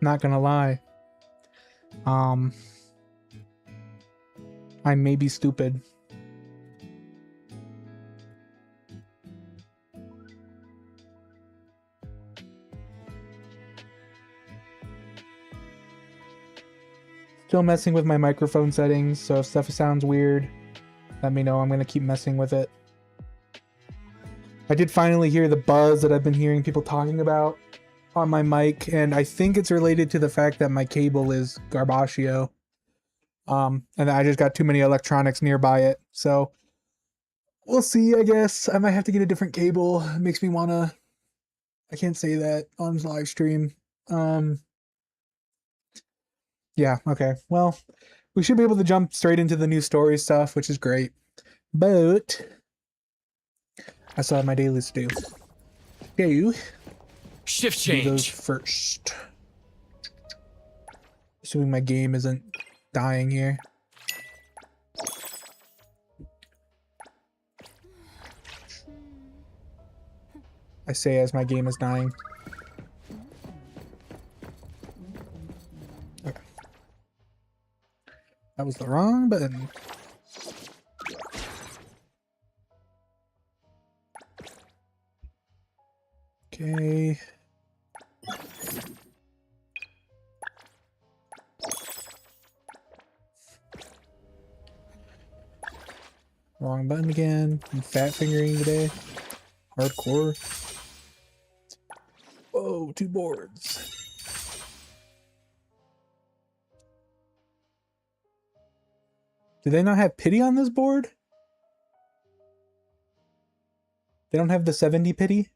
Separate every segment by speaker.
Speaker 1: Not gonna lie. I may be stupid. Still messing with my microphone settings, so if stuff sounds weird, let me know. I'm gonna keep messing with it. I did finally hear the buzz that I've been hearing people talking about on my mic, and I think it's related to the fact that my cable is Garbacio. And I just got too many electronics nearby it, so we'll see. I guess I might have to get a different cable. It makes me wanna. I can't say that on live stream. Yeah. Okay. Well, we should be able to jump straight into the new story stuff, which is great. But I still have my dailies to do. Do
Speaker 2: Shift
Speaker 1: do those
Speaker 2: change.
Speaker 1: first. Assuming my game isn't dying here. I say as my game is dying. Okay. That was the wrong button. Okay. Wrong button again. I'm fat fingering today. Hardcore. Whoa, 2 boards. Do they not have pity on this board? They don't have the 70 pity?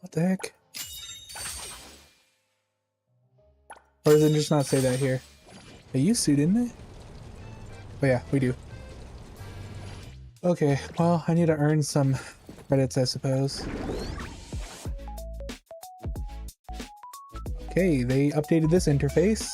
Speaker 1: What the heck? Or does it just not say that here? They used to, didn't they? Oh yeah, we do. Okay, well, I need to earn some credits, I suppose. Okay, they updated this interface.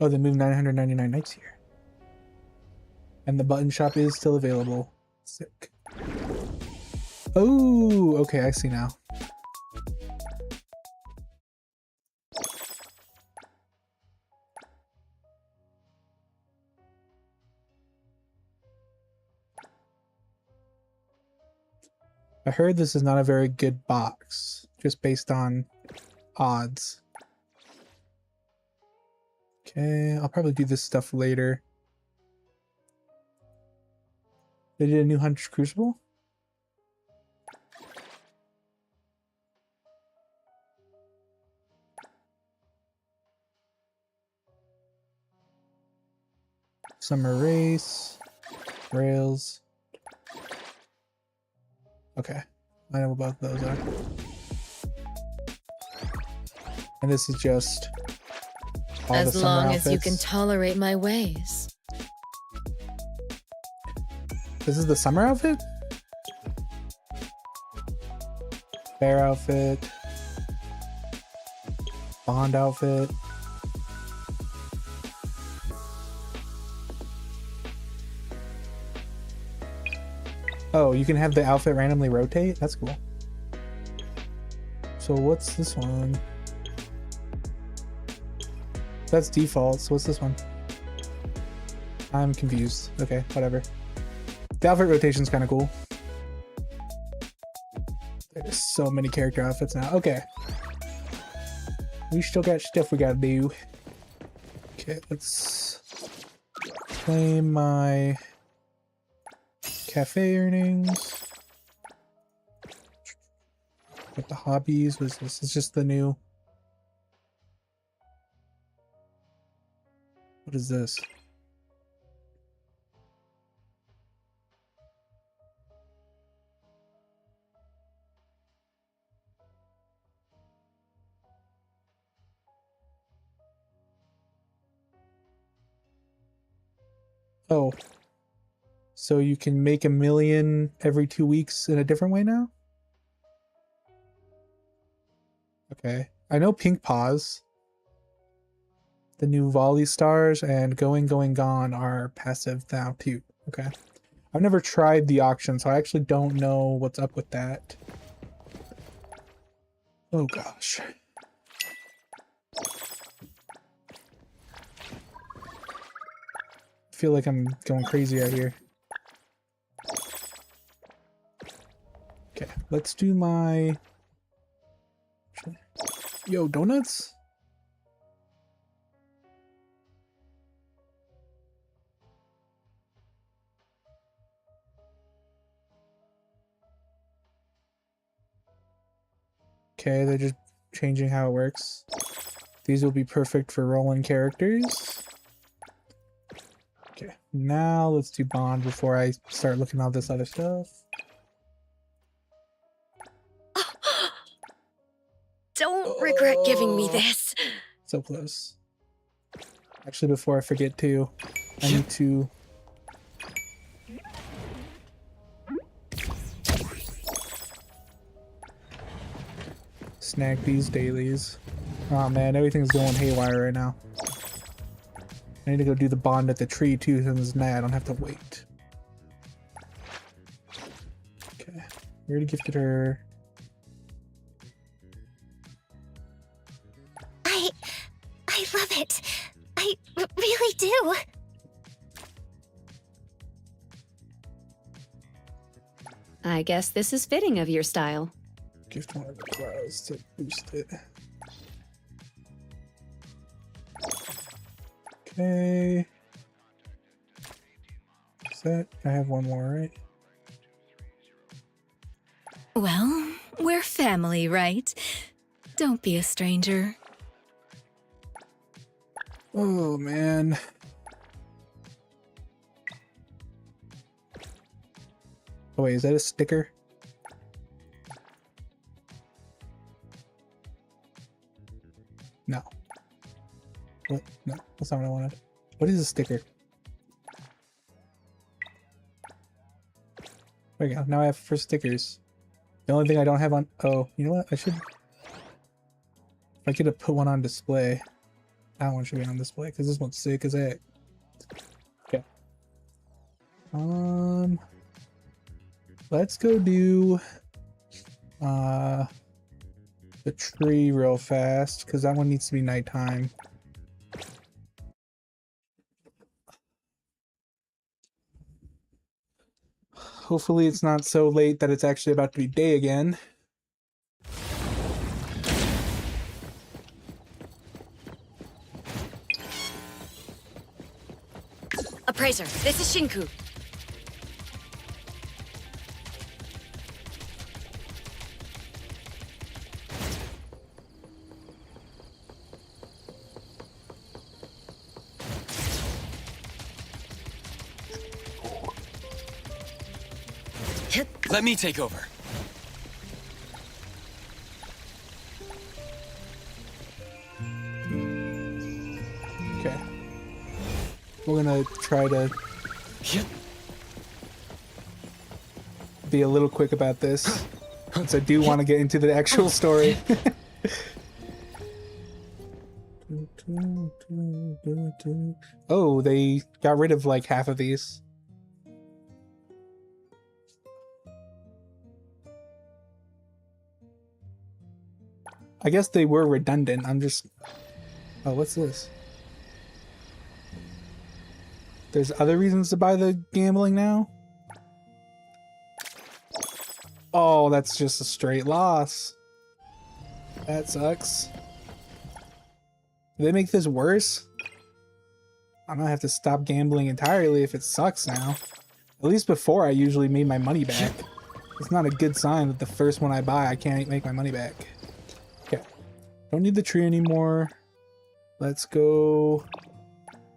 Speaker 1: Oh, they moved 999 nights here. And the button shop is still available. Sick. Oh, okay, I see now. I heard this is not a very good box, just based on odds. Okay, I'll probably do this stuff later. They did a new Hunter's Crucible? Summer Race. Rails. Okay, I know what both those are. And this is just all the
Speaker 3: As
Speaker 1: summer
Speaker 3: long
Speaker 1: outfits.
Speaker 3: as you can tolerate my ways.
Speaker 1: This is the summer outfit? Bear outfit. Bond outfit. Oh, you can have the outfit randomly rotate? That's cool. So what's this one? That's default, so what's this one? I'm confused. Okay, whatever. The outfit rotation's kind of cool. There's so many character outfits now. Okay. We still got stuff we gotta do. Okay, let's claim my cafe earnings. What the hobbies was this? It's just the new. What is this? Oh. So you can make 1 million every 2 weeks in a different way now? Okay. I know Pink Paws, the new volley stars, and Going Going Gone are passive now too. Okay. I've never tried the auction, so I actually don't know what's up with that. Oh gosh. I feel like I'm going crazy out here. Okay, let's do my... Yo, donuts? Okay, they're just changing how it works. These will be perfect for rolling characters. Okay, now let's do bond before I start looking at all this other stuff.
Speaker 3: Don't regret giving me this.
Speaker 1: So close. Actually, before I forget too, I need to... snag these dailies. Oh man, everything's going haywire right now. I need to go do the bond at the tree too, since now I don't have to wait. Okay, we already gifted her.
Speaker 2: I love it. I really do.
Speaker 4: I guess this is fitting of your style.
Speaker 1: Gift one of the clouds to boost it. Okay. Set. I have one more, right?
Speaker 2: Well, we're family, right? Don't be a stranger.
Speaker 1: Oh man. Oh wait, is that a sticker? No. What? No, that's not what I wanted. What is a sticker? There we go. Now I have first stickers. The only thing I don't have on... Oh, you know what? I should... If I could have put one on display. That one should be on display, because this one's sick as heck. Okay. Let's go do... the tree real fast, because that one needs to be nighttime. Hopefully it's not so late that it's actually about to be day again.
Speaker 3: Appraiser, this is Shinku.
Speaker 5: Let me take over.
Speaker 1: Okay. We're gonna try to be a little quick about this, since I do want to get into the actual story. Oh, they got rid of like half of these. I guess they were redundant. I'm just... Oh, what's this? There's other reasons to buy the gambling now? Oh, that's just a straight loss. That sucks. Do they make this worse? I might have to stop gambling entirely if it sucks now. At least before I usually made my money back. It's not a good sign that the first one I buy I can't make my money back. Okay. Don't need the tree anymore. Let's go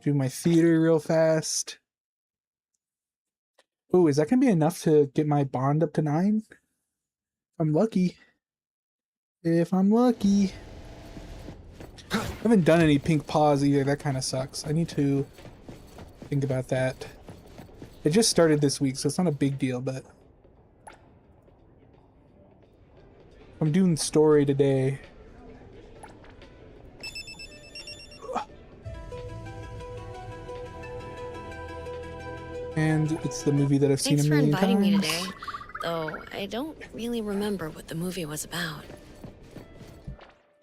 Speaker 1: do my theater real fast. Oh, is that gonna be enough to get my bond up to 9? I'm lucky. If I'm lucky. I haven't done any pink paws either. That kind of sucks. I need to think about that. It just started this week, so it's not a big deal, but I'm doing story today. And it's the movie that I've seen
Speaker 3: Thanks
Speaker 1: a
Speaker 3: for
Speaker 1: million
Speaker 3: inviting
Speaker 1: times.
Speaker 3: me today. Though I don't really remember what the movie was about.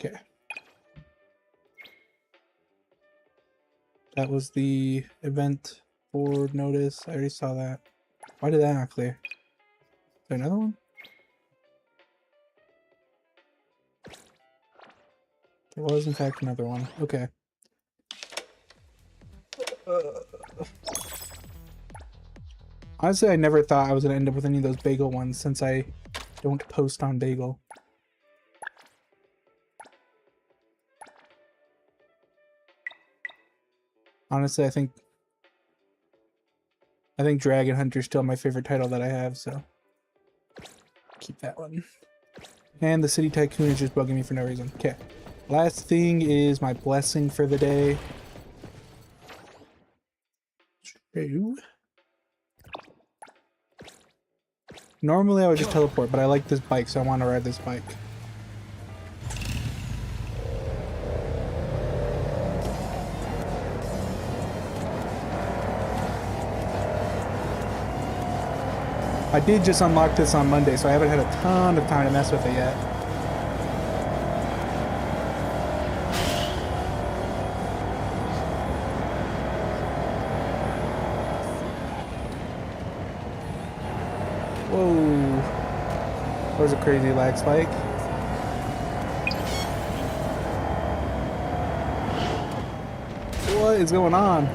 Speaker 1: Okay. That was the event board notice. I already saw that. Why did that not clear? Is there another one? There was, in fact, another one. Okay. Honestly, I never thought I was going to end up with any of those bagel ones since I don't post on Bagel. Honestly, I think Dragon Hunter is still my favorite title that I have, so keep that one. And the City Tycoon is just bugging me for no reason. Okay. Last thing is my blessing for the day. True. Normally I would just teleport, but I like this bike, so I want to ride this bike. I did just unlock this on Monday, so I haven't had a ton of time to mess with it yet. Whoa. That was a crazy lag spike. What is going on?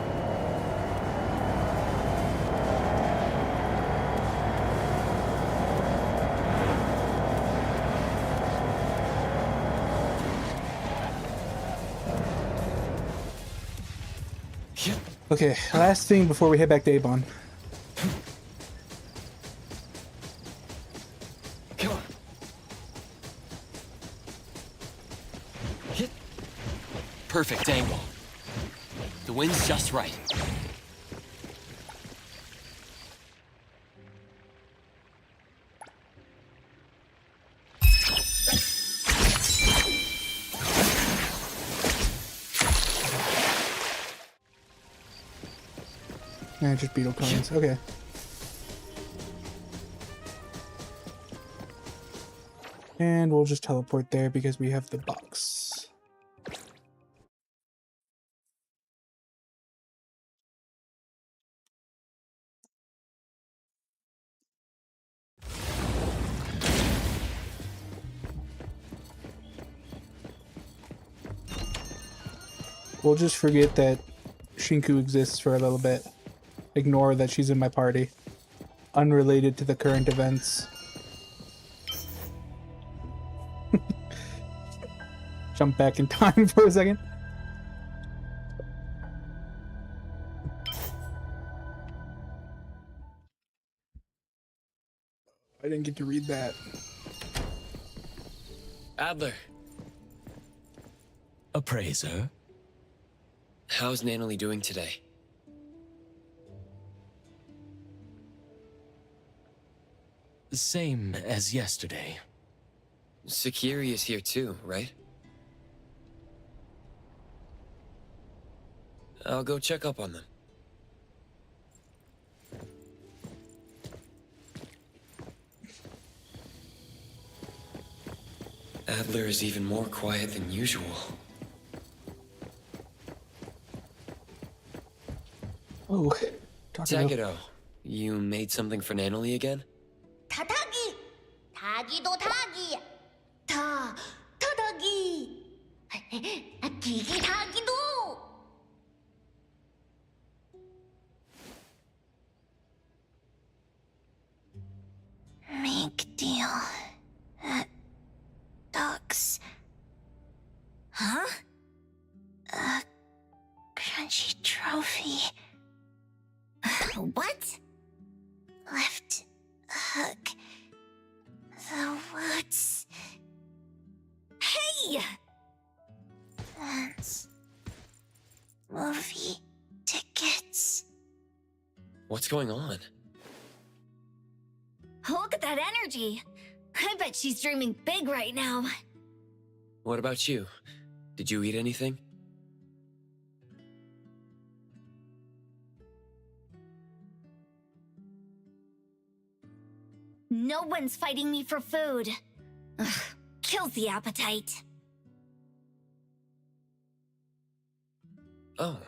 Speaker 1: Okay, last thing before we head back to Avon.
Speaker 5: Come on. Hit. Perfect angle. The wind's just right.
Speaker 1: And just beetle coins. Okay. And we'll just teleport there because we have the box. We'll just forget that Shinku exists for a little bit. Ignore that she's in my party. Unrelated to the current events. Jump back in time for a second. I didn't get to read that.
Speaker 5: Adler,
Speaker 6: Appraiser?
Speaker 5: how's Nanalie doing today?
Speaker 6: Same as yesterday.
Speaker 5: Sakiri is here too, right? I'll go check up on them. Adler is even more quiet than usual.
Speaker 1: Oh, talk about...
Speaker 5: Tagedo, you made something for Nanalie again?
Speaker 7: 타다기 타기도 타기 타 타다기 기기 타기도 Make deal at Ducks. Huh? A crunchy trophy. What? Left hook. The woods. Hey! That's movie tickets.
Speaker 5: What's going on?
Speaker 7: Look at that energy. I bet she's dreaming big right now.
Speaker 5: What about you? Did you eat anything?
Speaker 7: No one's fighting me for food. Ugh, kills the appetite.
Speaker 5: Oh.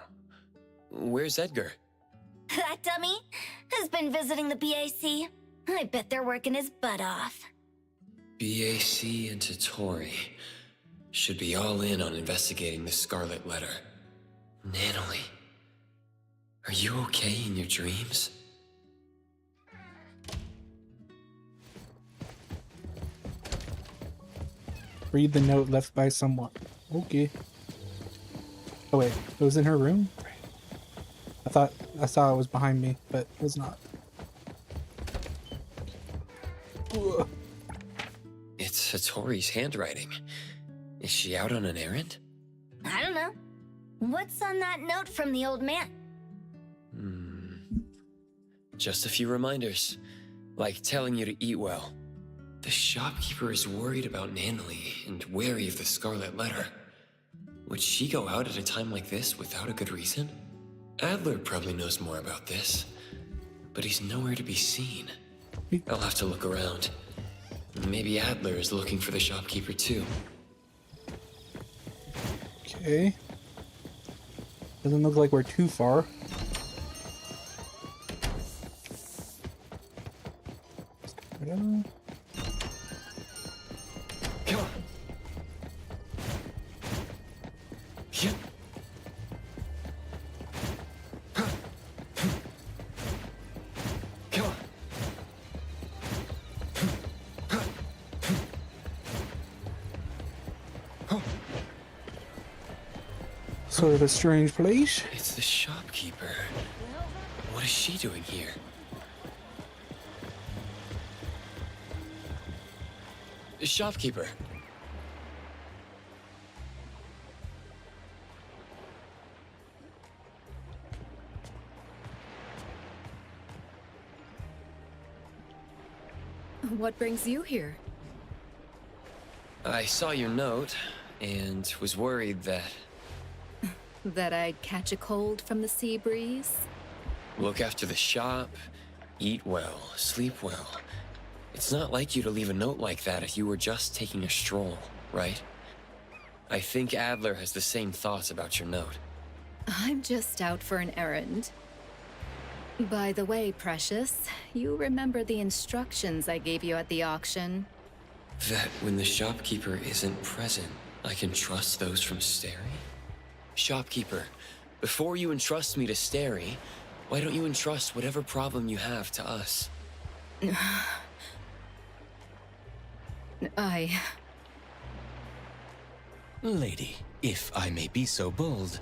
Speaker 5: Where's Edgar?
Speaker 7: That dummy has been visiting the BAC. I bet they're working his butt off.
Speaker 5: BAC and Totori should be all in on investigating the Scarlet Letter. Natalie, are you okay in your dreams?
Speaker 1: Read the note left by someone. Okay. Oh wait, it was in her room? I saw it was behind me, but it was not. Ugh.
Speaker 5: It's Satori's handwriting. Is she out on an errand?
Speaker 7: I don't know. What's on that note from the old man?
Speaker 5: Just a few reminders, like telling you to eat well. The shopkeeper is worried about Nanalie and wary of the Scarlet Letter. Would she go out at a time like this without a good reason? Adler probably knows more about this, but he's nowhere to be seen. I'll have to look around. Maybe Adler is looking for the shopkeeper too.
Speaker 1: Okay. Doesn't look like we're too far.
Speaker 5: Come on. Yeah. Come on.
Speaker 1: Sort of a strange place.
Speaker 5: It's the shopkeeper. What is she doing here? Shopkeeper.
Speaker 2: What brings you here?
Speaker 5: I saw your note and was worried that...
Speaker 2: That I'd catch a cold from the sea breeze?
Speaker 5: Look after the shop, eat well, sleep well. It's not like you to leave a note like that if you were just taking a stroll, right? I think Adler has the same thoughts about your note.
Speaker 2: I'm just out for an errand. By the way, Precious, you remember the instructions I gave you at the auction?
Speaker 5: That when the shopkeeper isn't present, I can trust those from Stary? Shopkeeper, before you entrust me to Stary, why don't you entrust whatever problem you have to us?
Speaker 6: Lady, if I may be so bold,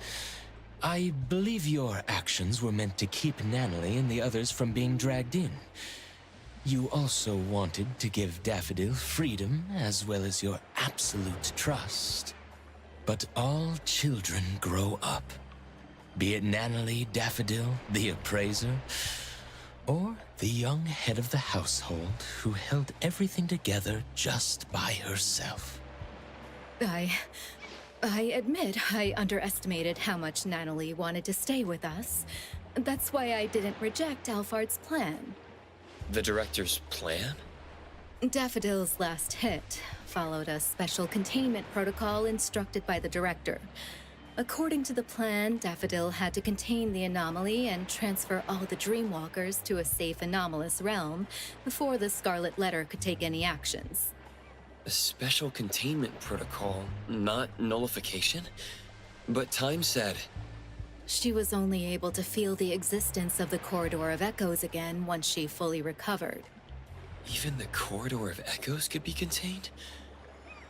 Speaker 6: I believe your actions were meant to keep Nanalie and the others from being dragged in. You also wanted to give Daffodil freedom as well as your absolute trust. But all children grow up. Be it Nanalie, Daffodil, the appraiser, or the young head of the household who held everything together just by herself.
Speaker 2: I admit I underestimated how much Nanalie wanted to stay with us. That's why I didn't reject Alphard's plan.
Speaker 5: The director's plan?
Speaker 2: Daffodil's last hit followed a special containment protocol instructed by the director. According to the plan, Daffodil had to contain the anomaly and transfer all the Dreamwalkers to a safe anomalous realm before the Scarlet Letter could take any actions.
Speaker 5: A special containment protocol, not nullification? But Time said...
Speaker 2: She was only able to feel the existence of the Corridor of Echoes again once she fully recovered.
Speaker 5: Even the Corridor of Echoes could be contained?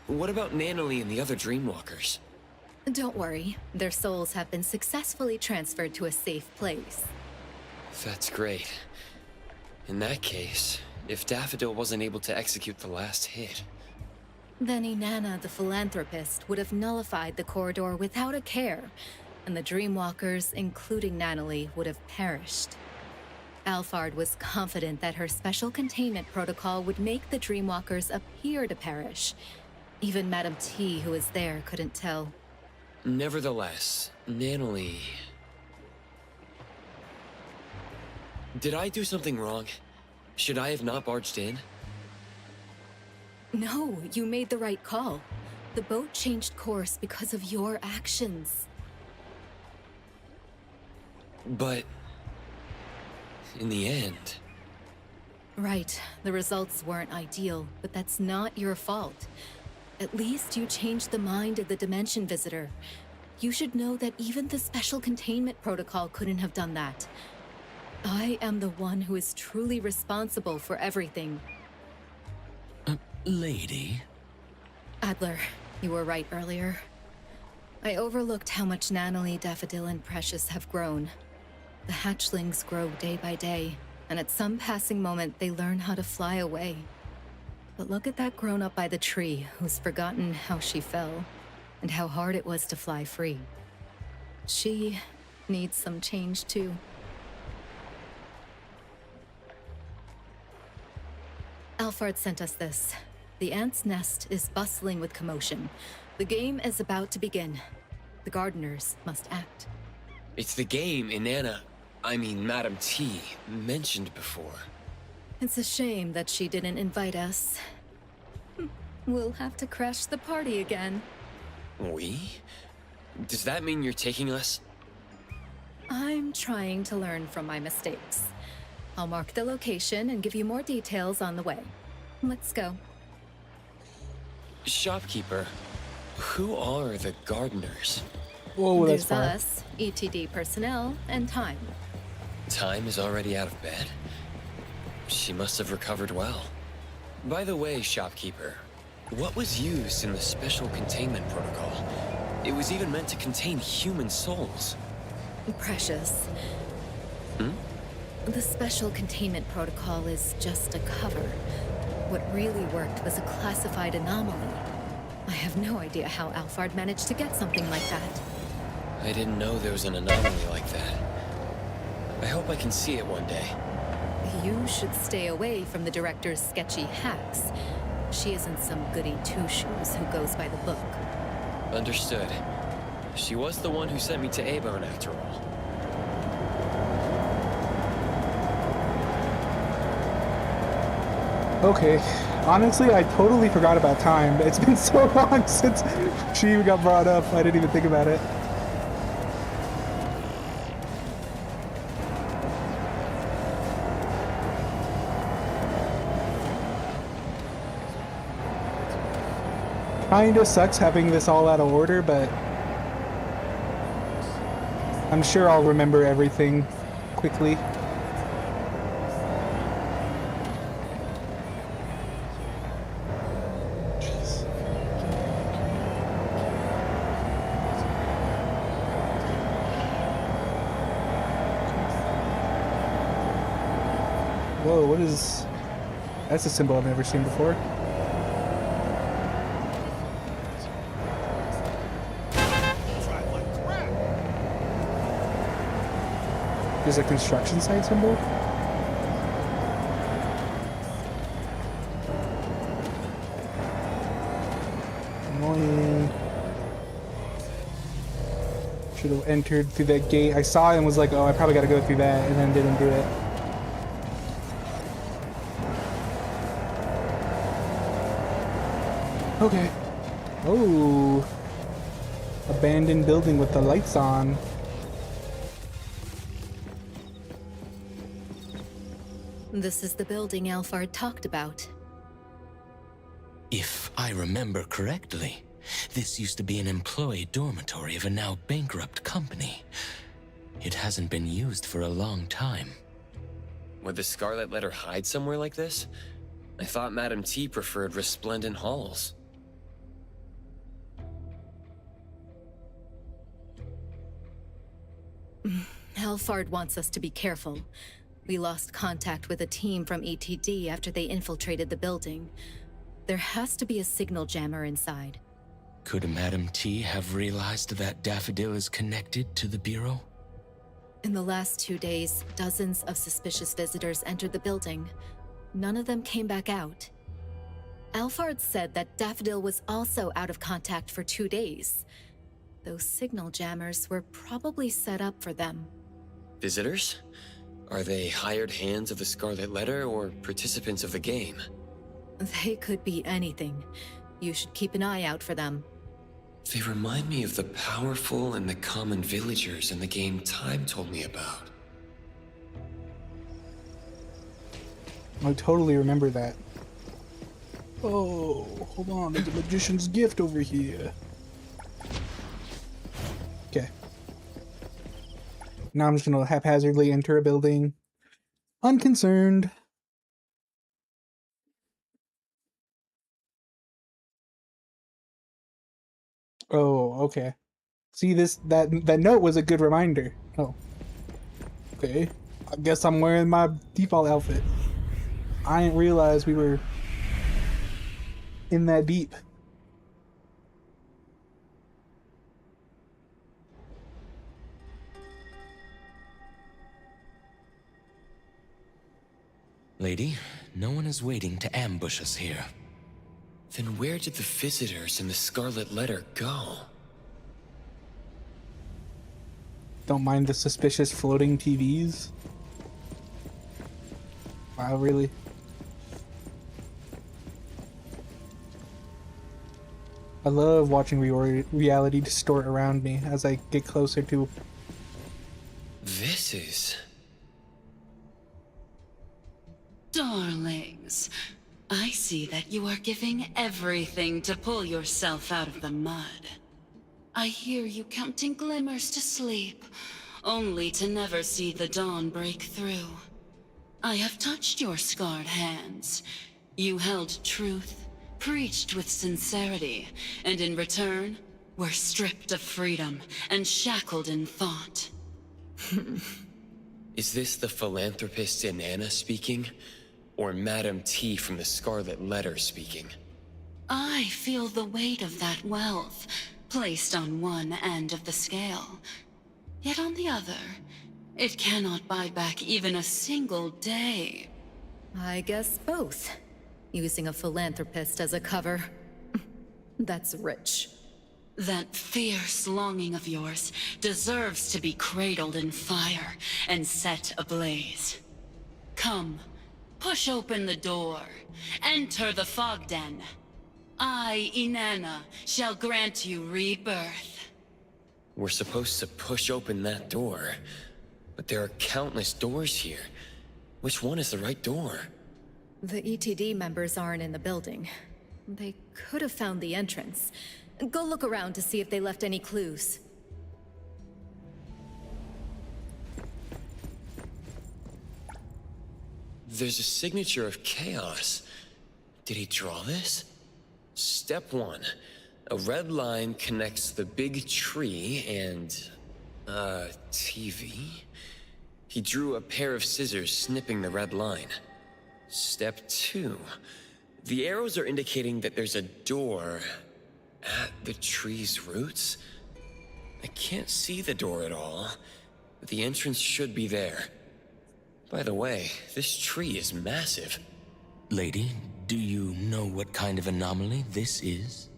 Speaker 5: What about Nanalie and the other Dreamwalkers?
Speaker 2: Don't worry, their souls have been successfully transferred to a safe place.
Speaker 5: That's great. In that case, if Daffodil wasn't able to execute the last hit...
Speaker 2: Then Inanna the Philanthropist would have nullified the corridor without a care, and the Dreamwalkers, including Nanalie, would have perished. Alphard was confident that her special containment protocol would make the Dreamwalkers appear to perish. Even Madame T, who was there, couldn't tell.
Speaker 5: Nevertheless, Nanalie... Did I do something wrong? Should I have not barged in?
Speaker 2: No, you made the right call. The boat changed course because of your actions.
Speaker 5: But in the end,
Speaker 2: Right, the results weren't ideal, but that's not your fault. At least you changed the mind of the Dimension Visitor. You should know that even the Special Containment Protocol couldn't have done that. I am the one who is truly responsible for everything.
Speaker 6: Lady?
Speaker 2: Adler, you were right earlier. I overlooked how much Natalie, Daffodil, and Precious have grown. The hatchlings grow day by day, and at some passing moment they learn how to fly away. But look at that grown-up by the tree who's forgotten how she fell, and how hard it was to fly free. She needs some change too. Alfard sent us this. The ant's nest is bustling with commotion. The game is about to begin. The gardeners must act.
Speaker 5: it's the game Madam T mentioned before.
Speaker 2: It's a shame that she didn't invite us. We'll have to crash the party again.
Speaker 5: We? Does that mean you're taking us?
Speaker 2: I'm trying to learn from my mistakes. I'll mark the location and give you more details on the way. Let's go.
Speaker 5: Shopkeeper, who are the gardeners?
Speaker 1: Whoa, that's
Speaker 2: There's
Speaker 1: far.
Speaker 2: us, ETD personnel, and Time.
Speaker 5: Time is already out of bed? She must have recovered well. By the way, Shopkeeper, what was used in the Special Containment Protocol? It was even meant to contain human souls.
Speaker 2: Precious. The Special Containment Protocol is just a cover. What really worked was a classified anomaly. I have no idea how Alfard managed to get something like that.
Speaker 5: I didn't know there was an anomaly like that. I hope I can see it one day.
Speaker 2: You should stay away from the director's sketchy hacks. She isn't some goody two-shoes who goes by the book.
Speaker 5: Understood. She was the one who sent me to A-Bone after all.
Speaker 1: Okay. Honestly, I totally forgot about Time. It's been so long since she got brought up, I didn't even think about it. Kinda sucks having this all out of order, but I'm sure I'll remember everything quickly. Jeez. Whoa, what is... That's a symbol I've never seen before. There's a construction site symbol? Annoying. Should have entered through that gate. I saw it and was like, oh, I probably gotta go through that, and then didn't do it. Okay. Oh. Abandoned building with the lights on.
Speaker 2: This is the building Alfard talked about.
Speaker 6: If I remember correctly, this used to be an employee dormitory of a now bankrupt company. It hasn't been used for a long time.
Speaker 5: Would the Scarlet Letter hide somewhere like this? I thought Madam T preferred resplendent halls.
Speaker 2: Alfard wants us to be careful. We lost contact with a team from ETD after they infiltrated the building. There has to be a signal jammer inside.
Speaker 6: Could Madam T have realized that Daffodil is connected to the Bureau?
Speaker 2: In the last 2 days, dozens of suspicious visitors entered the building. None of them came back out. Alfard said that Daffodil was also out of contact for 2 days. Those signal jammers were probably set up for them.
Speaker 5: Visitors? Are they hired hands of the Scarlet Letter or participants of the game?
Speaker 2: They could be anything. You should keep an eye out for them.
Speaker 5: They remind me of the powerful and the common villagers in the game Time told me about.
Speaker 1: I totally remember that. Oh, hold on, there's a magician's gift over here. Okay. Now I'm just gonna haphazardly enter a building. Unconcerned. Oh, okay. See, that note was a good reminder. Oh. Okay. I guess I'm wearing my default outfit. I didn't realize we were in that deep.
Speaker 6: Lady, no one is waiting to ambush us here.
Speaker 5: Then where did the visitors in the Scarlet Letter go?
Speaker 1: Don't mind the suspicious floating TVs. Wow, really? I love watching reality distort around me as I get closer to...
Speaker 5: This is...
Speaker 8: Darlings, I see that you are giving everything to pull yourself out of the mud. I hear you counting glimmers to sleep, only to never see the dawn break through. I have touched your scarred hands. You held truth, preached with sincerity, and in return, were stripped of freedom and shackled in thought.
Speaker 5: Is this the philanthropist Inanna speaking? Or Madame T from the Scarlet Letter speaking?
Speaker 8: I feel the weight of that wealth, placed on one end of the scale. Yet on the other, it cannot buy back even a single day.
Speaker 2: I guess both. Using a philanthropist as a cover. That's rich.
Speaker 8: That fierce longing of yours deserves to be cradled in fire and set ablaze. Come, push open the door. Enter the fog den. I, Inanna, shall grant you rebirth.
Speaker 5: We're supposed to push open that door, but there are countless doors here. Which one is the right door?
Speaker 2: The ETD members aren't in the building. They could have found the entrance. Go look around to see if they left any clues.
Speaker 5: There's a signature of chaos. Did he draw this? Step 1. A red line connects the big tree and... TV? He drew a pair of scissors snipping the red line. Step 2. The arrows are indicating that there's a door at the tree's roots. I can't see the door at all, but the entrance should be there. By the way, this tree is massive.
Speaker 6: Lady, do you know what kind of anomaly this is?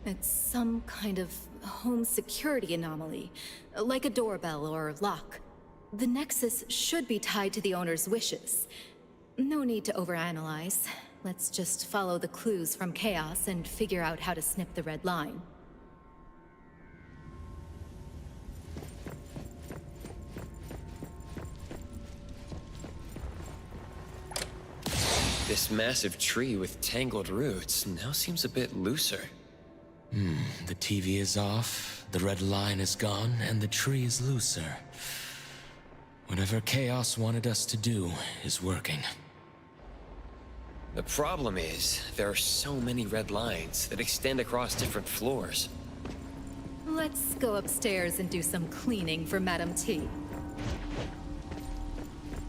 Speaker 2: It's some kind of home security anomaly, like a doorbell or lock. The nexus should be tied to the owner's wishes. No need to overanalyze. Let's just follow the clues from Chaos and figure out how to snip the red line.
Speaker 5: This massive tree with tangled roots now seems a bit looser.
Speaker 6: The TV is off, the red line is gone, and the tree is looser. Whatever Chaos wanted us to do is working.
Speaker 5: The problem is, there are so many red lines that extend across different floors.
Speaker 2: Let's go upstairs and do some cleaning for Madame T.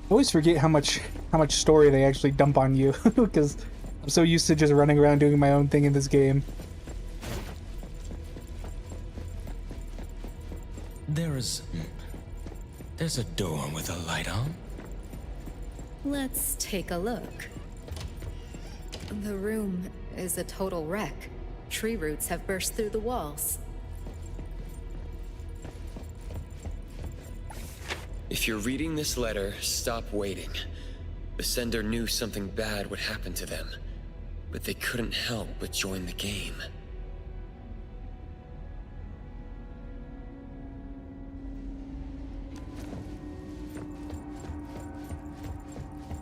Speaker 1: I always forget how much story they actually dump on you, because I'm so used to just running around doing my own thing in this game.
Speaker 6: There's a door with a light on.
Speaker 2: Let's take a look. The room is a total wreck. Tree roots have burst through the walls.
Speaker 5: If you're reading this letter, stop waiting. The sender knew something bad would happen to them, but they couldn't help but join the game.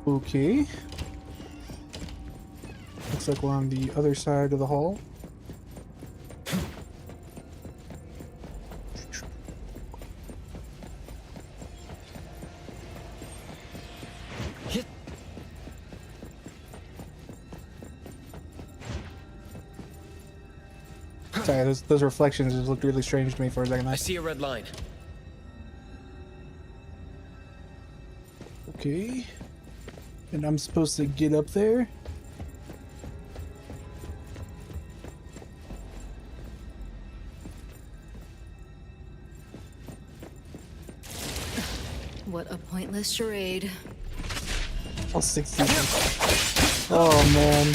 Speaker 1: Okay. Looks like we're on the other side of the hall. Sorry, those reflections just looked really strange to me for a second.
Speaker 5: I see a red line.
Speaker 1: Okay. And I'm supposed to get up there?
Speaker 2: What a pointless charade.
Speaker 1: All 60. Oh man.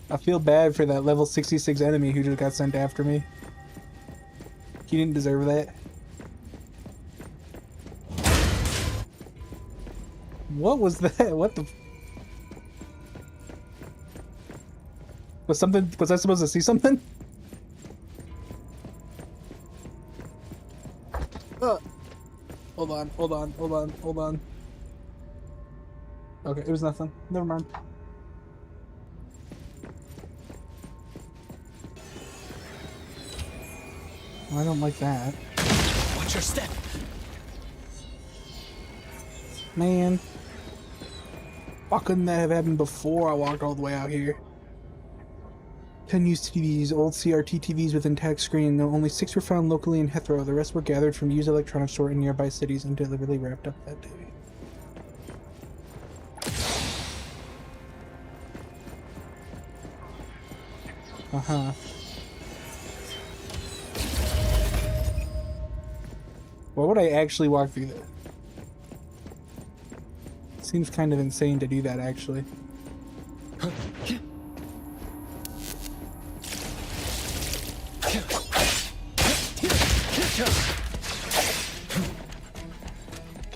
Speaker 1: I feel bad for that level 66 enemy who just got sent after me. He didn't deserve that. What was that? What the? Was something? Was I supposed to see something? Hold on, hold on, hold on, hold on. Okay, it was nothing. Never mind. I don't like that.
Speaker 6: Watch your step.
Speaker 1: Man. Why couldn't that have happened before I walked all the way out here? 10 used TVs, old CRT TVs with intact screen. Only 6 were found locally in Heathrow. The rest were gathered from used electronics store in nearby cities and deliberately wrapped up that day. Uh-huh. Why would I actually walk through that? Seems kind of insane to do that, actually.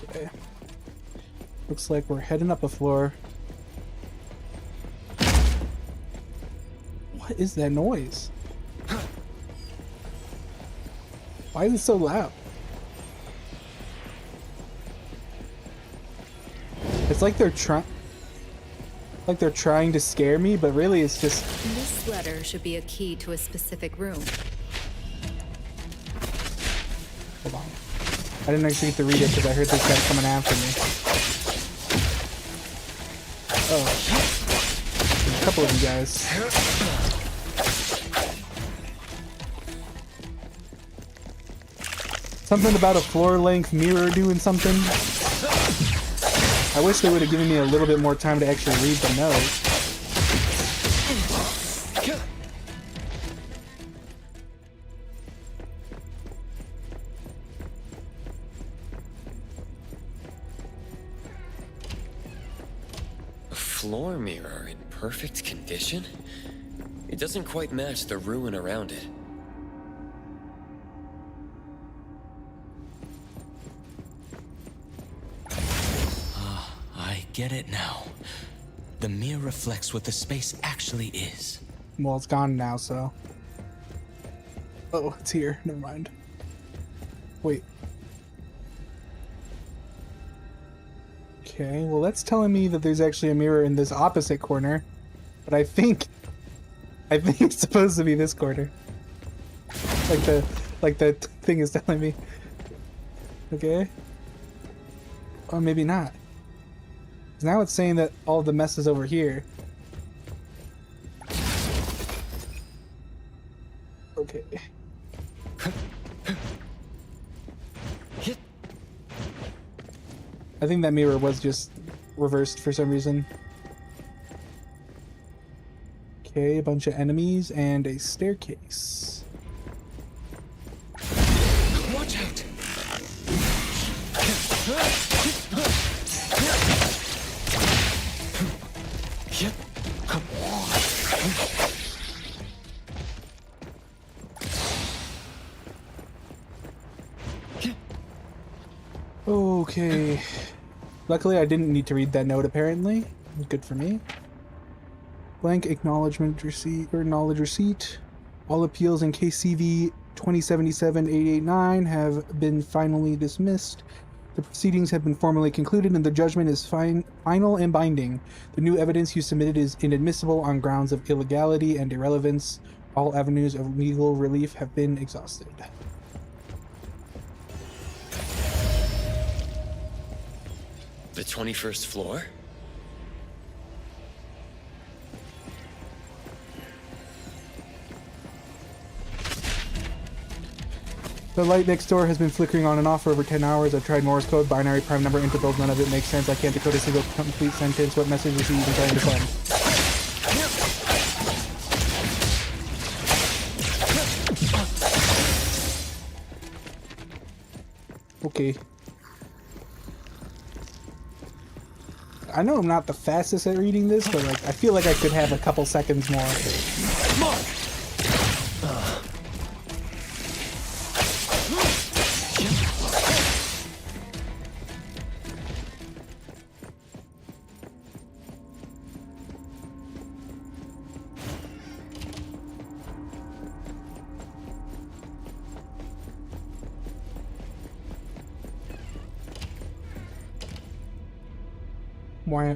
Speaker 1: Okay. Looks like we're heading up a floor. What is that noise? Why is it so loud? It's like they're trying to scare me, but really it's just...
Speaker 2: This letter should be a key to a specific room.
Speaker 1: Hold on. I didn't actually get to read it because I heard this guy coming after me. Oh. There's a couple of you guys. Something about a floor-length mirror doing something. I wish they would have given me a little bit more time to actually read the note.
Speaker 5: A floor mirror in perfect condition? It doesn't quite match the ruin around it.
Speaker 6: I get it now. The mirror reflects what the space actually is.
Speaker 1: Well, it's gone now, so... Oh, it's here. Never mind. Wait. Okay, well that's telling me that there's actually a mirror in this opposite corner. But I think it's supposed to be this corner. Like the thing is telling me. Okay. Or maybe not. Now it's saying that all the mess is over here. Okay. I think that mirror was just reversed for some reason. Okay, a bunch of enemies and a staircase.
Speaker 6: Watch out!
Speaker 1: Okay. Luckily, I didn't need to read that note, apparently. Good for me. Blank acknowledgement receipt, or knowledge receipt. All appeals in KCV 2077-889 have been finally dismissed. The proceedings have been formally concluded and the judgment is final and binding. The new evidence you submitted is inadmissible on grounds of illegality and irrelevance. All avenues of legal relief have been exhausted.
Speaker 5: The 21st floor?
Speaker 1: The light next door has been flickering on and off for over 10 hours. I've tried Morse code, binary, prime number, intervals, none of it makes sense. I can't decode a single complete sentence. What message is he even trying to send? Okay. I know I'm not the fastest at reading this, but like I feel like I could have a couple seconds more.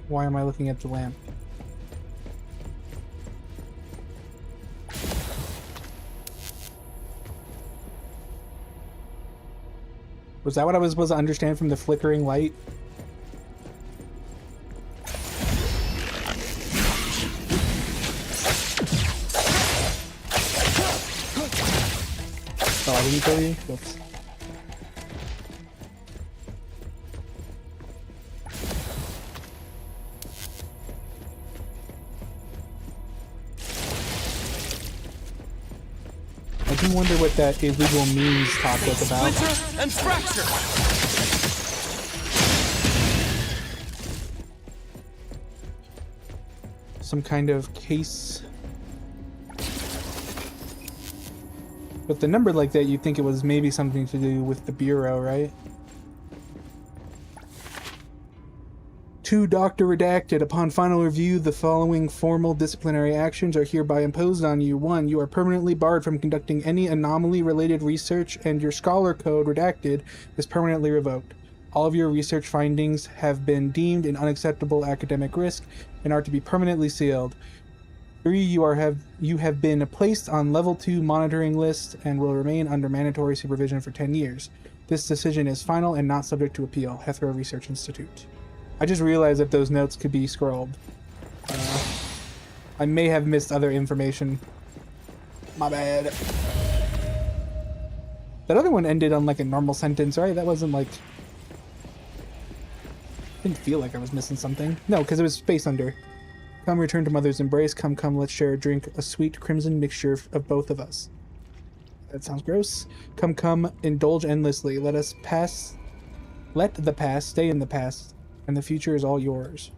Speaker 1: Why am I looking at the lamp? Was that what I was supposed to understand from the flickering light? Oh, I didn't kill you? Whoops. I do wonder what that illegal memes talk was about.
Speaker 6: Splinter and fracture!
Speaker 1: Some kind of case. With the number like that, you'd think it was maybe something to do with the Bureau, right? To Dr. Redacted, upon final review, the following formal disciplinary actions are hereby imposed on you. 1. You are permanently barred from conducting any anomaly-related research, and your scholar code, Redacted, is permanently revoked. All of your research findings have been deemed an unacceptable academic risk and are to be permanently sealed. 3. You have been placed on Level 2 monitoring list and will remain under mandatory supervision for 10 years. This decision is final and not subject to appeal. Hethro Research Institute. I just realized that those notes could be scrolled. I may have missed other information. My bad. That other one ended on like a normal sentence, right? That wasn't like... Didn't feel like I was missing something. No, because it was Space Under. Come, return to Mother's embrace. Come, let's share a drink. A sweet crimson mixture of both of us. That sounds gross. Come, indulge endlessly. Let the past stay in the past. And the future is all yours.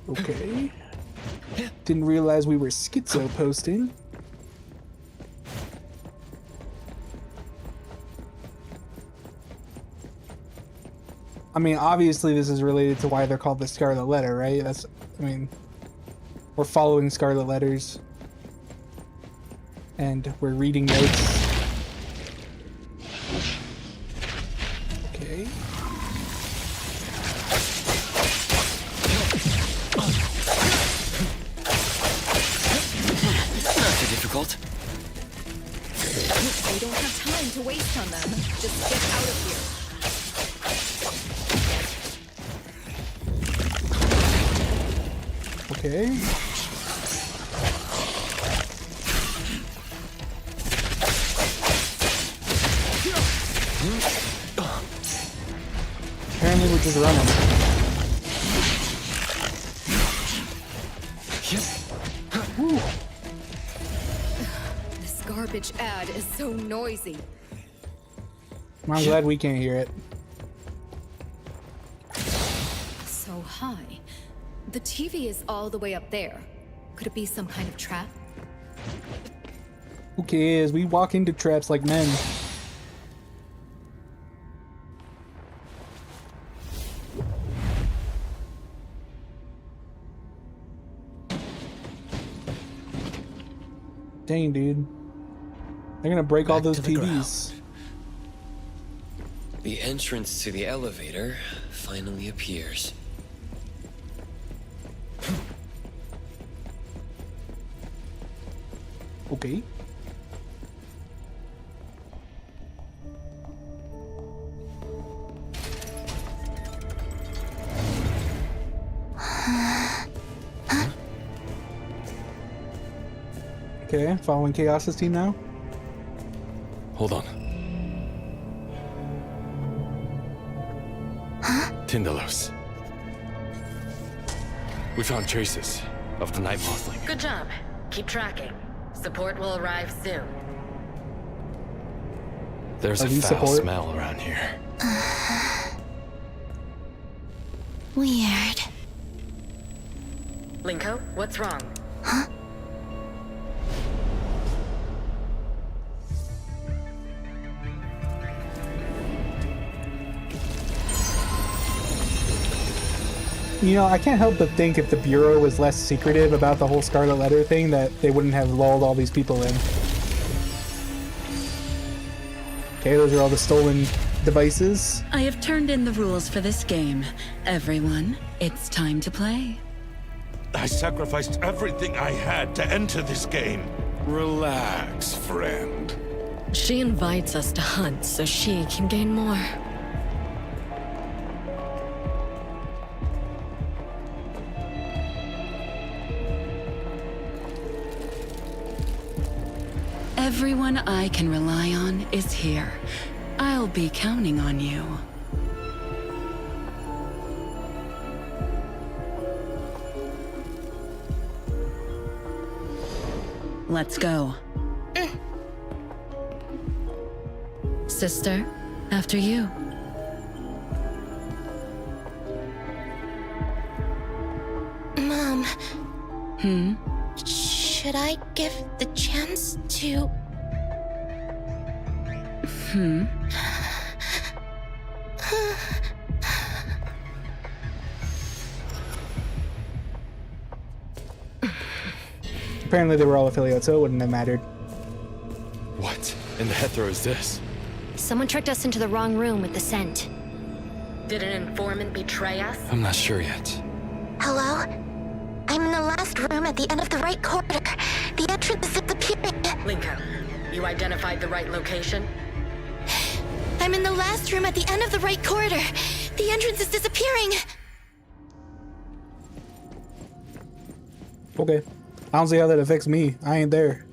Speaker 1: Okay. Didn't realize we were schizo posting. I mean, obviously this is related to why they're called the Scarlet Letter, right? We're following Scarlet Letters. And we're reading notes. Okay.
Speaker 5: Not too difficult.
Speaker 2: We don't have time to waste on them. Just get out of here.
Speaker 1: Okay. Apparently we're just running. Whew.
Speaker 2: This garbage ad is so noisy.
Speaker 1: I'm glad we can't hear it.
Speaker 2: So high. The TV is all the way up there. Could it be some kind of trap?
Speaker 1: Who cares? We walk into traps like men. Dang, dude. They're gonna break all
Speaker 6: Back
Speaker 1: those
Speaker 6: to the
Speaker 1: TVs.
Speaker 5: The entrance to the elevator finally appears.
Speaker 1: Okay. Okay, following Chaos's team now.
Speaker 9: Hold on. Tindalos. We found traces of the Night Mothling.
Speaker 10: Good job. Keep tracking. Support will arrive soon.
Speaker 9: There's
Speaker 1: Are
Speaker 9: a
Speaker 1: these
Speaker 9: foul
Speaker 1: support?
Speaker 9: smell around here.
Speaker 7: Weird.
Speaker 10: Linko, what's wrong?
Speaker 1: You know, I can't help but think if the Bureau was less secretive about the whole Scarlet Letter thing, that they wouldn't have lulled all these people in. Okay, those are all the stolen devices.
Speaker 8: I have turned in the rules for this game. Everyone, it's time to play.
Speaker 11: I sacrificed everything I had to enter this game. Relax, friend.
Speaker 3: She invites us to hunt so she can gain more.
Speaker 8: Everyone I can rely on is here. I'll be counting on you. Let's go.
Speaker 3: Sister, after you.
Speaker 7: Mom,
Speaker 8: Hmm?
Speaker 7: should I give the chance to...
Speaker 8: Hmm?
Speaker 1: Apparently they were all affiliates, so it wouldn't have mattered.
Speaker 9: What in the Hethro is this?
Speaker 3: Someone tricked us into the wrong room with the scent.
Speaker 10: Did an informant betray us?
Speaker 9: I'm not sure yet.
Speaker 7: Hello? I'm in the last room at the end of the right corridor. The entrance is disappearing.
Speaker 10: Linko, you identified the right location?
Speaker 7: I'm in the last room at the end of the right corridor. The entrance is disappearing.
Speaker 1: Okay. I don't see how that affects me. I ain't there.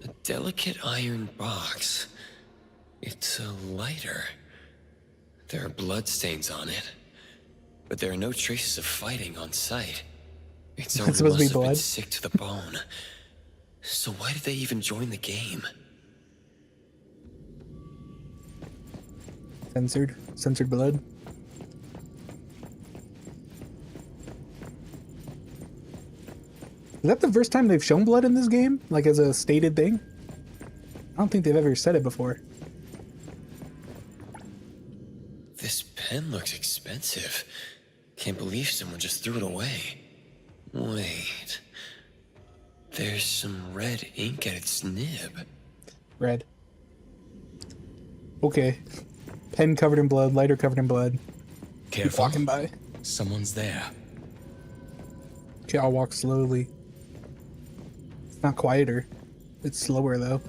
Speaker 5: A delicate iron box. It's a lighter. There are bloodstains on it, but there are no traces of fighting on site. Its owner
Speaker 1: It's supposed to be
Speaker 5: must have been
Speaker 1: blood.
Speaker 5: sick to the bone. So why did they even join the game?
Speaker 1: Censored blood. Is that the first time they've shown blood in this game? Like as a stated thing? I don't think they've ever said it before.
Speaker 5: This pen looks expensive. Can't believe someone just threw it away. Wait. There's some red ink at its nib.
Speaker 1: Red. Okay. Pen covered in blood, lighter covered in blood. Keep
Speaker 6: Careful.
Speaker 1: walking by.
Speaker 6: Someone's there.
Speaker 1: Okay, I'll walk slowly. It's not quieter. It's slower though.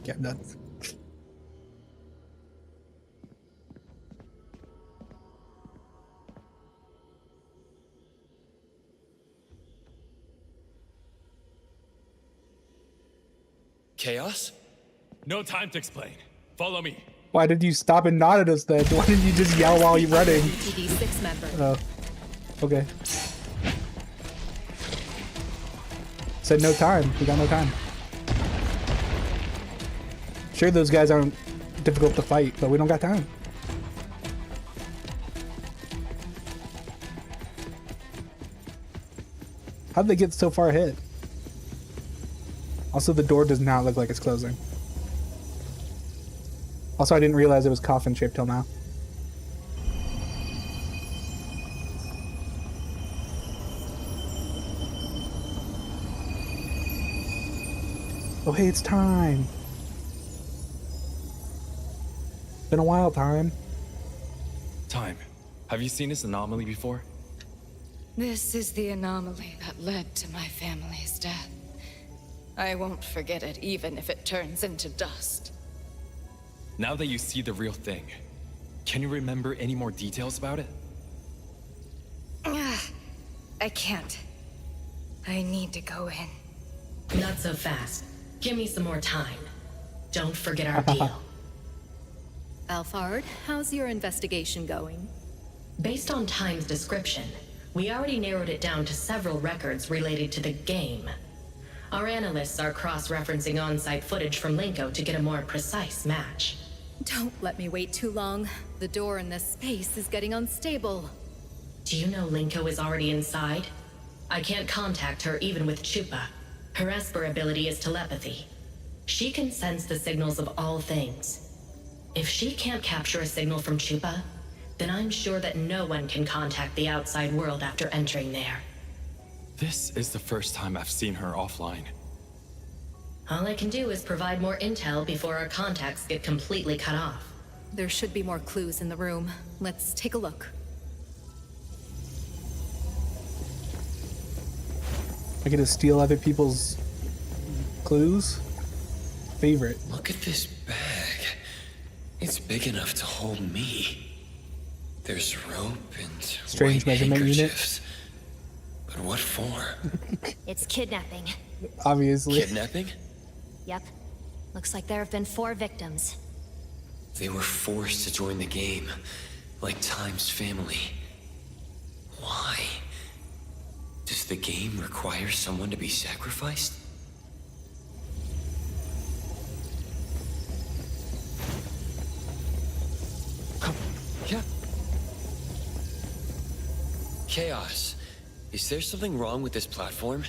Speaker 1: Yeah, I'm done.
Speaker 5: Chaos?
Speaker 9: No time to explain. Follow me.
Speaker 1: Why did you stop and nod at us then? Why didn't you just yell while you're running?
Speaker 2: UTD-6 member.
Speaker 1: Oh. Okay. Said no time. We got no time. Sure, those guys aren't difficult to fight, but we don't got time. How'd they get so far ahead? Also, the door does not look like it's closing. Also, I didn't realize it was coffin shaped till now. Oh, hey, it's time. Been a while, Time.
Speaker 9: Time. Have you seen this anomaly before?
Speaker 10: This is the anomaly that led to my family's death. I won't forget it, even if it turns into dust.
Speaker 9: Now that you see the real thing, can you remember any more details about it?
Speaker 10: I can't. I need to go in.
Speaker 12: Not so fast. Give me some more time. Don't forget our deal.
Speaker 2: Alphard, how's your investigation going?
Speaker 12: Based on Time's description, we already narrowed it down to several records related to the game. Our analysts are cross-referencing on-site footage from Linko to get a more precise match.
Speaker 2: Don't let me wait too long. The door in this space is getting unstable.
Speaker 12: Do you know Linko is already inside? I can't contact her even with Chupa. Her Esper ability is telepathy. She can sense the signals of all things. If she can't capture a signal from Chupa, then I'm sure that no one can contact the outside world after entering there.
Speaker 9: This is the first time I've seen her offline.
Speaker 12: All I can do is provide more intel before our contacts get completely cut off.
Speaker 2: There should be more clues in the room. Let's take a look.
Speaker 1: I get to steal other people's clues? Favorite.
Speaker 5: Look at this bag. It's big enough to hold me. There's rope and
Speaker 1: strange measurement
Speaker 5: handkerchiefs. But what for?
Speaker 7: It's kidnapping.
Speaker 1: Obviously.
Speaker 5: Kidnapping?
Speaker 7: Yep. Looks like there have been 4 victims.
Speaker 5: They were forced to join the game, like Time's family. Why? Does the game require someone to be sacrificed? Yeah. Chaos. Is there something wrong with this platform?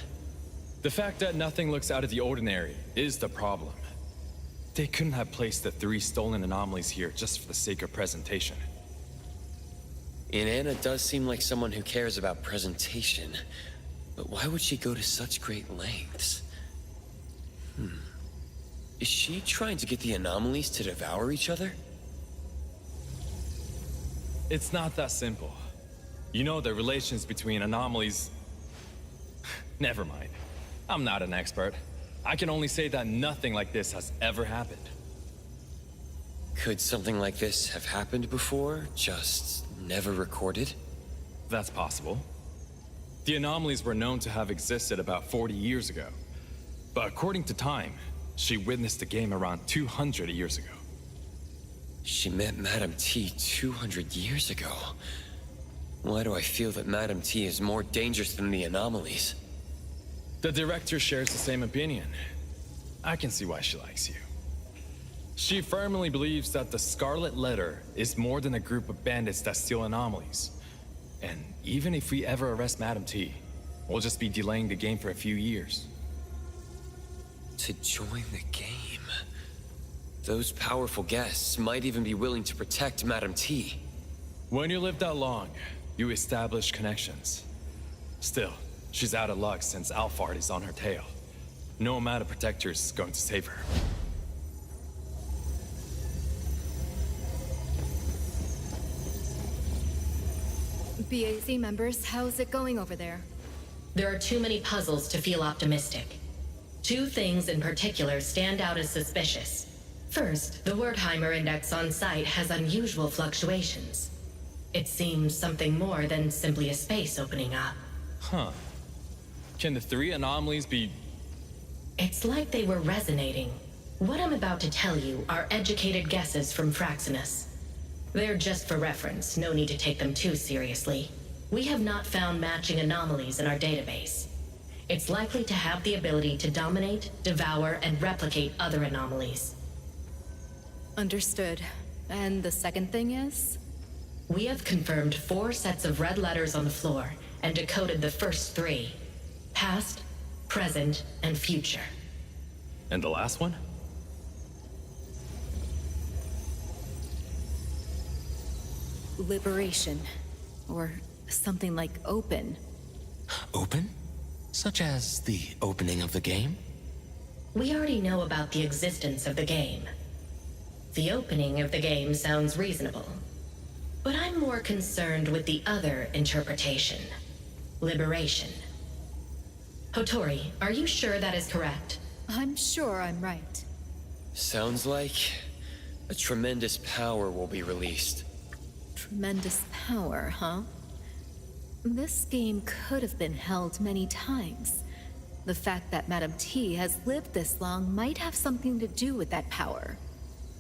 Speaker 9: The fact that nothing looks out of the ordinary is the problem. They couldn't have placed the 3 stolen anomalies here just for the sake of presentation.
Speaker 5: Inanna does seem like someone who cares about presentation. But why would she go to such great lengths? Is she trying to get the anomalies to devour each other?
Speaker 9: It's not that simple. You know the relations between anomalies... Never mind. I'm not an expert. I can only say that nothing like this has ever happened.
Speaker 5: Could something like this have happened before, just never recorded?
Speaker 9: That's possible. The anomalies were known to have existed about 40 years ago. But according to Time, she witnessed the game around 200 years ago.
Speaker 5: She met Madame T 200 years ago. Why do I feel that Madame T is more dangerous than the anomalies?
Speaker 9: The director shares the same opinion. I can see why she likes you. She firmly believes that the Scarlet Letter is more than a group of bandits that steal anomalies. And even if we ever arrest Madame T, we'll just be delaying the game for a few years.
Speaker 5: To join the game? Those powerful guests might even be willing to protect Madame T.
Speaker 9: When you live that long, you establish connections. Still, she's out of luck since Alphard is on her tail. No amount of protectors is going to save her.
Speaker 2: BAC members, how's it going over there?
Speaker 12: There are too many puzzles to feel optimistic. 2 things in particular stand out as suspicious. First, the Wertheimer index on site has unusual fluctuations. It seems something more than simply a space opening up.
Speaker 9: Huh. Can the 3 anomalies be...
Speaker 12: It's like they were resonating. What I'm about to tell you are educated guesses from Fraxinus. They're just for reference, no need to take them too seriously. We have not found matching anomalies in our database. It's likely to have the ability to dominate, devour, and replicate other anomalies.
Speaker 2: Understood. And the second thing is?
Speaker 12: We have confirmed 4 sets of red letters on the floor and decoded the first 3. Past, present, and future.
Speaker 9: And the last one?
Speaker 2: liberation. Or something like open.
Speaker 6: Open? Such as the opening of the game?
Speaker 12: We already know about the existence of the game. The opening of the game sounds reasonable. But I'm more concerned with the other interpretation. Liberation. Hotori, are you sure that is correct?
Speaker 2: I'm sure I'm right.
Speaker 5: Sounds like a tremendous power will be released.
Speaker 2: Tremendous power, huh? This game could have been held many times. The fact that Madame T has lived this long might have something to do with that power.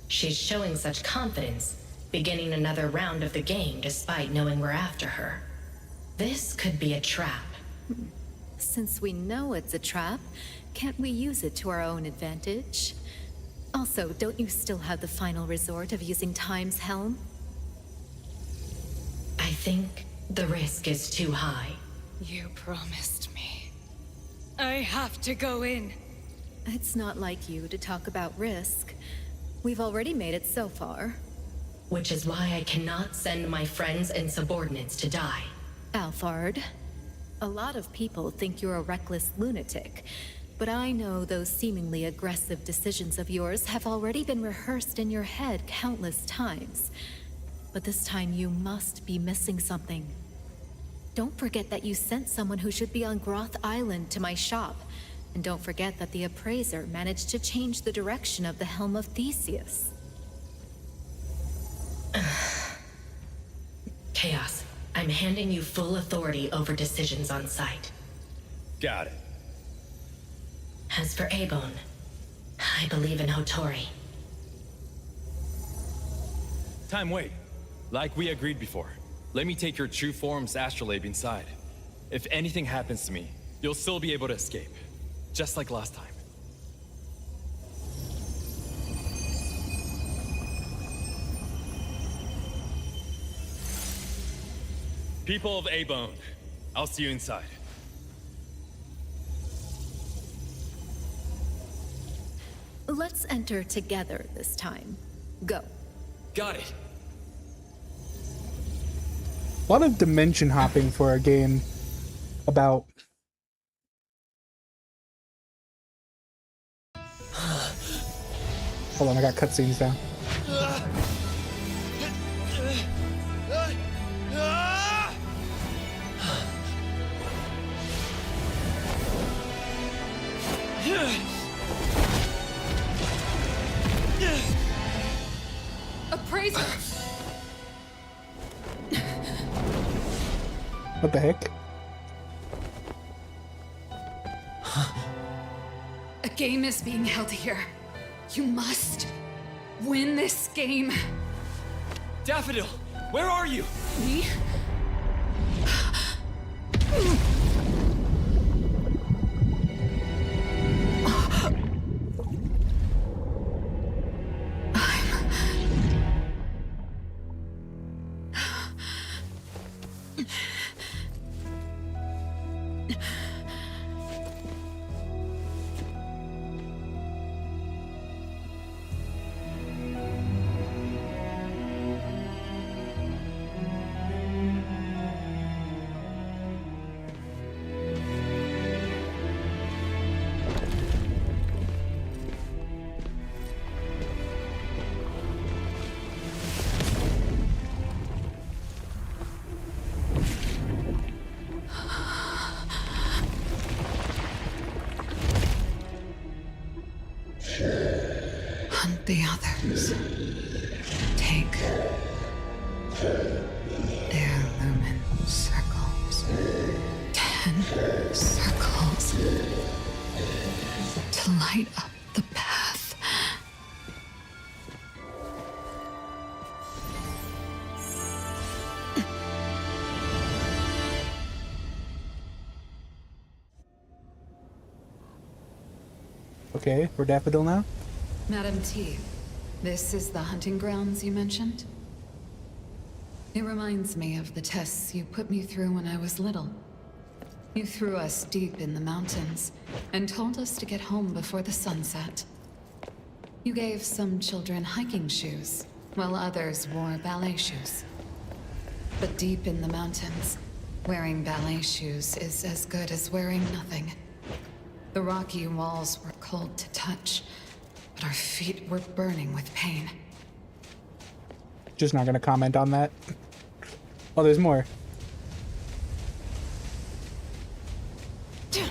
Speaker 12: She's showing such confidence, beginning another round of the game despite knowing we're after her. This could be a trap.
Speaker 2: Since we know it's a trap, can't we use it to our own advantage? Also, don't you still have the final resort of using Time's helm?
Speaker 12: I think the risk is too high.
Speaker 10: You promised me. I have to go in.
Speaker 2: It's not like you to talk about risk. We've already made it so far.
Speaker 12: Which is why I cannot send my friends and subordinates to die.
Speaker 2: Alphard, a lot of people think you're a reckless lunatic, but I know those seemingly aggressive decisions of yours have already been rehearsed in your head countless times. But this time you must be missing something. Don't forget that you sent someone who should be on Groth Island to my shop. And don't forget that the appraiser managed to change the direction of the Helm of Theseus.
Speaker 12: Chaos, I'm handing you full authority over decisions on site.
Speaker 9: Got it.
Speaker 12: As for Abone, I believe in Hotori.
Speaker 9: Time, wait. Like we agreed before, let me take your true form's astrolabe inside. If anything happens to me, you'll still be able to escape. Just like last time. People of Abone, I'll see you inside.
Speaker 2: Let's enter together this time. Go.
Speaker 5: Got it.
Speaker 1: A lot of dimension hopping for a game about... Hold on, I got cutscenes down.
Speaker 10: Appraiser!
Speaker 1: What the heck?
Speaker 10: A game is being held here. You must win this game.
Speaker 9: Daffodil, where are you?
Speaker 10: Me? Hunt the others. Take their lumen circles. 10 circles to light up the path.
Speaker 1: Okay, we're Daffodil now?
Speaker 10: Madame T, this is the hunting grounds you mentioned? It reminds me of the tests you put me through when I was little. You threw us deep in the mountains and told us to get home before the sunset. You gave some children hiking shoes, while others wore ballet shoes. But deep in the mountains, wearing ballet shoes is as good as wearing nothing. The rocky walls were cold to touch, but our feet were burning with pain.
Speaker 1: Just not gonna comment on that. Oh, there's more. It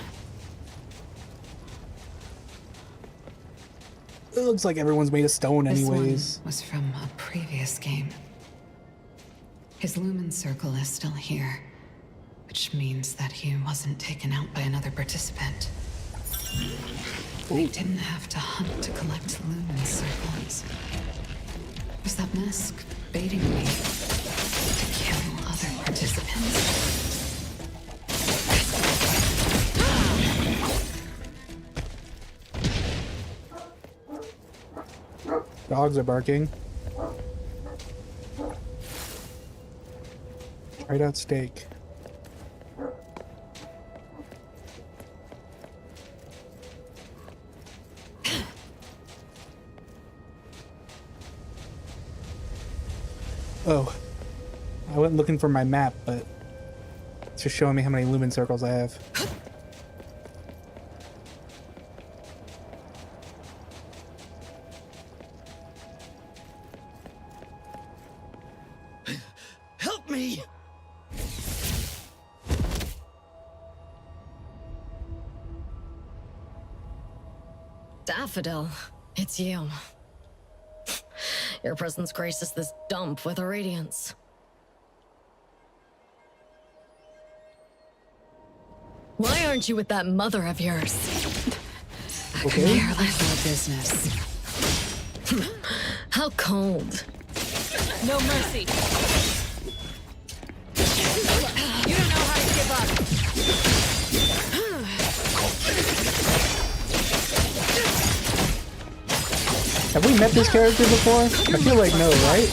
Speaker 1: looks like everyone's made of stone anyways.
Speaker 10: This one was from a previous game. His lumen circle is still here, which means that he wasn't taken out by another participant. I didn't have to hunt to collect lumen circles. Was that mask baiting me to kill other participants?
Speaker 1: Dogs are barking. Right out steak. Oh, I went looking for my map, but it's just showing me how many lumen circles I have.
Speaker 6: Help me!
Speaker 3: Daffodil, it's you. Your presence graces this dump with a radiance. Why aren't you with that mother of yours?
Speaker 1: Okay.
Speaker 10: Careless business.
Speaker 3: How cold.
Speaker 13: No mercy. You don't know how to give up.
Speaker 1: Have we met this character before? I feel like no, right?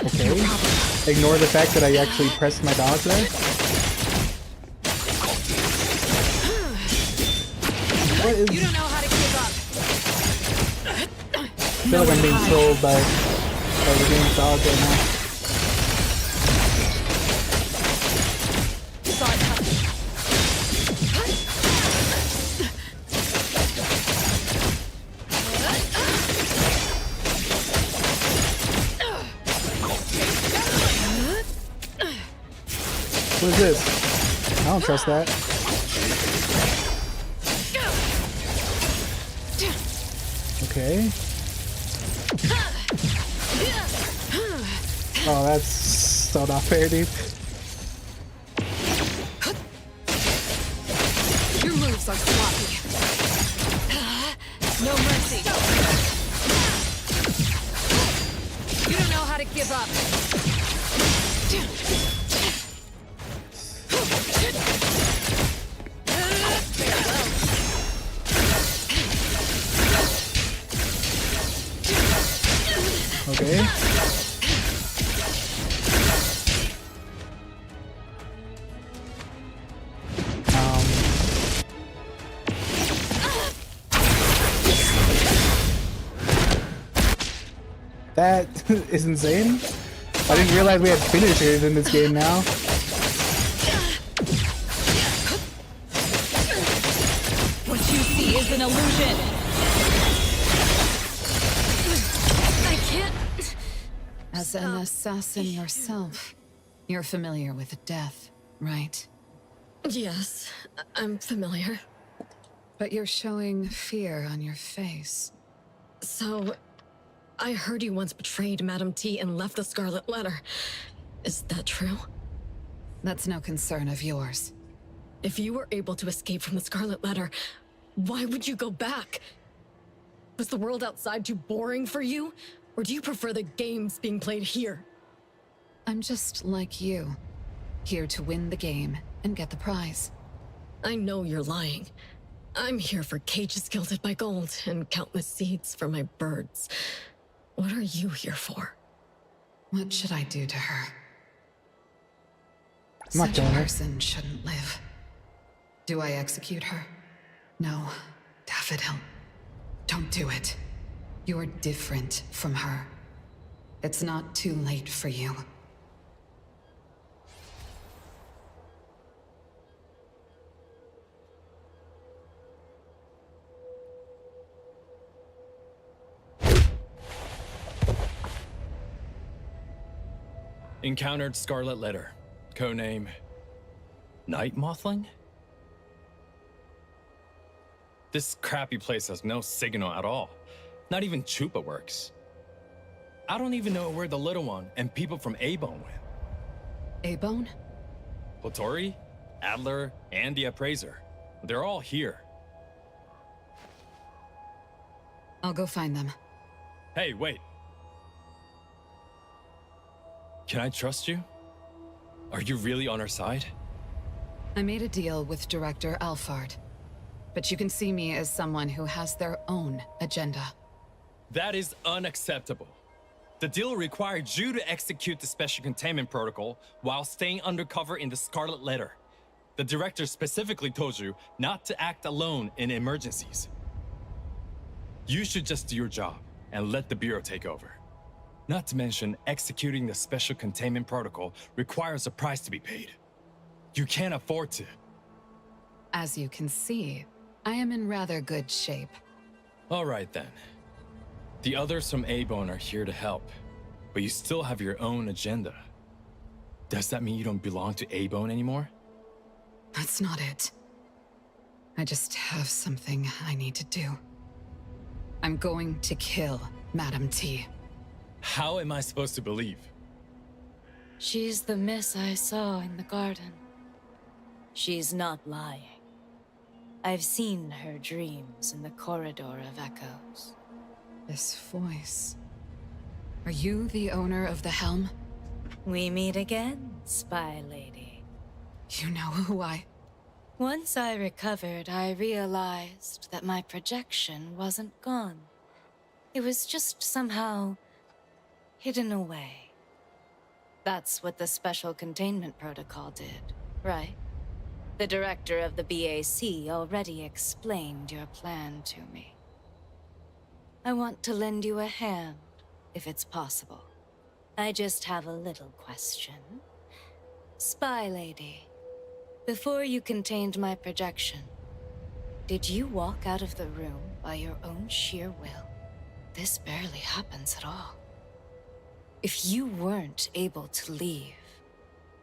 Speaker 1: Okay. Ignore the fact that I actually pressed my dodge there. What is...
Speaker 13: You don't know how to give up.
Speaker 1: I feel like I'm being trolled by the game's dog right now. What is this? I don't trust that. Okay. Oh, that's so not fair, dude.
Speaker 13: Your moves are sloppy. No mercy. You don't know how to give up.
Speaker 1: Okay. That is insane. I didn't realize we had finishers in this game now.
Speaker 13: What you see is an illusion. I can't.
Speaker 10: As an assassin yourself, you're familiar with death, right?
Speaker 3: Yes, I'm familiar.
Speaker 10: But you're showing fear on your face.
Speaker 3: So, I heard you once betrayed Madame T and left the Scarlet Letter. Is that true?
Speaker 10: That's no concern of yours.
Speaker 3: If you were able to escape from the Scarlet Letter, why would you go back? Was the world outside too boring for you? Or do you prefer the games being played here?
Speaker 10: I'm just like you, here to win the game and get the prize.
Speaker 3: I know you're lying. I'm here for cages gilded by gold and countless seeds for my birds. What are you here for?
Speaker 10: What should I do to her?
Speaker 1: I'm not
Speaker 10: Such a
Speaker 1: killing her.
Speaker 10: person shouldn't live. Do I execute her? No, Daffodil. Don't do it. You're different from her. It's not too late for you.
Speaker 9: Encountered Scarlet Letter. Codename... Night Mothling? This crappy place has no signal at all. Not even Chupa works. I don't even know where the little one and people from A-Bone went.
Speaker 10: A-Bone?
Speaker 9: Latori, Adler, and the Appraiser. They're all here.
Speaker 10: I'll go find them.
Speaker 9: Hey, wait. Can I trust you? Are you really on our side?
Speaker 10: I made a deal with Director Alfard, but you can see me as someone who has their own agenda.
Speaker 9: That is unacceptable. The deal required you to execute the special containment protocol while staying undercover in the Scarlet Letter. The director specifically told you not to act alone in emergencies. You should just do your job and let the Bureau take over. Not to mention, executing the special containment protocol requires a price to be paid. You can't afford to.
Speaker 10: As you can see, I am in rather good shape.
Speaker 9: All right then. The others from A-Bone are here to help, but you still have your own agenda. Does that mean you don't belong to A-Bone anymore?
Speaker 10: That's not it. I just have something I need to do. I'm going to kill Madam T.
Speaker 9: How am I supposed to believe?
Speaker 14: She's the miss I saw in the garden. She's not lying. I've seen her dreams in the corridor of echoes.
Speaker 10: This voice... Are you the owner of the helm?
Speaker 14: We meet again, spy lady.
Speaker 10: You know who I...
Speaker 14: Once I recovered, I realized that my projection wasn't gone. It was just somehow hidden away. That's what the special containment protocol did, right? The director of the BAC already explained your plan to me. I want to lend you a hand, if it's possible. I just have a little question. Spy lady, before you contained my projection, did you walk out of the room by your own sheer will? This barely happens at all. If you weren't able to leave...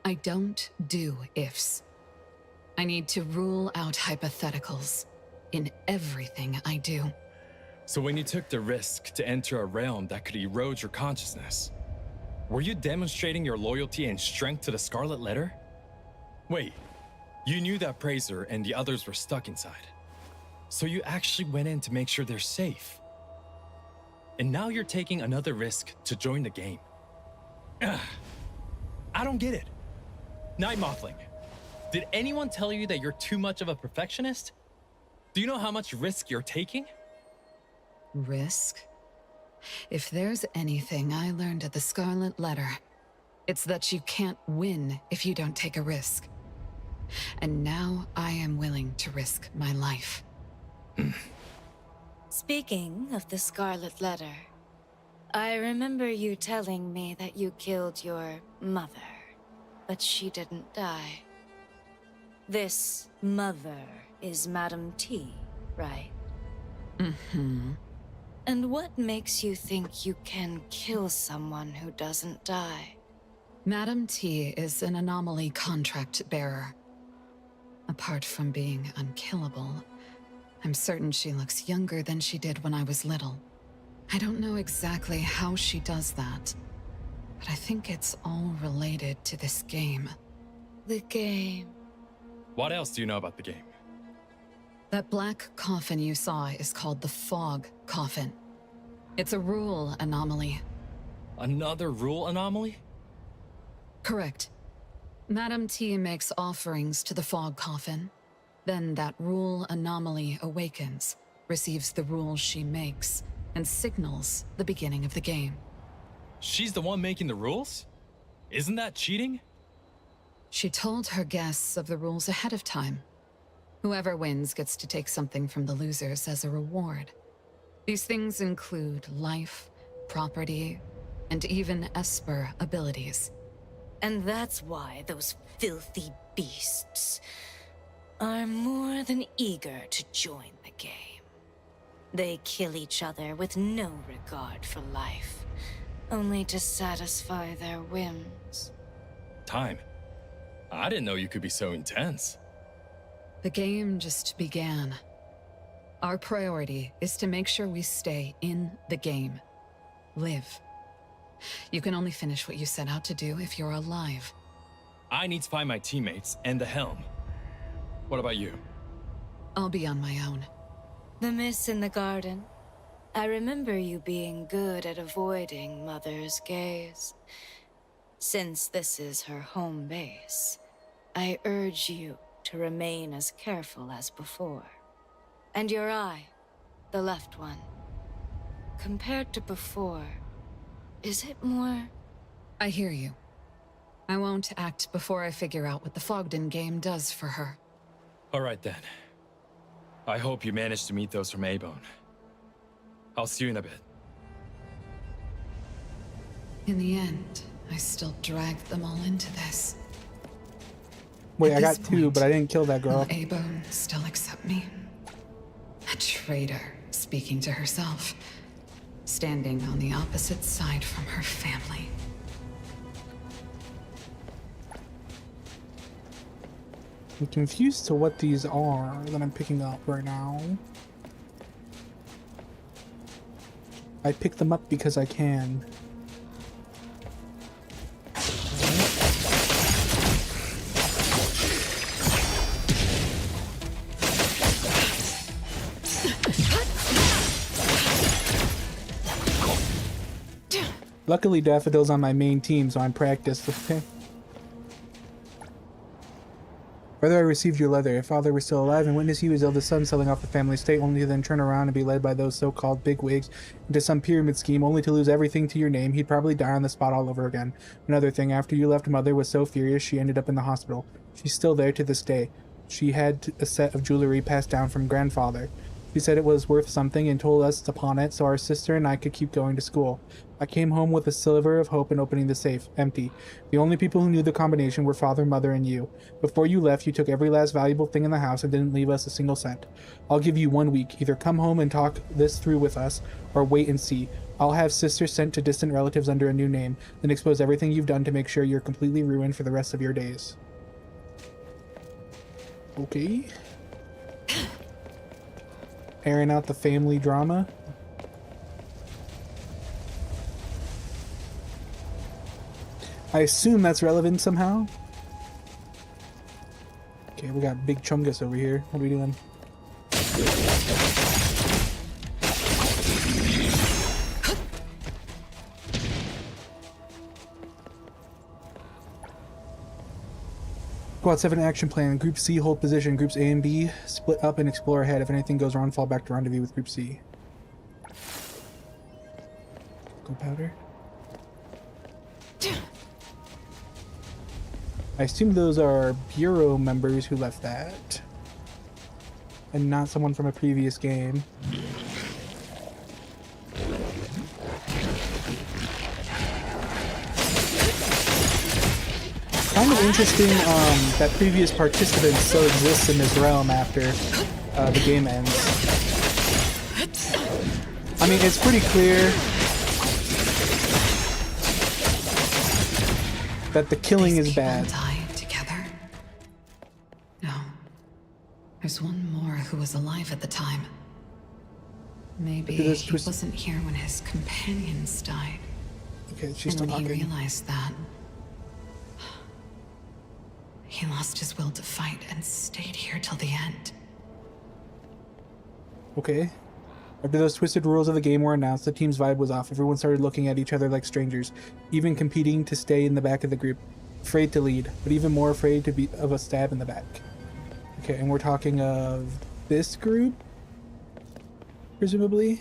Speaker 10: I don't do ifs. I need to rule out hypotheticals in everything I do.
Speaker 9: So when you took the risk to enter a realm that could erode your consciousness, were you demonstrating your loyalty and strength to the Scarlet Letter? Wait, you knew that Praiser and the others were stuck inside. So you actually went in to make sure they're safe. And now you're taking another risk to join the game. Ugh. I don't get it. Night Mothling, did anyone tell you that you're too much of a perfectionist? Do you know how much risk you're taking?
Speaker 10: Risk? If there's anything I learned at the Scarlet Letter, it's that you can't win if you don't take a risk. And now I am willing to risk my life.
Speaker 14: Speaking of the Scarlet Letter, I remember you telling me that you killed your mother, but she didn't die. This mother is Madam T, right?
Speaker 10: Mm-hmm.
Speaker 14: And what makes you think you can kill someone who doesn't die?
Speaker 10: Madam T is an anomaly contract bearer. Apart from being unkillable, I'm certain she looks younger than she did when I was little. I don't know exactly how she does that, but I think it's all related to this game.
Speaker 14: The game.
Speaker 9: What else do you know about the game?
Speaker 10: That black coffin you saw is called the Fog Coffin. It's a rule anomaly.
Speaker 9: Another rule anomaly?
Speaker 10: Correct. Madam T makes offerings to the Fog Coffin. Then that rule anomaly awakens, receives the rules she makes, and signals the beginning of the game.
Speaker 9: She's the one making the rules? Isn't that cheating?
Speaker 10: She told her guests of the rules ahead of time. Whoever wins gets to take something from the losers as a reward. These things include life, property, and even Esper abilities.
Speaker 14: And that's why those filthy beasts are more than eager to join the game. They kill each other with no regard for life, only to satisfy their whims.
Speaker 9: Time. I didn't know you could be so intense.
Speaker 10: The game just began. Our priority is to make sure we stay in the game. Live. You can only finish what you set out to do if you're alive.
Speaker 9: I need to find my teammates and the helm. What about you?
Speaker 10: I'll be on my own.
Speaker 14: The miss in the garden. I remember you being good at avoiding Mother's gaze. Since this is her home base, I urge you to remain as careful as before. And your eye, the left one. Compared to before, is it more...
Speaker 10: I hear you. I won't act before I figure out what the Fogden game does for her.
Speaker 9: All right then. I hope you managed to meet those from A-Bone. I'll see you in a bit.
Speaker 10: In the end, I still dragged them all into this.
Speaker 1: Wait, I got two, but I didn't kill that girl.
Speaker 10: Will A-Bone still accept me? A traitor speaking to herself, standing on the opposite side from her family.
Speaker 1: I'm confused to what these are that I'm picking up right now. I pick them up because I can. Luckily, Daffodil's on my main team, so I'm practiced, okay? Brother, I received your letter. If father were still alive and witnessed you as eldest son selling off the family estate, only to then turn around and be led by those so-called bigwigs into some pyramid scheme, only to lose everything to your name, he'd probably die on the spot all over again. Another thing, after you left, Mother was so furious she ended up in the hospital. She's still there to this day. She had a set of jewelry passed down from grandfather. She said it was worth something and told us to pawn it so our sister and I could keep going to school. I came home with a sliver of hope in opening the safe, empty. The only people who knew the combination were father, mother, and you. Before you left, you took every last valuable thing in the house and didn't leave us a single cent. I'll give you 1 week. Either come home and talk this through with us, or wait and see. I'll have sister sent to distant relatives under a new name, then expose everything you've done to make sure you're completely ruined for the rest of your days. Okay. Airing out the family drama. I assume that's relevant somehow. Okay, we got Big Chungus over here. What are we doing? Squad 7 action plan. Group C hold position. Groups A and B split up and explore ahead. If anything goes wrong, fall back to rendezvous with Group C. Go powder. I assume those are Bureau members who left that. And not someone from a previous game. Kind of interesting that previous participants still exist in this realm after the game ends. I mean, it's pretty clear that the killing is bad.
Speaker 10: Die together? No. There's one more who was alive at the time. Maybe he wasn't here when his companions died.
Speaker 1: Okay, she's still
Speaker 10: and when
Speaker 1: talking.
Speaker 10: he realized that, he lost his will to fight and stayed here till the end.
Speaker 1: Okay. After those twisted rules of the game were announced, the team's vibe was off. Everyone started looking at each other like strangers, even competing to stay in the back of the group. Afraid to lead, but even more afraid to be of a stab in the back. Okay, and we're talking of this group? Presumably?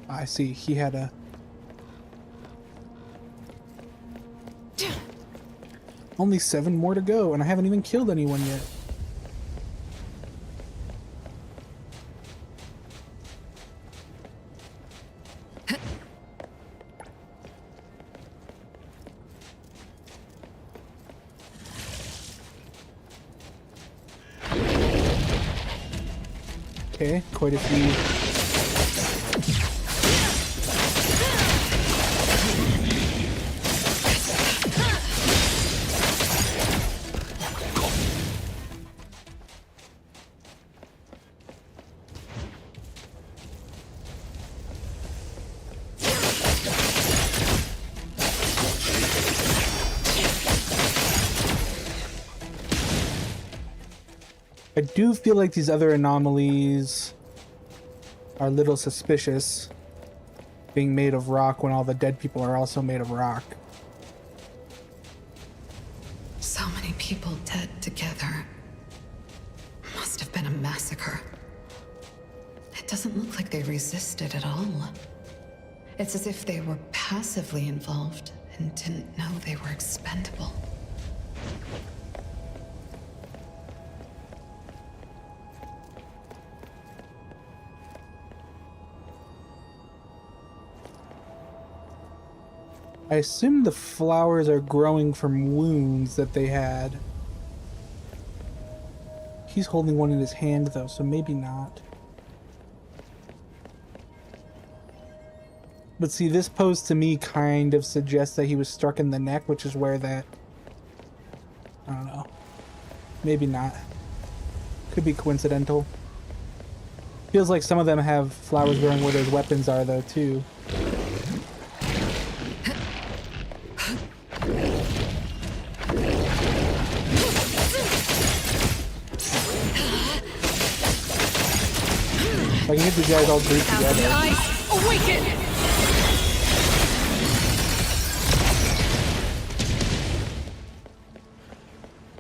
Speaker 1: I see, he had a... Only 7 more to go, and I haven't even killed anyone yet. Okay, quite a few. I do feel like these other anomalies are a little suspicious, being made of rock when all the dead people are also made of rock.
Speaker 10: So many people dead together. Must have been a massacre. It doesn't look like they resisted at all. It's as if they were passively involved and didn't know they were expendable.
Speaker 1: I assume the flowers are growing from wounds that they had. He's holding one in his hand though, so maybe not. But see, this pose to me kind of suggests that he was struck in the neck, which is where that... I don't know. Maybe not. Could be coincidental. Feels like some of them have flowers growing where those weapons are though, too. I can get these guys all grouped together.
Speaker 13: Awaken!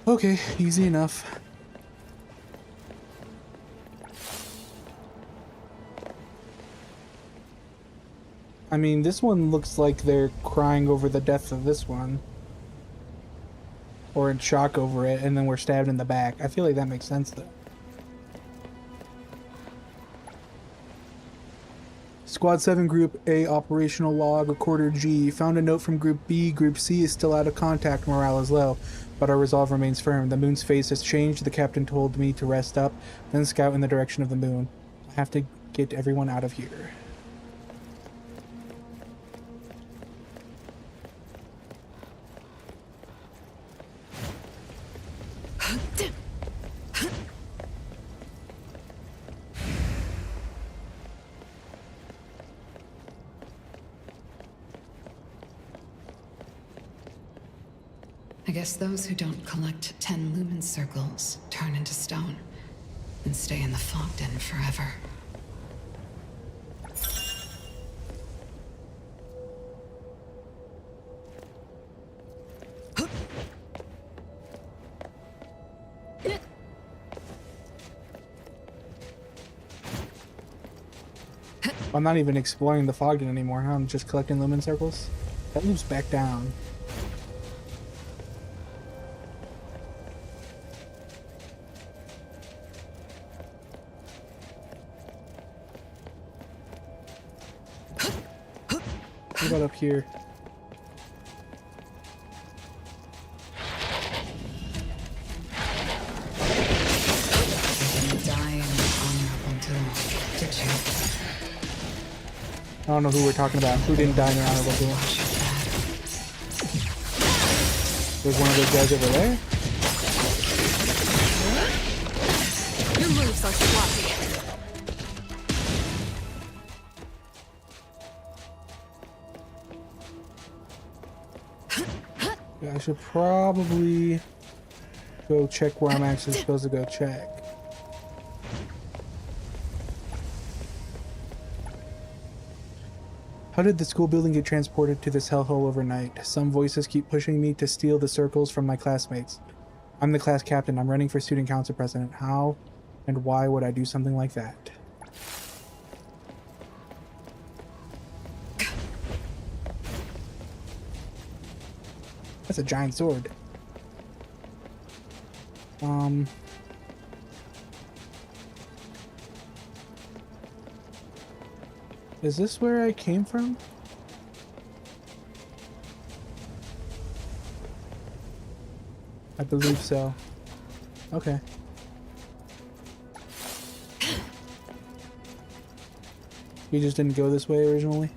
Speaker 1: Okay, easy enough. I mean, this one looks like they're crying over the death of this one. Or in shock over it, and then we're stabbed in the back. I feel like that makes sense, though. Squad 7 Group A operational log, Recorder G. Found a note from Group B. Group C is still out of contact, morale is low, but our resolve remains firm. The moon's face has changed. The captain told me to rest up, then scout in the direction of the moon. I have to get everyone out of here.
Speaker 10: I guess those who don't collect 10 lumen circles turn into stone and stay in the fog den forever.
Speaker 1: I'm not even exploring the fog den anymore, huh? I'm just collecting lumen circles. That loops back down. What about up here? I don't know who we're talking about. Who didn't die in an honorable duel? There's one of those guys over there.
Speaker 13: Your moves are sloppy.
Speaker 1: Yeah, I should probably go check where I'm actually supposed to go check. How did the school building get transported to this hellhole overnight? Some voices keep pushing me to steal the circles from my classmates. I'm the class captain. I'm running for student council president. How and why would I do something like that? That's a giant sword. Is this where I came from? I believe so. Okay. We just didn't go this way originally.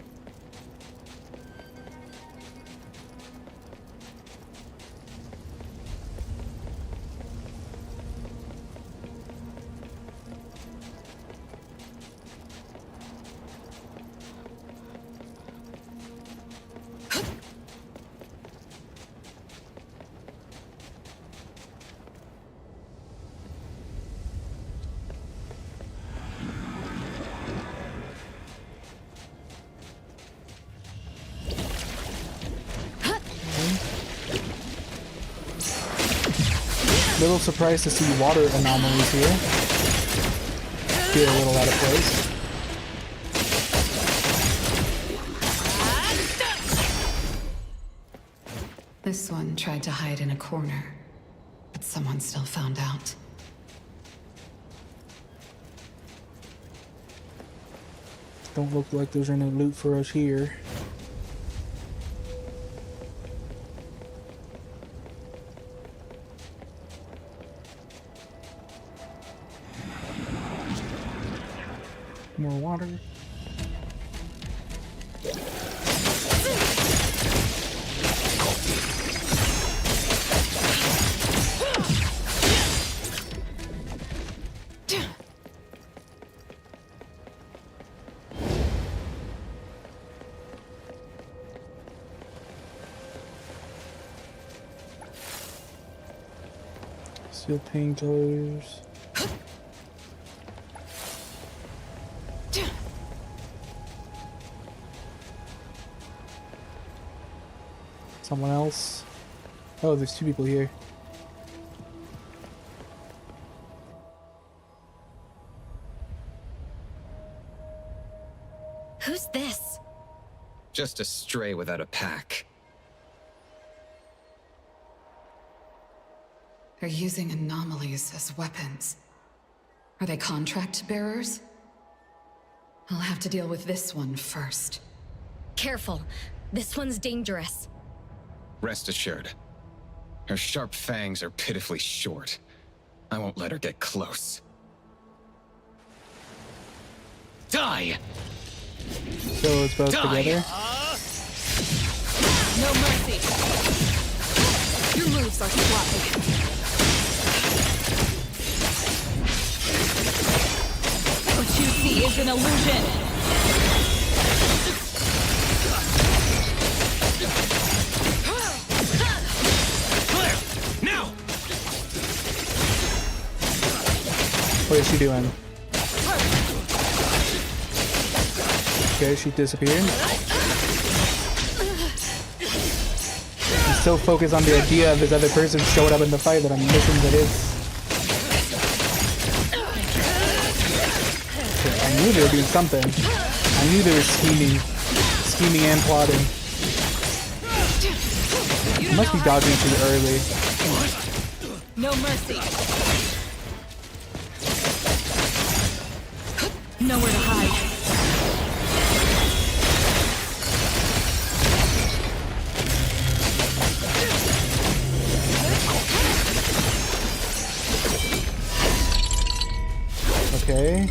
Speaker 1: Little surprised to see water anomalies here. Feel a little out of place.
Speaker 10: This one tried to hide in a corner, but someone still found out.
Speaker 1: Don't look like there's any loot for us here. More water. Steel painkillers. Someone else. Oh, there's two people here.
Speaker 3: Who's this?
Speaker 15: Just a stray without a pack.
Speaker 10: They're using anomalies as weapons. Are they contract bearers? I'll have to deal with this one first.
Speaker 3: Careful. This one's dangerous.
Speaker 15: Rest assured. Her sharp fangs are pitifully short. I won't let her get close. Die!
Speaker 1: So it's both together?
Speaker 13: No mercy. Your moves are sloppy. What you see is an illusion.
Speaker 1: What is she doing? Okay, she disappeared. I'm so focused on the idea of this other person showing up in the fight that I'm missing the hits. Okay, I knew they were doing something. I knew they were scheming and plotting. I must be dodging too early.
Speaker 13: No mercy. Nowhere to hide.
Speaker 1: Okay.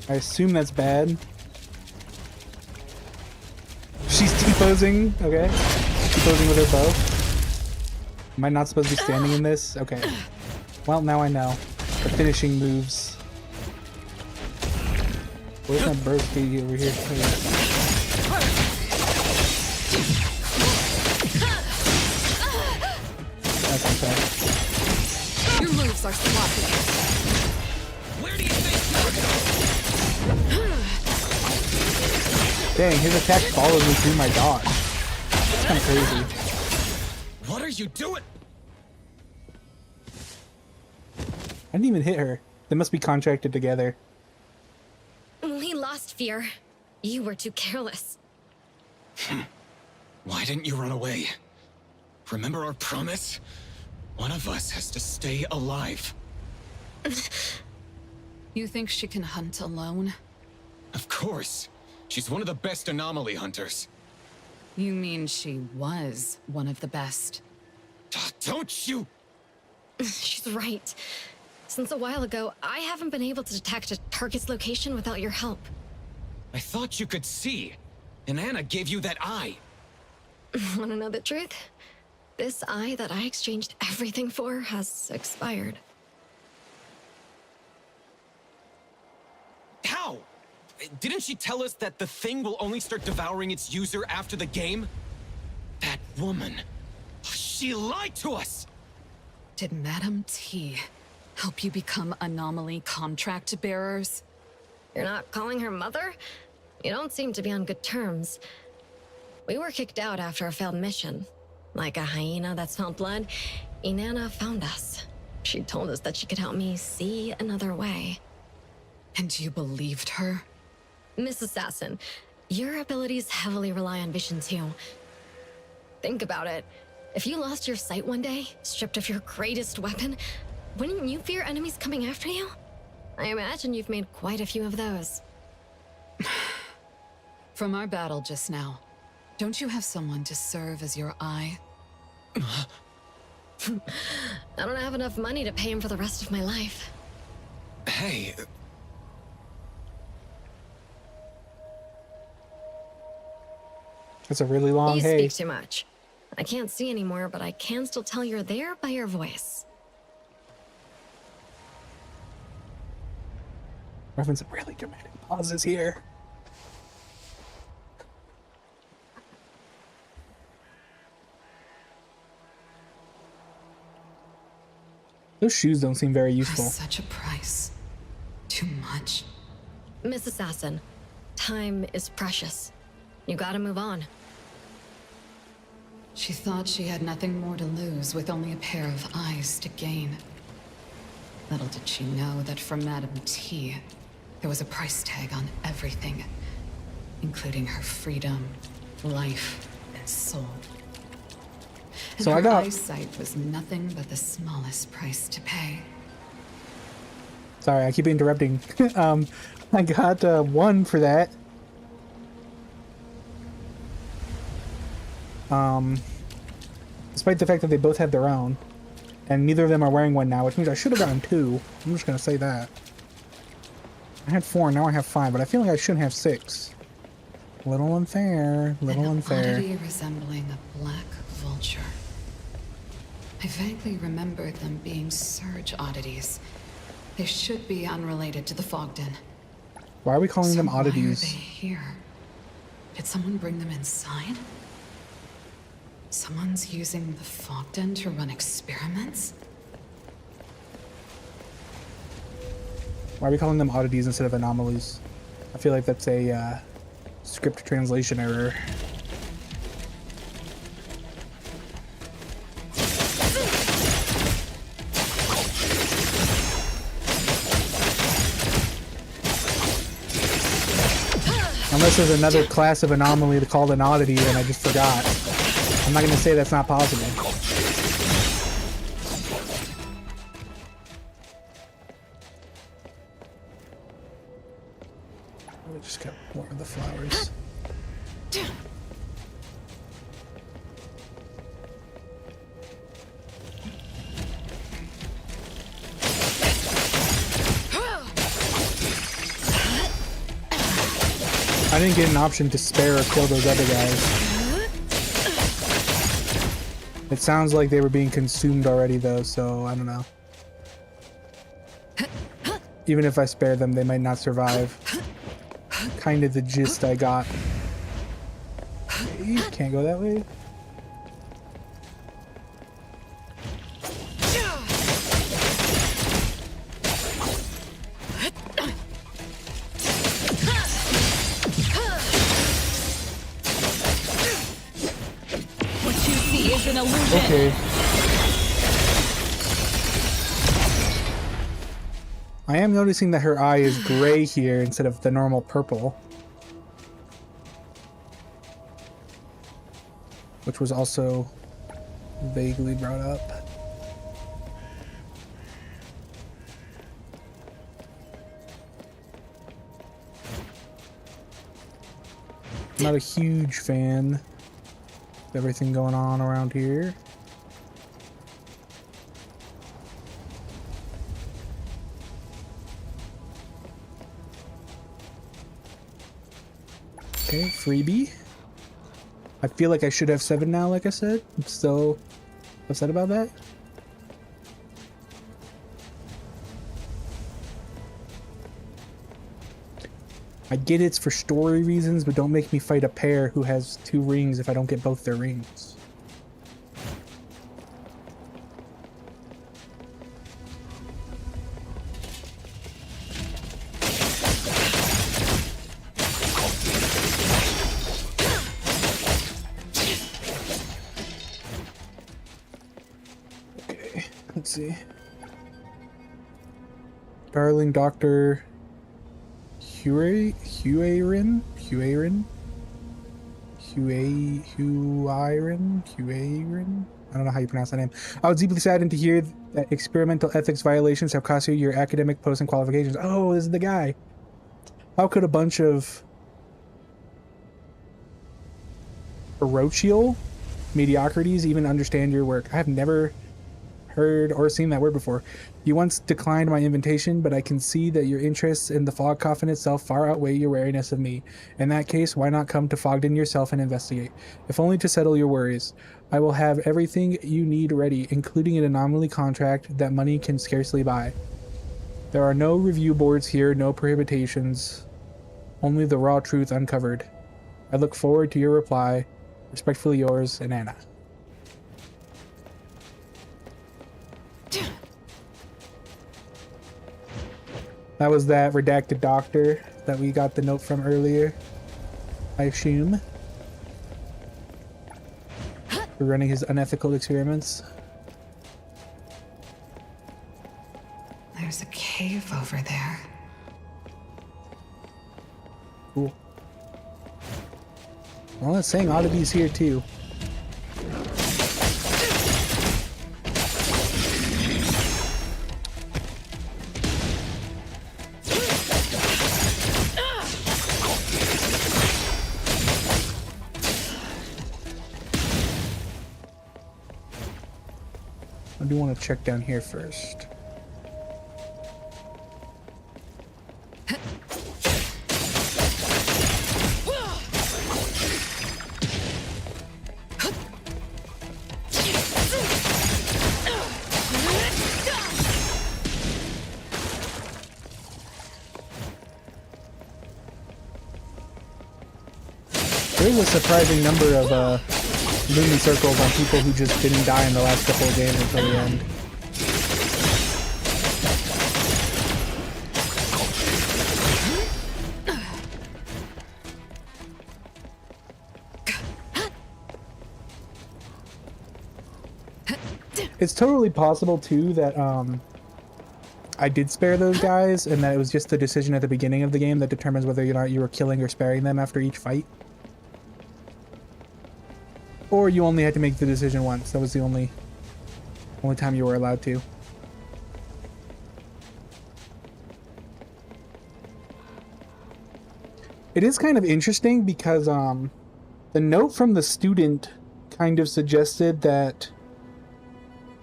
Speaker 1: I assume that's bad. She's T-posing, okay. T-posing with her bow. Am I not supposed to be standing in this? Okay. Well, now I know. The finishing moves. Where's my burst key over here? That's okay.
Speaker 13: Your moves are sloppy. Where do you think you're going?
Speaker 1: Dang, his attack followed me through my dodge. That's kind of crazy.
Speaker 15: What are you doing?
Speaker 1: I didn't even hit her. They must be contracted together.
Speaker 3: We lost Fear. You were too careless.
Speaker 15: Why didn't you run away? Remember our promise? One of us has to stay alive.
Speaker 10: You think she can hunt alone?
Speaker 15: Of course. She's one of the best anomaly hunters.
Speaker 10: You mean she was one of the best?
Speaker 15: Don't you?
Speaker 3: She's right. Since a while ago, I haven't been able to detect a target's location without your help.
Speaker 15: I thought you could see. And Anna gave you that eye.
Speaker 3: Wanna know the truth? This eye that I exchanged everything for has expired.
Speaker 15: How? Didn't she tell us that the thing will only start devouring its user after the game? That woman. She lied to us!
Speaker 10: Did Madame T help you become anomaly contract bearers?
Speaker 3: You're not calling her mother? You don't seem to be on good terms. We were kicked out after a failed mission. Like a hyena that smelled blood, Inanna found us. She told us that she could help me see another way.
Speaker 10: And you believed her?
Speaker 3: Miss Assassin, your abilities heavily rely on vision too. Think about it. If you lost your sight one day, stripped of your greatest weapon, wouldn't you fear enemies coming after you? I imagine you've made quite a few of those.
Speaker 10: From our battle just now, don't you have someone to serve as your eye?
Speaker 3: I don't have enough money to pay him for the rest of my life.
Speaker 15: Hey.
Speaker 1: That's a really long
Speaker 3: You
Speaker 1: hey.
Speaker 3: speak too much. I can't see anymore, but I can still tell you're there by your voice.
Speaker 1: We're having some really dramatic pauses here. Those shoes don't seem very useful.
Speaker 10: For such a price. Too much.
Speaker 3: Miss Assassin, time is precious. You gotta move on.
Speaker 10: She thought she had nothing more to lose with only a pair of eyes to gain. Little did she know that for Madame T, there was a price tag on everything, including her freedom, life, and soul. And
Speaker 1: So
Speaker 10: her
Speaker 1: I got-
Speaker 10: eyesight was nothing but the smallest price to pay.
Speaker 1: Sorry, I keep interrupting. I got 1 for that. Despite the fact that they both had their own, and neither of them are wearing one now, which means I should have gotten 2. I'm just gonna say that. I had 4, now I have 5, but I feel like I should have 6. Little unfair, little unfair.
Speaker 10: Oddity resembling a black vulture. I vaguely remember them being surge oddities. They should be unrelated to the Fogden.
Speaker 1: Why are we calling them
Speaker 10: Why are they
Speaker 1: oddities?
Speaker 10: here? Did someone bring them inside? Someone's using the Fogden to run experiments?
Speaker 1: Why are we calling them oddities instead of anomalies? I feel like that's a script translation error. Unless there's another class of anomaly called an oddity and I just forgot. I'm not going to say that's not possible. We just got more of the flowers. I didn't get an option to spare or kill those other guys. It sounds like they were being consumed already though, so I don't know. Even if I spare them, they might not survive. Kind of the gist I got. You can't go that way.
Speaker 16: What you see is an illusion.
Speaker 1: Okay. I am noticing that her eye is gray here instead of the normal purple. Which was also vaguely brought up. I'm not a huge fan Everything going on around here. Okay, freebie. I feel like I should have 7 now, like I said. I'm still upset about that. I get it's for story reasons, but don't make me fight a pair who has 2 rings if I don't get both their rings. Okay, let's see. Darling Dr. Huayrin? I don't know how you pronounce that name. I was deeply saddened to hear that experimental ethics violations have cost you your academic posts and qualifications. Oh, this is the guy. How could a bunch of parochial mediocrities even understand your work? I have never heard or seen that word before. You once declined my invitation, but I can see that your interests in the Fog Coffin itself far outweigh your wariness of me. In that case, why not come to Fogden yourself and investigate? If only to settle your worries. I will have everything you need ready, including an anomaly contract that money can scarcely buy. There are no review boards here, no prohibitions, only the raw truth uncovered. I look forward to your reply. Respectfully yours, Anna. That was that redacted doctor that we got the note from earlier, I assume. For running his unethical experiments.
Speaker 10: There's a cave over there.
Speaker 1: Cool. Well, it's saying oddities here too. I do want to check down here first. There's a surprising number of Lumen circles on people who just didn't die in the last couple of games until the end. It's totally possible too that I did spare those guys and that it was just the decision at the beginning of the game that determines whether or not you were killing or sparing them after each fight. Or you only had to make the decision once. That was the only time you were allowed to. It is kind of interesting because the note from the student kind of suggested that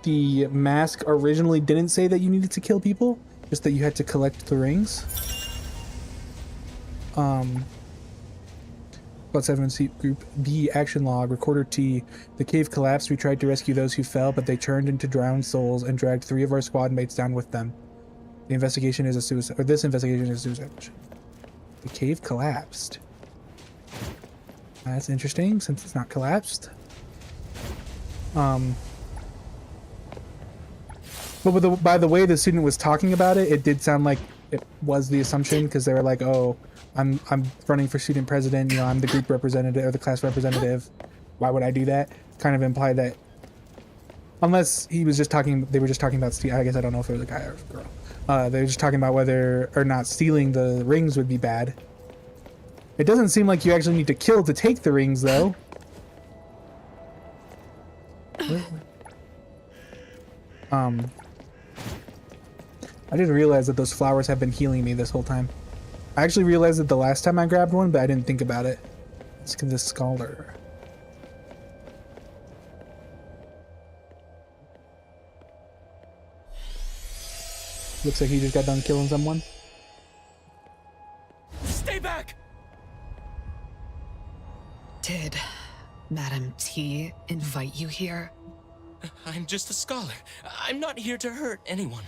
Speaker 1: the mask originally didn't say that you needed to kill people, just that you had to collect the rings. About 7 Group B action log, Recorder T. The cave collapsed. We tried to rescue those who fell, but they turned into drowned souls and dragged 3 of our squad mates down with them. The investigation is a suicide, or this investigation is a suicide mission. The cave collapsed. That's interesting, since it's not collapsed. But by the way the student was talking about it, it did sound like it was the assumption, because they were like, oh, I'm running for student president, you know, I'm the group representative or the class representative. Why would I do that? Kind of implied that, unless he was just talking, they were just talking about I guess I don't know if it was a guy or a girl. They were just talking about whether or not stealing the rings would be bad. It doesn't seem like you actually need to kill to take the rings, though. I didn't realize that those flowers have been healing me this whole time. I actually realized it the last time I grabbed one, but I didn't think about it. Let's get this scholar. Looks like he just got done killing someone.
Speaker 15: Stay back!
Speaker 10: Did Madam T invite you here?
Speaker 6: I'm just a scholar. I'm not here to hurt anyone.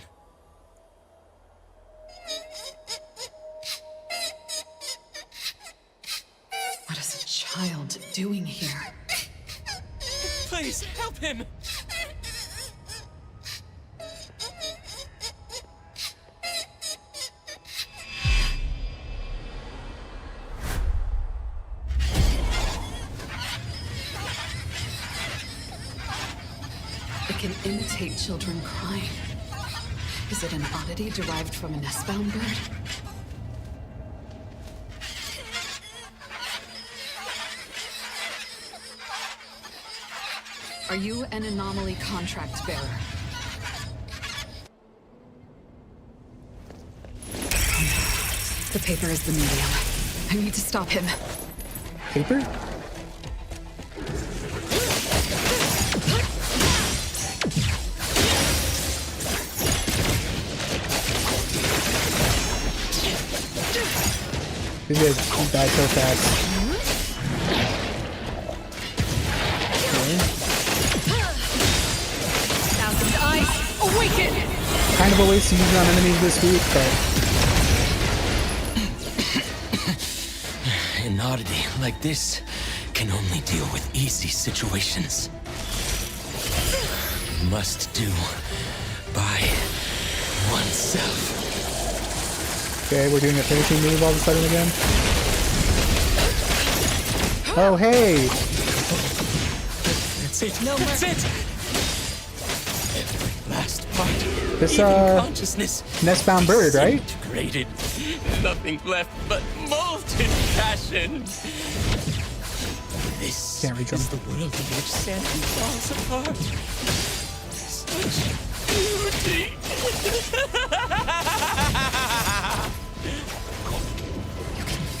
Speaker 10: What is a child doing here?
Speaker 6: Please, help him!
Speaker 10: It can imitate children crying. Is it an oddity derived from a nest-bound bird? Are you an anomaly contract bearer? The paper is the medium. I need to stop him.
Speaker 1: Paper? These guys die so fast.
Speaker 16: Thousand eyes, awaken!
Speaker 1: Kind of a waste to use on enemies this week, but
Speaker 6: An oddity like this can only deal with easy situations. Must do by oneself.
Speaker 1: okay, we're doing a finishing move all of a sudden again. Oh, hey!
Speaker 6: That's it. No, that's it. Last part.
Speaker 1: This,
Speaker 6: Even consciousness.
Speaker 1: nest-bound bird, right?
Speaker 6: Disintegrated. Nothing left but molten passion. This
Speaker 1: Can't reach him.
Speaker 6: is the world in which sanity falls apart. Such beauty.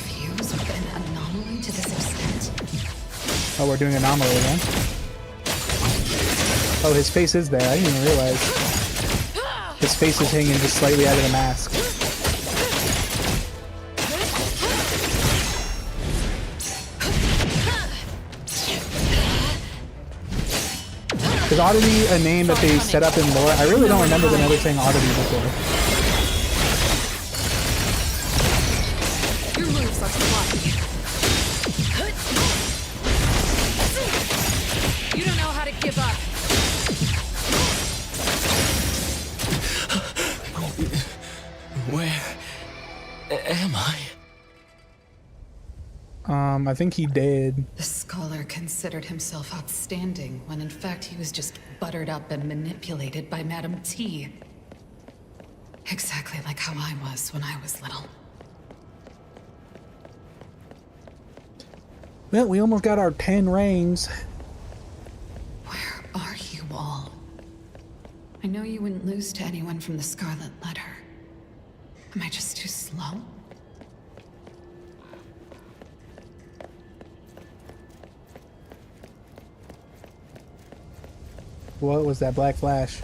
Speaker 10: Fuse with an anomaly to this extent?
Speaker 1: Oh, we're doing anomaly again. Oh, his face is there. I didn't even realize. His face is hanging just slightly out of the mask. Is Oddity a name that they set up in lore? I really don't remember them ever saying Oddity before.
Speaker 16: Your moves are sloppy. You don't know how to give up.
Speaker 6: Where am I?
Speaker 1: I think he did.
Speaker 10: The scholar considered himself outstanding when in fact he was just buttered up and manipulated by Madam T. Exactly like how I was when I was little.
Speaker 1: Well, we almost got our 10 rings.
Speaker 10: Where are you all? I know you wouldn't lose to anyone from the Scarlet Letter. Am I just too slow?
Speaker 1: What was that black flash?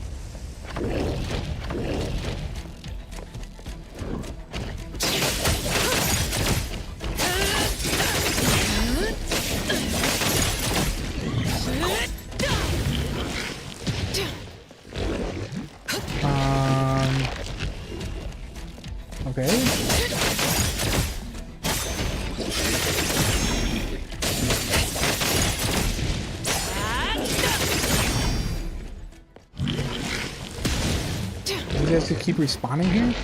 Speaker 1: Okay. You guys just keep respawning here?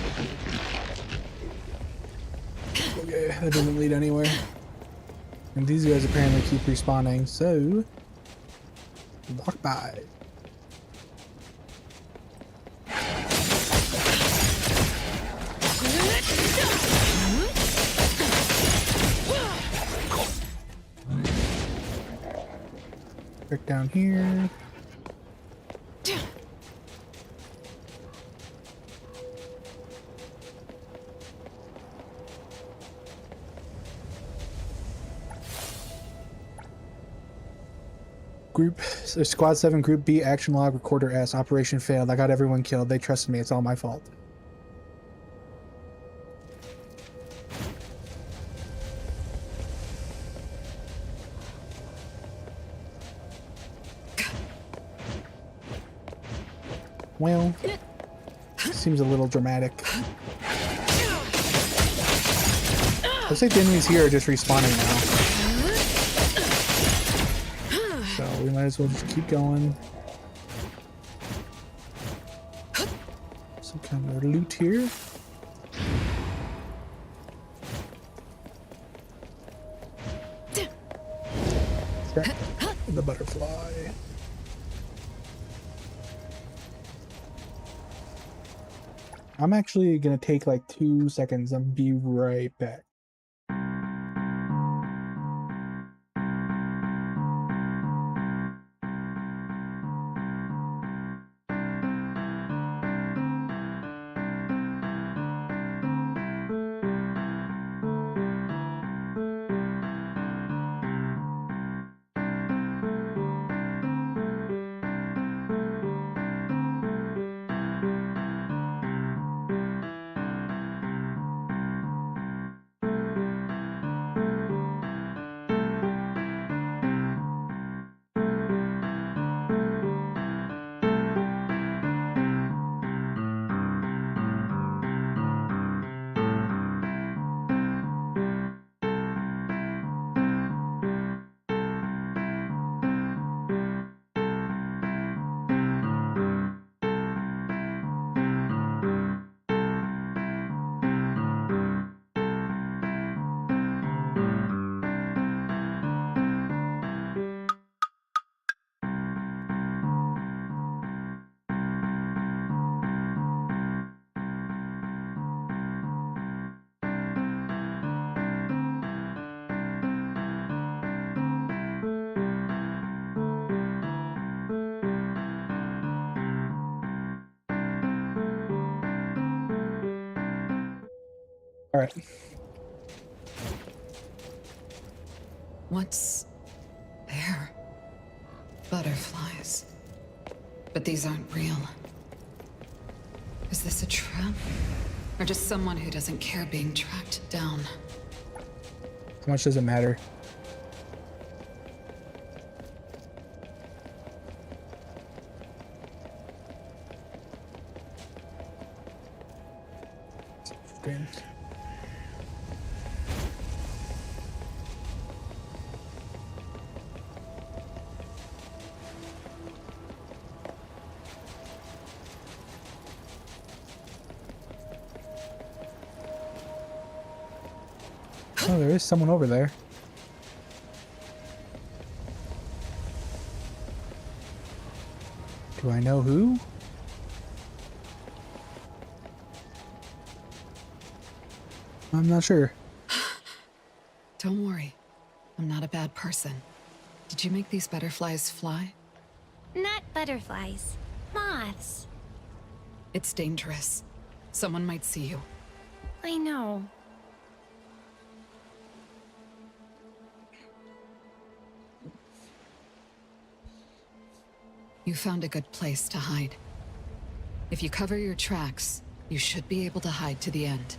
Speaker 1: Okay, that doesn't lead anywhere. And these guys apparently keep respawning, so... Walk by. Back down here. Group Squad 7 Group B action log recorder S. Operation failed. I got everyone killed. They trusted me. It's all my fault. Well, seems a little dramatic. Looks like the enemies here are just respawning now. So we might as well just keep going. Some kind of loot here. Okay. The butterfly. I'm actually gonna take like 2 seconds and be right back. All right.
Speaker 10: What's there? Butterflies. But these aren't real. Is this a trap? Or just someone who doesn't care being tracked down?
Speaker 1: How much does it matter? Games. Oh, there is someone over there. Do I know who? I'm not sure.
Speaker 10: Don't worry. I'm not a bad person. Did you make these butterflies fly?
Speaker 7: Not butterflies. Moths.
Speaker 10: It's dangerous. Someone might see you.
Speaker 7: I know.
Speaker 10: You found a good place to hide. If you cover your tracks, you should be able to hide to the end.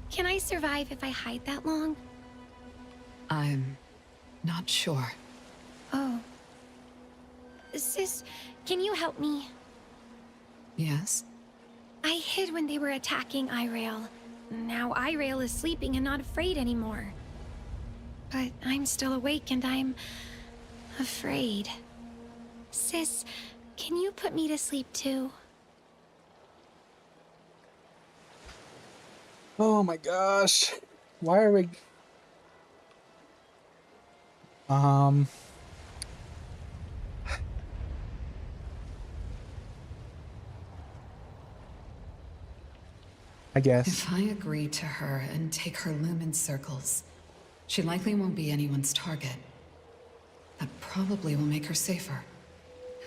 Speaker 7: Can I survive if I hide that long?
Speaker 10: I'm not sure.
Speaker 7: Oh. Sis, can you help me?
Speaker 10: Yes?
Speaker 7: I hid when they were attacking Irail. Now Irail is sleeping and not afraid anymore. But I'm still awake and I'm afraid. Sis, can you put me to sleep too?
Speaker 1: Oh my gosh. Why are we... I guess.
Speaker 10: If I agree to her and take her lumen circles, she likely won't be anyone's target. That probably will make her safer.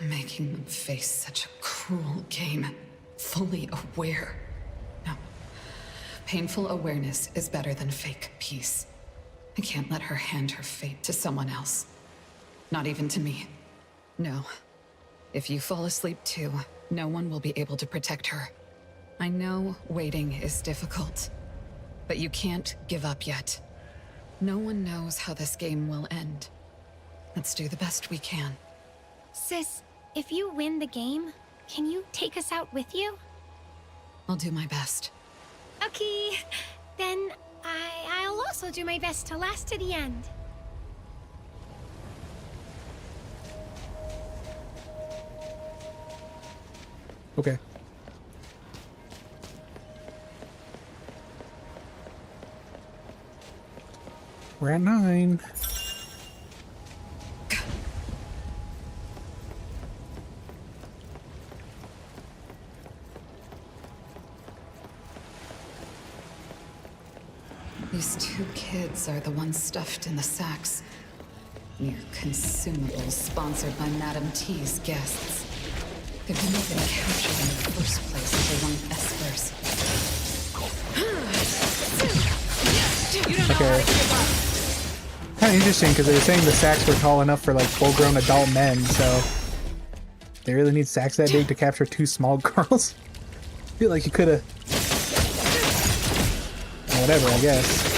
Speaker 10: Making them face such a cruel game, fully aware. No. Painful awareness is better than fake peace. I can't let her hand her fate to someone else. Not even to me. No. If you fall asleep too, no one will be able to protect her. I know waiting is difficult, but you can't give up yet. No one knows how this game will end. Let's do the best we can.
Speaker 7: Sis, if you win the game, can you take us out with you?
Speaker 10: I'll do my best.
Speaker 7: Okay, then I'll also do my best to last to the end.
Speaker 1: Okay. We're at 9.
Speaker 10: These 2 kids are the ones stuffed in the sacks. Mere consumables sponsored by Madame T's guests. They wouldn't have been captured in the first place if they weren't Espers.
Speaker 1: Okay. Kind of interesting because they were saying the sacks were tall enough for like full-grown adult men, so they really need sacks that big to capture 2 small girls. I feel like you could have. Whatever, I guess.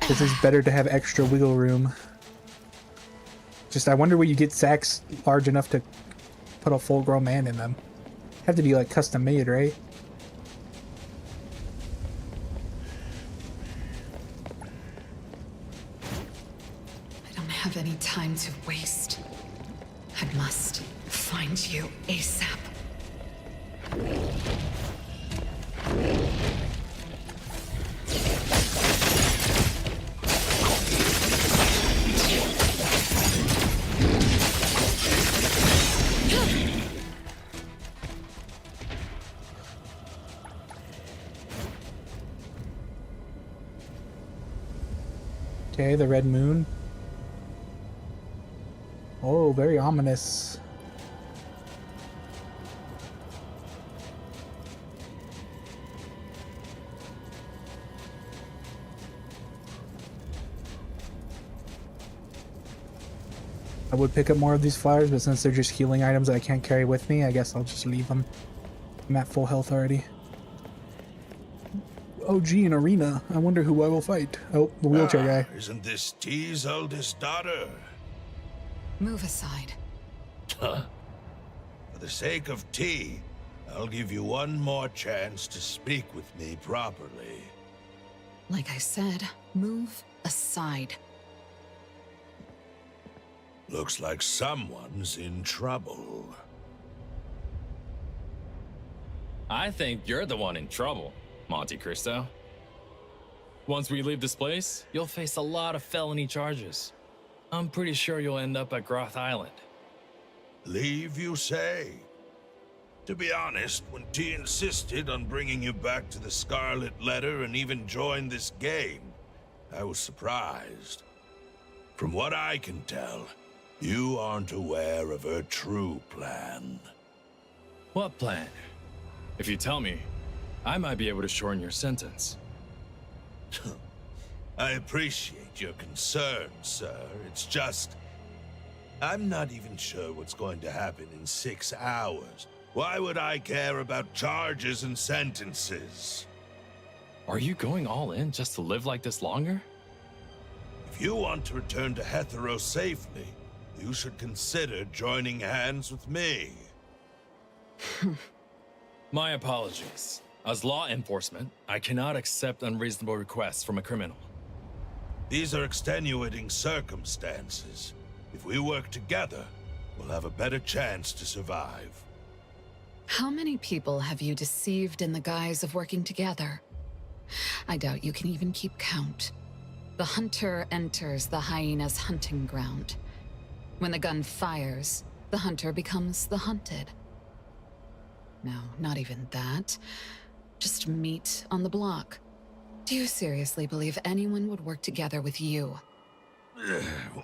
Speaker 1: This is better to have extra wiggle room. Just, I wonder where you get sacks large enough to put a full-grown man in them. Have to be like custom made, right?
Speaker 10: I don't have any time to waste. I must find you ASAP.
Speaker 1: Okay, the red moon. Oh, very ominous. I would pick up more of these flowers, but since they're just healing items that I can't carry with me, I guess I'll just leave them. I'm at full health already. Oh, gee, an arena. I wonder who I will fight. Oh, the wheelchair guy.
Speaker 11: Isn't this T's oldest daughter?
Speaker 10: Move aside.
Speaker 11: Huh? For the sake of T, I'll give you one more chance to speak with me properly.
Speaker 10: Like I said, move aside.
Speaker 11: Looks like someone's in trouble.
Speaker 9: I think you're the one in trouble, Monte Cristo. Once we leave this place, you'll face a lot of felony charges. I'm pretty sure you'll end up at Groth Island.
Speaker 11: Leave, you say? To be honest, when T insisted on bringing you back to the Scarlet Letter and even joined this game, I was surprised. From what I can tell, you aren't aware of her true plan.
Speaker 9: What plan? If you tell me, I might be able to shorten your sentence.
Speaker 11: I appreciate your concern, sir. It's just, I'm not even sure what's going to happen in 6 hours. Why would I care about charges and sentences?
Speaker 9: Are you going all in just to live like this longer?
Speaker 11: If you want to return to Hetheros safely, you should consider joining hands with me.
Speaker 9: My apologies. As law enforcement, I cannot accept unreasonable requests from a criminal.
Speaker 11: These are extenuating circumstances. If we work together, we'll have a better chance to survive.
Speaker 10: How many people have you deceived in the guise of working together? I doubt you can even keep count. The hunter enters the hyena's hunting ground. When the gun fires, the hunter becomes the hunted. No, not even that. Just meet on the block. Do you seriously believe anyone would work together with you?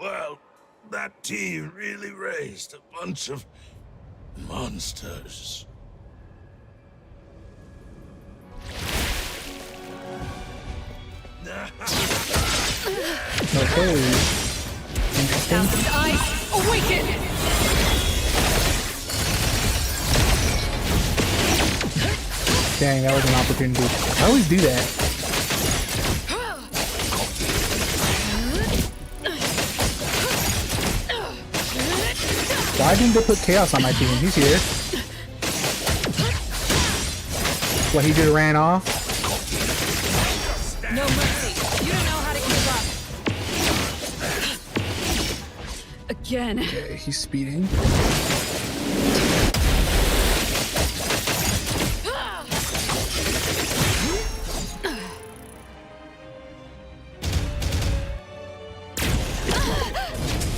Speaker 11: Well, that T really raised a bunch of monsters.
Speaker 1: Okay.
Speaker 16: Thousand eyes, awaken!
Speaker 1: Dang, that was an opportunity. I always do that. Why didn't they put Chaos on my team? He's here. What, he just ran off?
Speaker 16: No mercy. You don't know how to keep up. Again.
Speaker 1: Okay, he's speeding.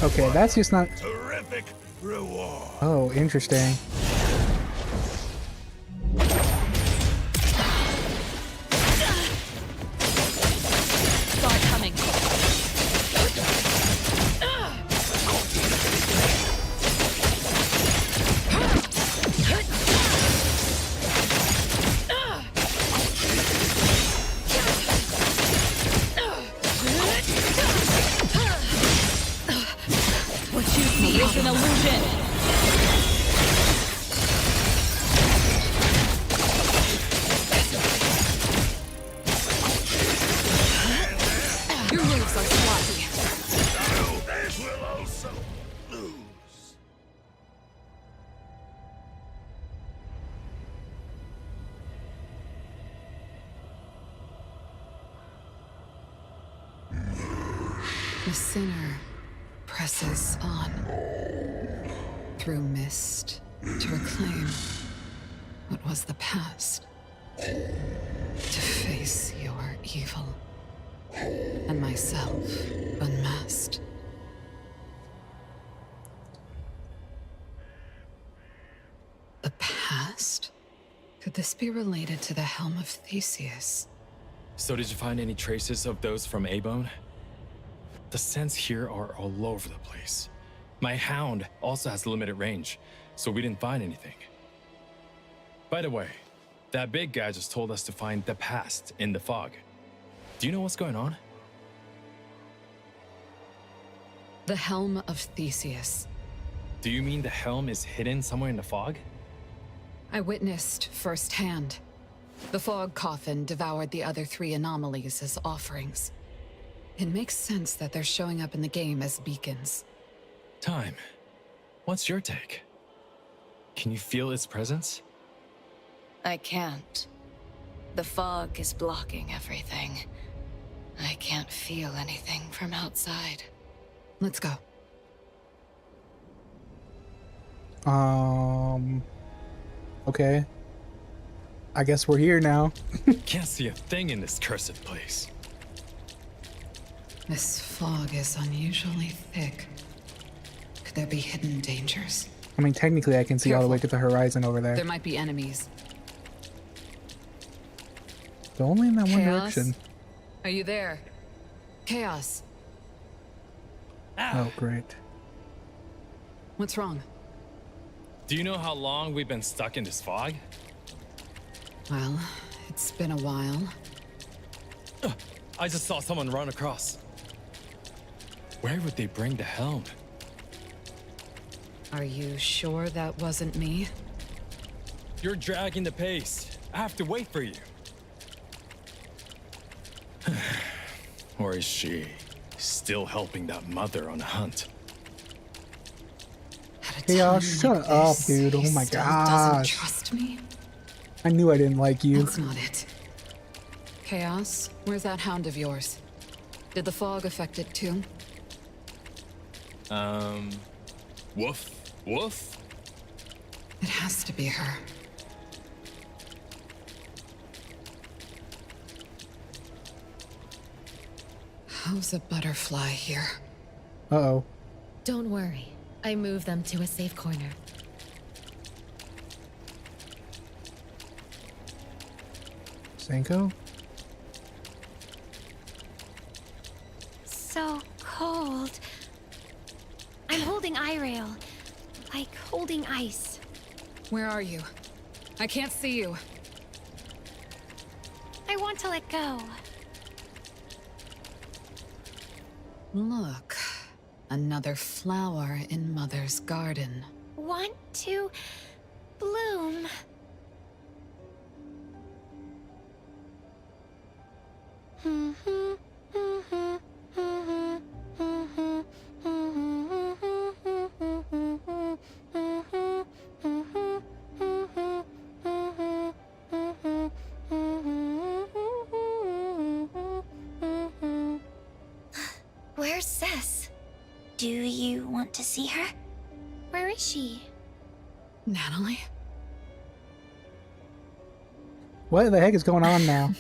Speaker 1: Okay, that's just not...
Speaker 11: Terrific reward.
Speaker 1: Oh, interesting.
Speaker 16: Saw it coming. What you see is an illusion. Your moves are sloppy.
Speaker 11: They will also lose.
Speaker 10: The sinner presses on through mist to reclaim what was the past, to face your evil and myself unmasked. The past? Could this be related to the Helm of Theseus?
Speaker 9: So did you find any traces of those from A-Bone? The scents here are all over the place. My hound also has limited range, so we didn't find anything. By the way, that big guy just told us to find the past in the fog. Do you know what's going on?
Speaker 10: The Helm of Theseus.
Speaker 9: Do you mean the helm is hidden somewhere in the fog?
Speaker 10: I witnessed firsthand. The fog coffin devoured the other 3 anomalies as offerings. It makes sense that they're showing up in the game as beacons.
Speaker 9: Time. What's your take? Can you feel its presence?
Speaker 14: I can't. The fog is blocking everything. I can't feel anything from outside.
Speaker 10: Let's go.
Speaker 1: Okay. I guess we're here now.
Speaker 9: Can't see a thing in this cursed place.
Speaker 10: This fog is unusually thick. Could there be hidden dangers?
Speaker 1: I mean, technically I can see all the way to the horizon over there.
Speaker 10: There might be enemies.
Speaker 1: But only in that one
Speaker 10: Chaos?
Speaker 1: direction.
Speaker 10: Are you there? Chaos.
Speaker 1: Oh, great.
Speaker 10: What's wrong?
Speaker 9: Do you know how long we've been stuck in this fog?
Speaker 10: Well, it's been a while.
Speaker 9: I just saw someone run across. Where would they bring the helm?
Speaker 10: Are you sure that wasn't me?
Speaker 9: You're dragging the pace. I have to wait for you. Or is she still helping that mother on a hunt?
Speaker 1: Chaos, shut up, dude. Oh my
Speaker 10: Doesn't
Speaker 1: gosh.
Speaker 10: trust me?
Speaker 1: I knew I didn't like you.
Speaker 10: That's not it. Chaos, where's that hound of yours? Did the fog affect it too?
Speaker 9: Woof, woof.
Speaker 10: It has to be her. How's a butterfly here?
Speaker 1: Uh-oh.
Speaker 2: Don't worry. I moved them to a safe corner.
Speaker 1: Senko?
Speaker 7: So cold. I'm holding Irail. Like holding ice.
Speaker 10: Where are you? I can't see you.
Speaker 7: I want to let go.
Speaker 10: Look. Another flower in Mother's garden.
Speaker 7: Want to bloom. Where's Sis? Do you want to see her? Where is she?
Speaker 10: Natalie?
Speaker 1: What the heck is going on now?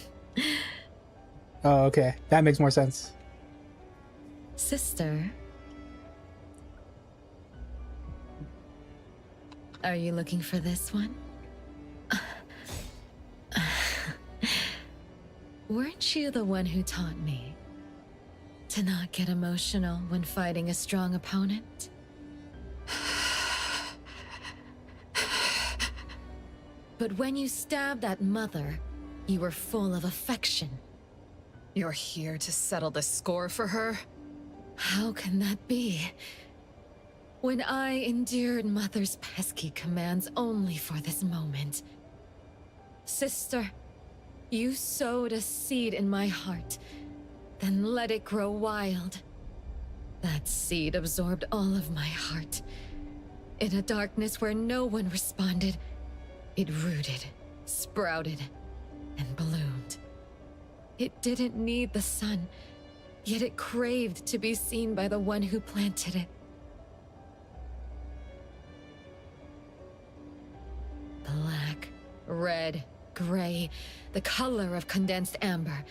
Speaker 1: Oh, okay. That makes more sense.
Speaker 3: Sister. Are you looking for this one? Weren't you the one who taught me to not get emotional when fighting a strong opponent? But when you stabbed that mother, you were full of affection.
Speaker 10: You're here to settle the score for her?
Speaker 3: How can that be? When I endured Mother's pesky commands only for this moment. Sister, you sowed a seed in my heart, then let it grow wild. That seed absorbed all of my heart. In a darkness where no one responded, it rooted, sprouted, and bloomed. It didn't need the sun, yet it craved to be seen by the one who planted it. Black, red, gray, the color of condensed amber,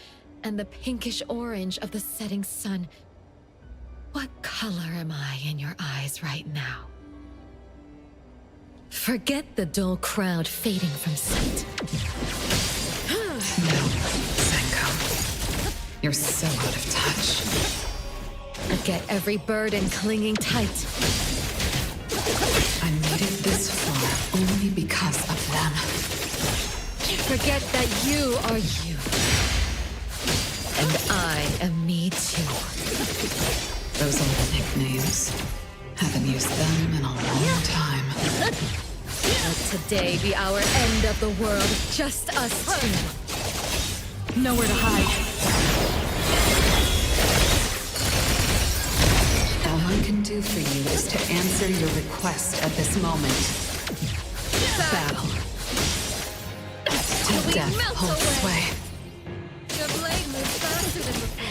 Speaker 3: and the pinkish orange of the setting sun. What color am I in your eyes right now? Forget the dull crowd fading from sight.
Speaker 10: No, Senko. You're so out of touch.
Speaker 3: Forget every burden clinging tight.
Speaker 10: I made it this far only because of them.
Speaker 3: Forget that you are you. And I am me too.
Speaker 10: Those old nicknames. Haven't used them in a long time.
Speaker 3: Let today be our end of the world, just us two.
Speaker 16: Nowhere to hide.
Speaker 10: All I can do for you is to answer your request at this moment. Battle. Till death holds sway.
Speaker 3: Your blade moves faster than before.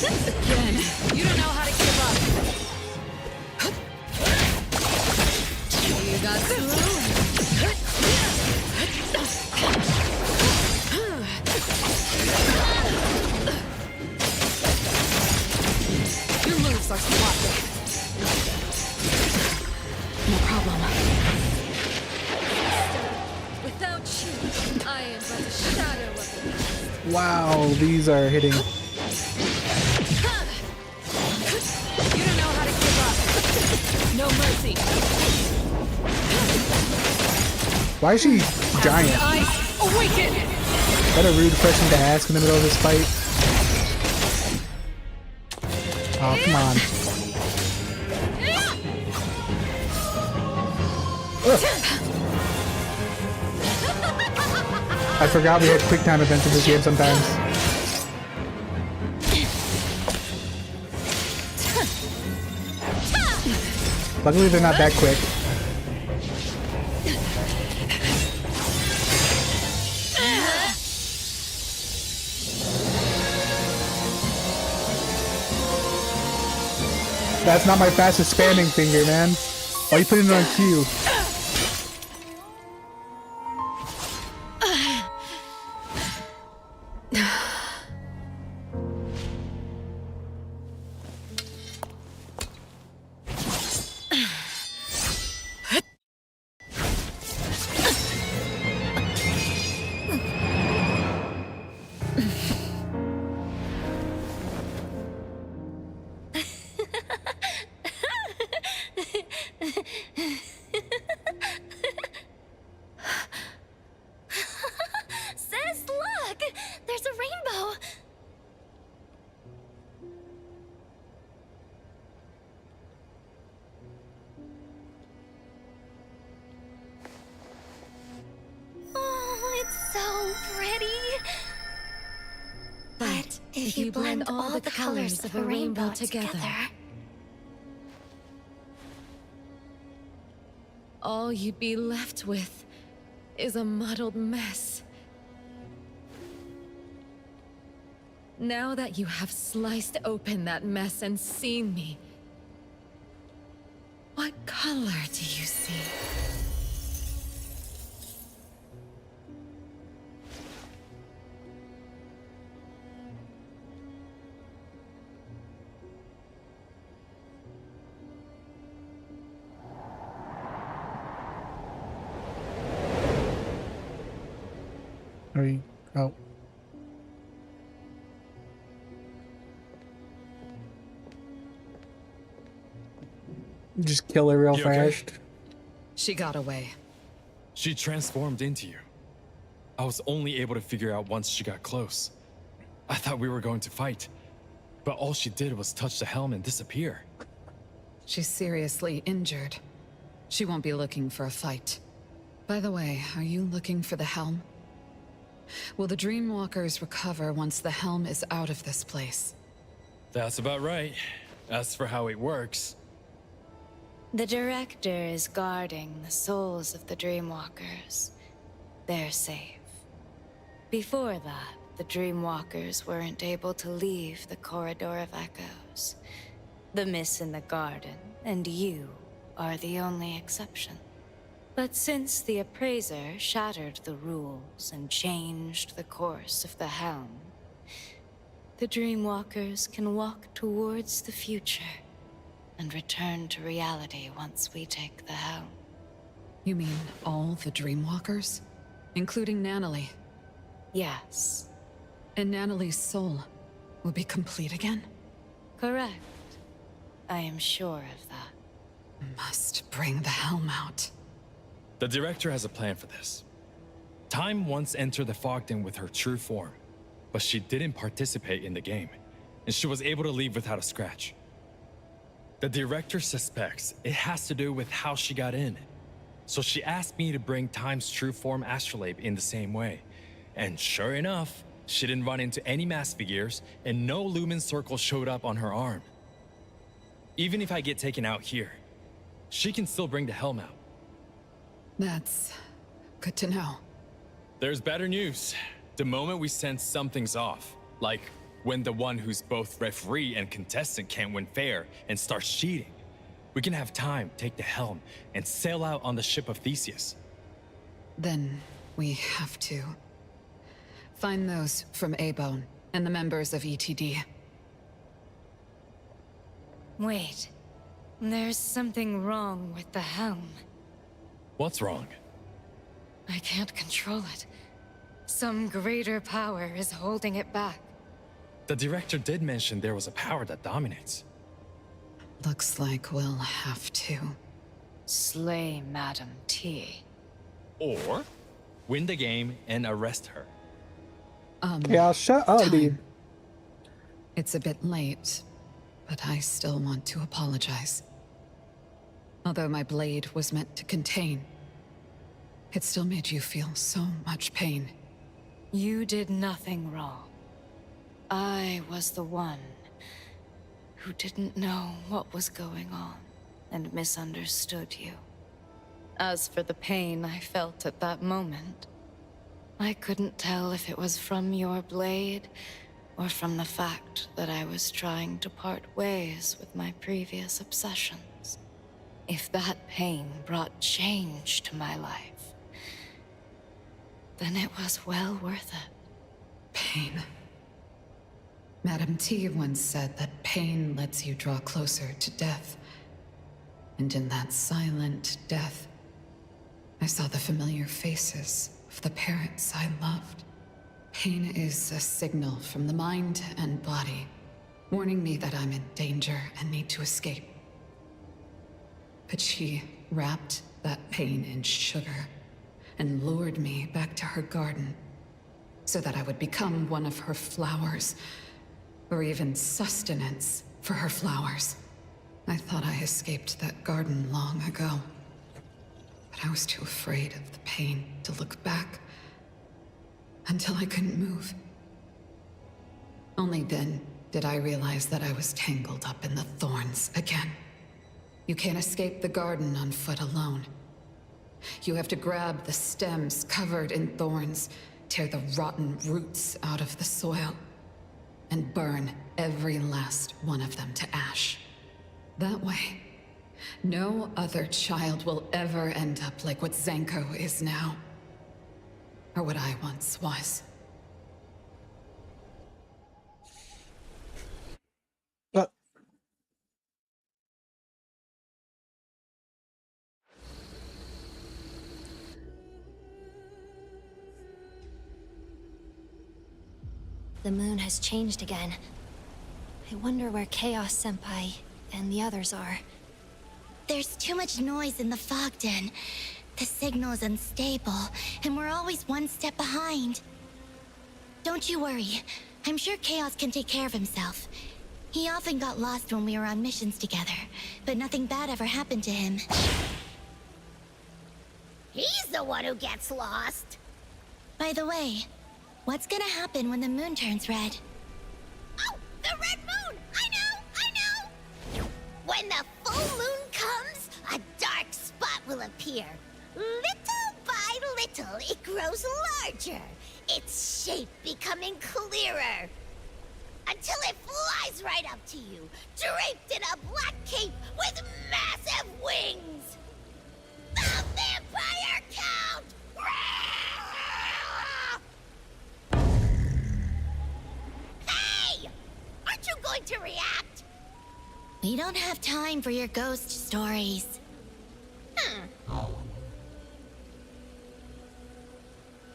Speaker 16: Again, you don't know how to give up.
Speaker 3: You got through.
Speaker 16: Your moves are sloppy.
Speaker 3: No problem. Without you, I am but a shadow of the past.
Speaker 1: Wow, these are hitting.
Speaker 16: You don't know how to give up. No mercy.
Speaker 1: Why is she giant?
Speaker 16: Eyes awaken.
Speaker 1: Is that a rude question to ask in the middle of this fight? Oh, come on. Ugh. I forgot we had quick time events in this game sometimes. Luckily they're not that quick. That's not my fastest spamming finger, man. Why are you putting it on Q?
Speaker 7: Sis, look! There's a rainbow! Oh, it's so pretty!
Speaker 3: But if you blend all the colors of a rainbow together, all
Speaker 16: all you'd be left with is a muddled mess. Now that you have sliced open that mess and seen me, what color do you see?
Speaker 1: Are you? Oh. Just kill her real
Speaker 9: You okay?
Speaker 1: fast.
Speaker 10: She got away.
Speaker 9: She transformed into you. I was only able to figure out once she got close. I thought we were going to fight, but all she did was touch the helm and disappear.
Speaker 10: She's seriously injured. She won't be looking for a fight. By the way, are you looking for the helm? Will the Dreamwalkers recover once the helm is out of this place?
Speaker 9: That's about right. As for how it works,
Speaker 14: The Director is guarding the souls of the Dreamwalkers. They're safe. Before that, the Dreamwalkers weren't able to leave the Corridor of Echoes. The Miss in the Garden and you are the only exception. But since the Appraiser shattered the rules and changed the course of the helm, the Dreamwalkers can walk towards the future and return to reality once we take the helm.
Speaker 10: You mean all the Dreamwalkers? Including Nanalie?
Speaker 14: Yes.
Speaker 10: And Nanalie's soul will be complete again?
Speaker 14: Correct. I am sure of that.
Speaker 10: Must bring the helm out.
Speaker 9: the Director has a plan for this. Time once entered the Fogden with her true form, but she didn't participate in the game, and she was able to leave without a scratch. The Director suspects it has to do with how she got in, so she asked me to bring Time's true form Astrolabe in the same way. And sure enough, she didn't run into any mass figures, and no Lumen Circle showed up on her arm. Even if I get taken out here, she can still bring the helm out.
Speaker 10: That's good to know.
Speaker 9: There's better news. The moment we sense something's off, like when the one who's both referee and contestant can't win fair and starts cheating, we can have Time take the helm and sail out on the ship of Theseus.
Speaker 10: Then we have to find those from A-Bone and the members of ETD.
Speaker 14: Wait. There's something wrong with the helm.
Speaker 9: What's wrong?
Speaker 14: I can't control it. Some greater power is holding it back.
Speaker 9: The Director did mention there was a power that dominates.
Speaker 10: Looks like we'll have to
Speaker 14: slay Madam T.
Speaker 9: Or win the game and arrest her.
Speaker 1: Yeah, shut up, dude.
Speaker 10: It's a bit late, but I still want to apologize. Although my blade was meant to contain, it still made you feel so much pain.
Speaker 14: You did nothing wrong. I was the one who didn't know what was going on and misunderstood you. As for the pain I felt at that moment, I couldn't tell if it was from your blade or from the fact that I was trying to part ways with my previous obsessions. If that pain brought change to my life, then it was well worth it.
Speaker 10: Pain. Madam T once said that pain lets you draw closer to death. And in that silent death, I saw the familiar faces of the parents I loved. Pain is a signal from the mind and body, warning me that I'm in danger and need to escape. But she wrapped that pain in sugar and lured me back to her garden so that I would become one of her flowers, or even sustenance for her flowers. I thought I escaped that garden long ago, but I was too afraid of the pain to look back until I couldn't move. Only then did I realize that I was tangled up in the thorns again. You can't escape the garden on foot alone. You have to grab the stems covered in thorns, tear the rotten roots out of the soil, and burn every last one of them to ash. That way, no other child will ever end up like what Zanko is now. Or what I once was.
Speaker 17: The moon has changed again. I wonder where Chaos Senpai and the others are.
Speaker 18: There's too much noise in the fog den. The signal is unstable, and we're always one step behind. Don't you worry. I'm sure Chaos can take care of himself. He often got lost when we were on missions together, but nothing bad ever happened to him. He's the one who gets lost. By the way, what's gonna happen when the moon turns red? Oh, the red moon! I know! When the full moon comes, a dark spot will appear. Little by little, it grows larger, its shape becoming clearer. Until it flies right up to you, draped in a black cape with massive wings. The Vampire Count! Hey! Aren't you going to react? We don't have time for your ghost stories.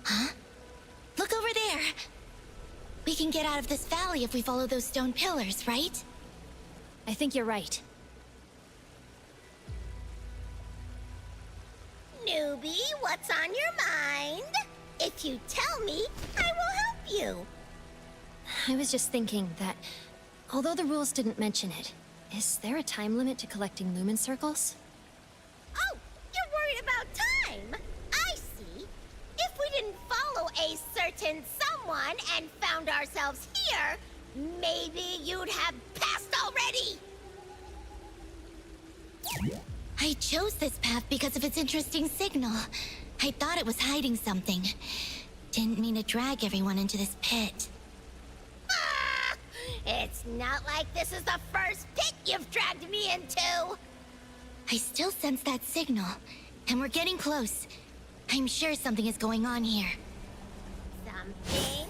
Speaker 18: Huh? Look over there. We can get out of this valley if we follow those stone pillars, right?
Speaker 17: I think you're right.
Speaker 18: Newbie, what's on your mind? If you tell me, I will help you.
Speaker 17: I was just thinking that, although the rules didn't mention it, is there a time limit to collecting lumen circles?
Speaker 18: Oh, you're worried about time. I see. If we didn't follow a certain someone and found ourselves here, maybe you'd have passed already. I chose this path because of its interesting signal. I thought it was hiding something. Didn't mean to drag everyone into this pit. Ah! It's not like this is the first pit you've dragged me into. I still sense that signal, and we're getting close. I'm sure something is going on here. Something?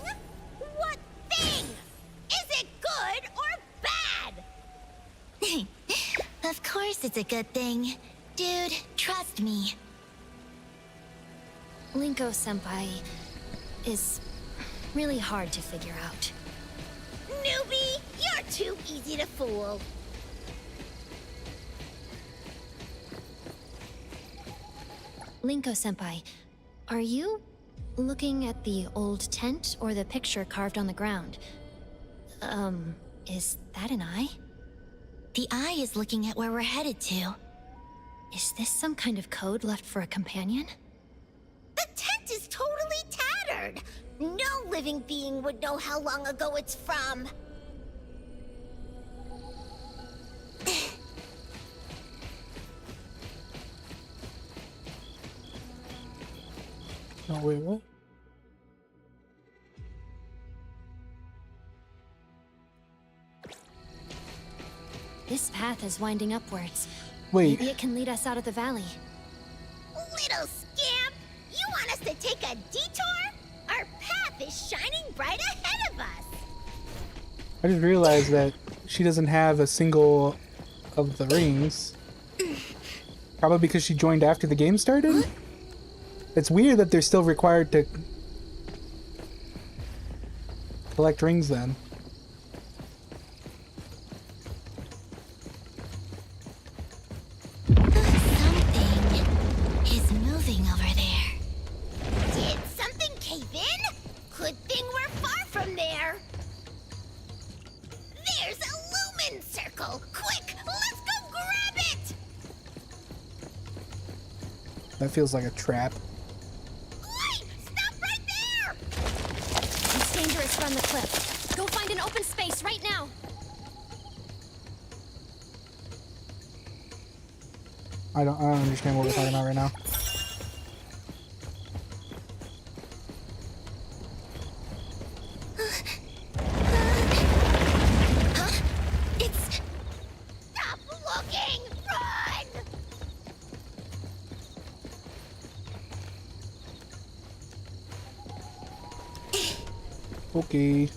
Speaker 18: What thing? Is it good or bad? Of course it's a good thing. Dude, trust me.
Speaker 17: Linko Senpai is really hard to figure out.
Speaker 18: Newbie, you're too easy to fool.
Speaker 17: Linko Senpai, are you looking at the old tent or the picture carved on the ground? Is that an eye?
Speaker 18: The eye is looking at where we're headed to.
Speaker 17: Is this some kind of code left for a companion?
Speaker 18: The tent is totally tattered. No living being would know how long ago it's from.
Speaker 1: Oh, wait, what?
Speaker 17: This path is winding upwards.
Speaker 1: Wait.
Speaker 17: Maybe it can lead us out of the valley.
Speaker 18: Little scamp! You want us to take a detour? Our path is shining bright ahead of us!
Speaker 1: I just realized that she doesn't have a single of the rings. Probably because she joined after the game started? It's weird that they're still required to collect rings then.
Speaker 18: Something is moving over there. Did something cave in? Good thing we're far from there. There's a lumen circle! Quick, let's go grab it!
Speaker 1: That feels like a trap.
Speaker 18: Wait! Stop right there!
Speaker 17: It's dangerous from the cliff. Go find an open space right now.
Speaker 1: I don't understand what we're talking about right now. Okay.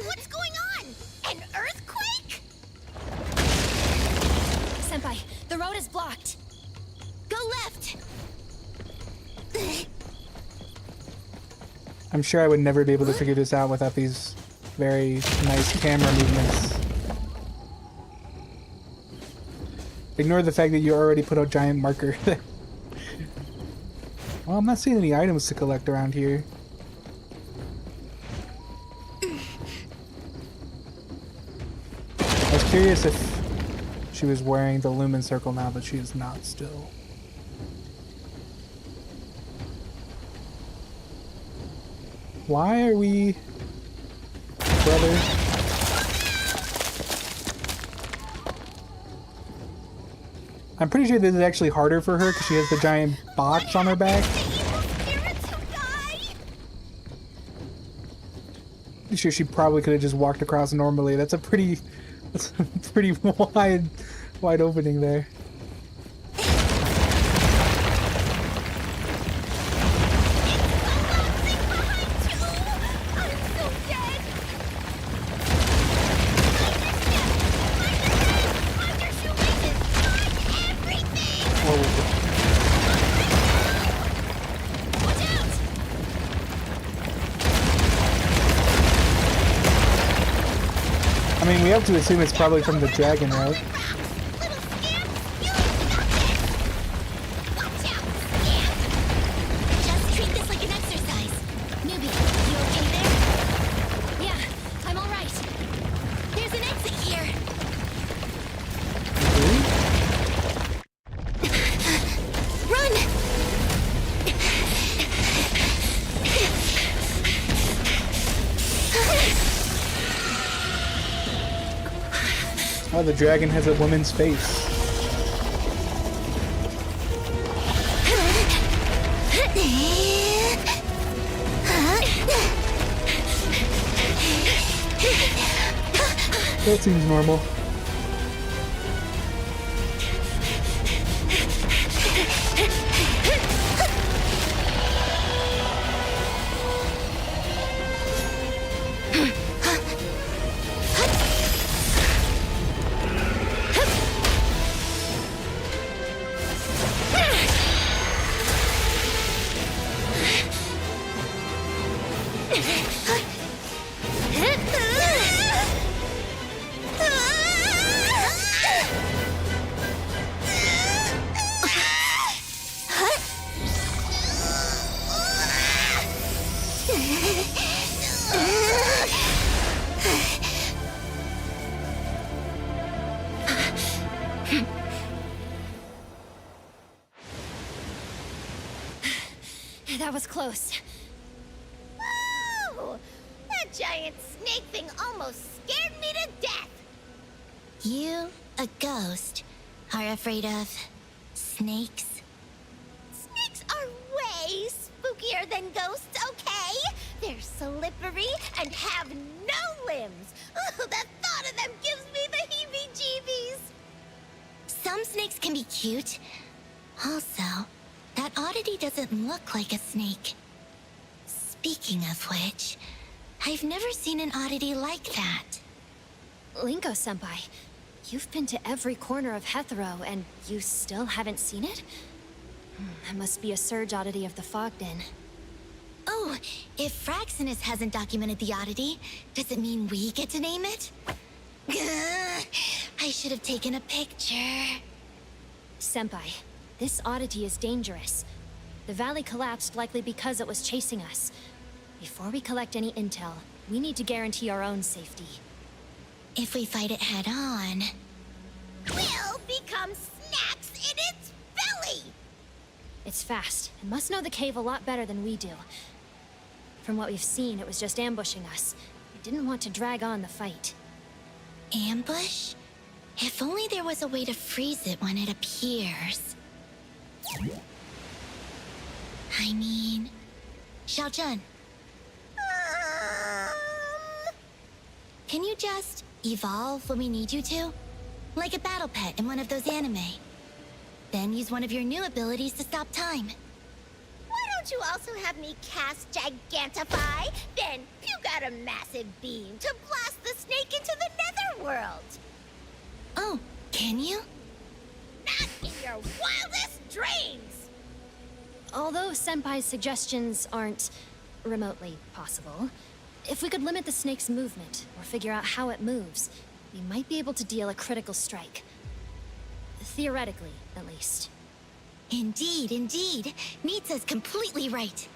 Speaker 18: What's going on? An earthquake?
Speaker 17: Senpai, the road is blocked.
Speaker 18: Go left.
Speaker 1: I'm sure I would never be able to figure this out without these very nice camera movements. Ignore the fact that you already put a giant marker there. Well, I'm not seeing any items to collect around here. I was curious if she was wearing the Lumen Circle now, but she is not still. Why are we... brother? I'm pretty sure this is actually harder for her because she has the giant box on her back. Pretty sure she probably could have just walked across normally. That's a pretty wide opening there. I mean, we have to assume it's probably from the dragon, right?
Speaker 18: Just treat this like an exercise. Newbie, you okay there?
Speaker 17: Yeah, I'm all right.
Speaker 18: There's an exit here. Run!
Speaker 1: Oh, the dragon has a woman's face. That seems normal.
Speaker 17: That was close.
Speaker 18: Woo! That giant snake thing almost scared me to death. You, a ghost, are afraid of snakes? Snakes are way spookier than ghosts, okay? They're slippery and have no limbs. Ugh, the thought of them gives me the heebie-jeebies. Some snakes can be cute. Also, that oddity doesn't look like a snake. Speaking of which, I've never seen an oddity like that.
Speaker 17: Linko-senpai, you've been to every corner of Hethro, and you still haven't seen it? That must be a surge oddity of the Fogden.
Speaker 18: Oh, if Fraxinus hasn't documented the oddity, does it mean we get to name it? I should have taken a picture.
Speaker 17: Senpai, this oddity is dangerous. The valley collapsed likely because it was chasing us. Before we collect any intel, we need to guarantee our own safety.
Speaker 18: If we fight it head on, we'll become snacks in its belly!
Speaker 17: It's fast, and must know the cave a lot better than we do. From what we've seen, it was just ambushing us. I didn't want to drag on the fight.
Speaker 18: Ambush? If only there was a way to freeze it when it appears. I mean, Xiaojun. Can you just evolve when we need you to? Like a battle pet in one of those anime. Then use one of your new abilities to stop time. Why Don't you also have me cast Gigantify? Then you got a massive beam to blast the snake into the netherworld. Oh, can you? Not in your wildest dreams!
Speaker 17: Although Senpai's suggestions aren't remotely possible, if we could limit the snake's movement, or figure out how it moves, we might be able to deal a critical strike. Theoretically, at least.
Speaker 18: Indeed, indeed. Nitsa's completely right.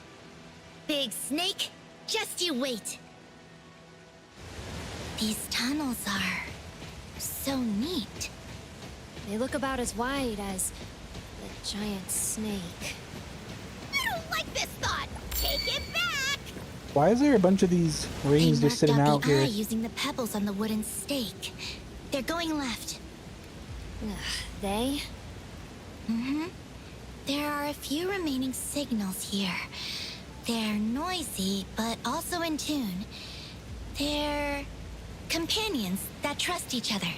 Speaker 18: Big Snake, just you wait. These tunnels are so neat.
Speaker 17: They look about as wide as the giant snake.
Speaker 18: I don't like this thought. Take it back.
Speaker 1: Why is there a bunch of these rings just sitting out
Speaker 18: the eye
Speaker 1: here?
Speaker 18: using the pebbles on the wooden stake. They're going left.
Speaker 17: They?
Speaker 18: Mm-hmm. There are a few remaining signals here. They're noisy, but also in tune. They're companions that trust each other.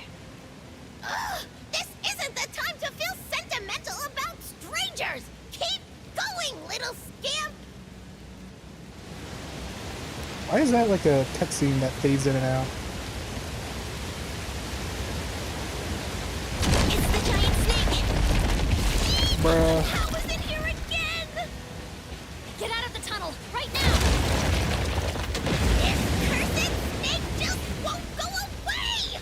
Speaker 18: This isn't the time to feel sentimental about strangers! Keep going, little scamp!
Speaker 1: Why is that like a cutscene that fades in and out?
Speaker 18: It's the giant snake!
Speaker 1: Bruh.
Speaker 18: How is it here again?
Speaker 17: Get out of the tunnel, right now!
Speaker 18: This cursed snake just won't go away!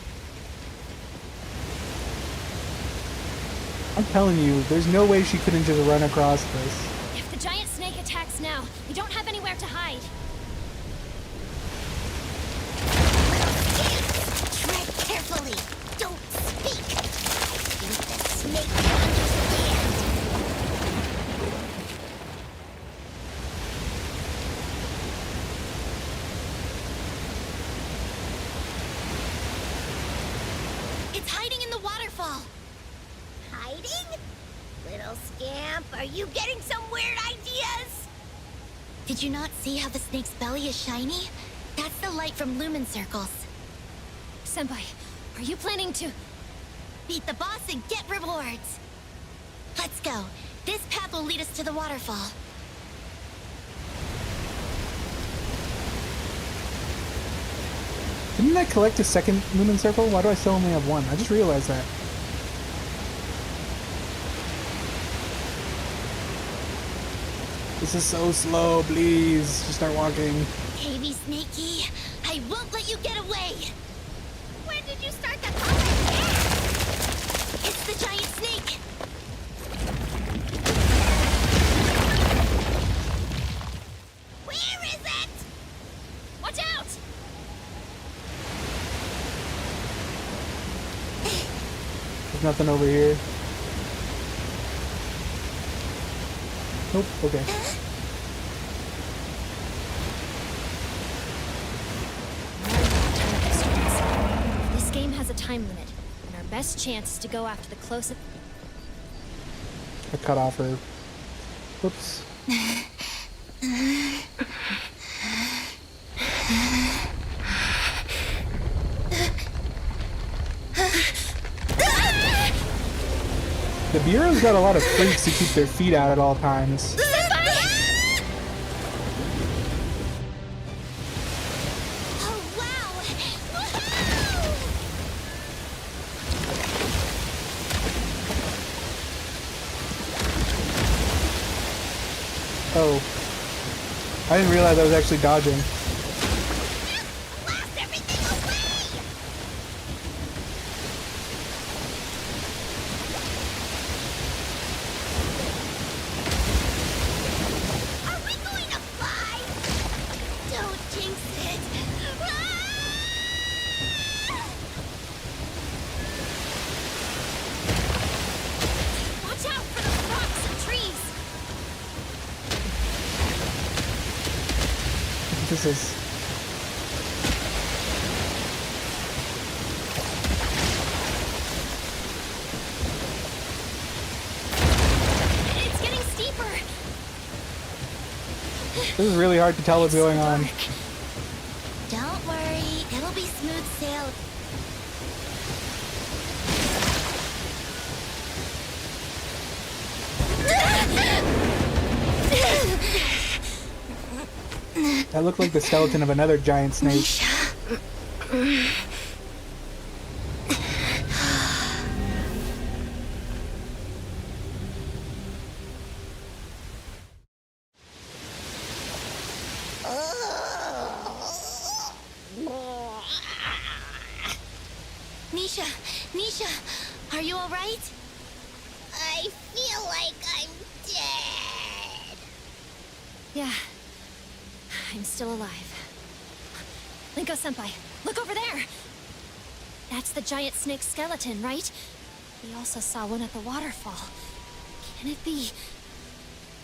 Speaker 1: I'm telling you, there's no way she couldn't just run across this.
Speaker 17: If the giant snake attacks now, we don't have anywhere to hide.
Speaker 18: Tread carefully. Don't speak. Think the snake will understand. It's hiding in the waterfall. Hiding? Little scamp, are you getting some weird ideas? Did you not see how the snake's belly is shiny? That's the light from lumen circles.
Speaker 17: Senpai, are you planning to...
Speaker 18: Beat the boss and get rewards. Let's go. This path will lead us to the waterfall.
Speaker 1: Didn't I collect a second lumen circle? Why do I still only have one? I just realized that. This is so slow, please. Just start walking.
Speaker 18: Baby Snakey, I won't let you get away. When did you start to call it that? It's the giant snake. Where is it?
Speaker 17: Watch out!
Speaker 1: There's nothing over here. Nope, okay.
Speaker 17: This game has a time limit, and our best chance is to go after the closest...
Speaker 1: I cut off her. Whoops. The Bureau's got a lot of freaks who keep their feet out at all times. Oh. I didn't realize I was actually dodging. This is...
Speaker 17: It's getting steeper.
Speaker 1: This is really hard to tell what's going on.
Speaker 18: Don't worry, it'll be smooth sail.
Speaker 1: That looked like the skeleton of another giant snake.
Speaker 18: Nisha, are you alright? I feel like I'm dead.
Speaker 17: Yeah, I'm still alive. Linko-senpai, look over there! That's the giant snake skeleton, right? We also saw one at the waterfall. Can it be?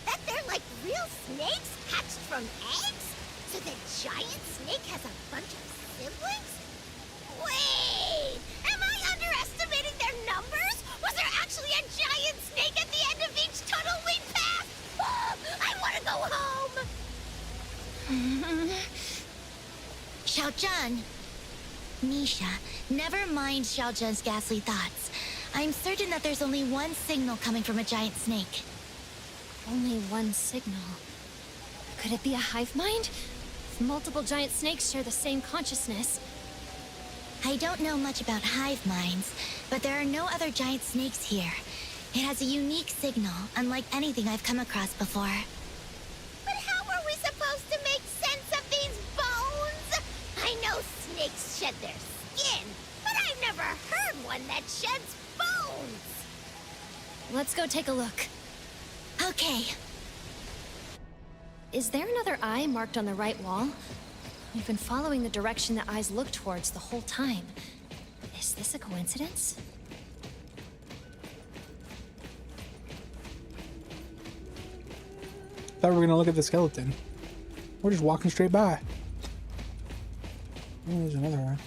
Speaker 18: That they're like real snakes hatched from eggs? So the giant snake has a bunch of siblings? Wait! Am I underestimating their numbers? Was there actually a giant snake at the end of each tunnel we passed? Oh, I want to go home! Xiaozhen. Nisha, never mind Xiaozhen's ghastly thoughts. I'm certain that there's only one signal coming from a giant snake.
Speaker 17: Only one signal. Could it be a hive mind? If multiple giant snakes share the same consciousness.
Speaker 18: I don't know much about hive minds, but there are no other giant snakes here. It has a unique signal, unlike anything I've come across before. But how are we supposed to make sense of these bones? I know snakes shed their skin, but I've never heard one that sheds bones.
Speaker 17: Let's go take a look.
Speaker 18: Okay.
Speaker 17: Is there another eye marked on the right wall? We've been following the direction the eyes look towards the whole time. Is this a coincidence?
Speaker 1: Thought we were gonna look at the skeleton. We're just walking straight by. Oh, there's another one.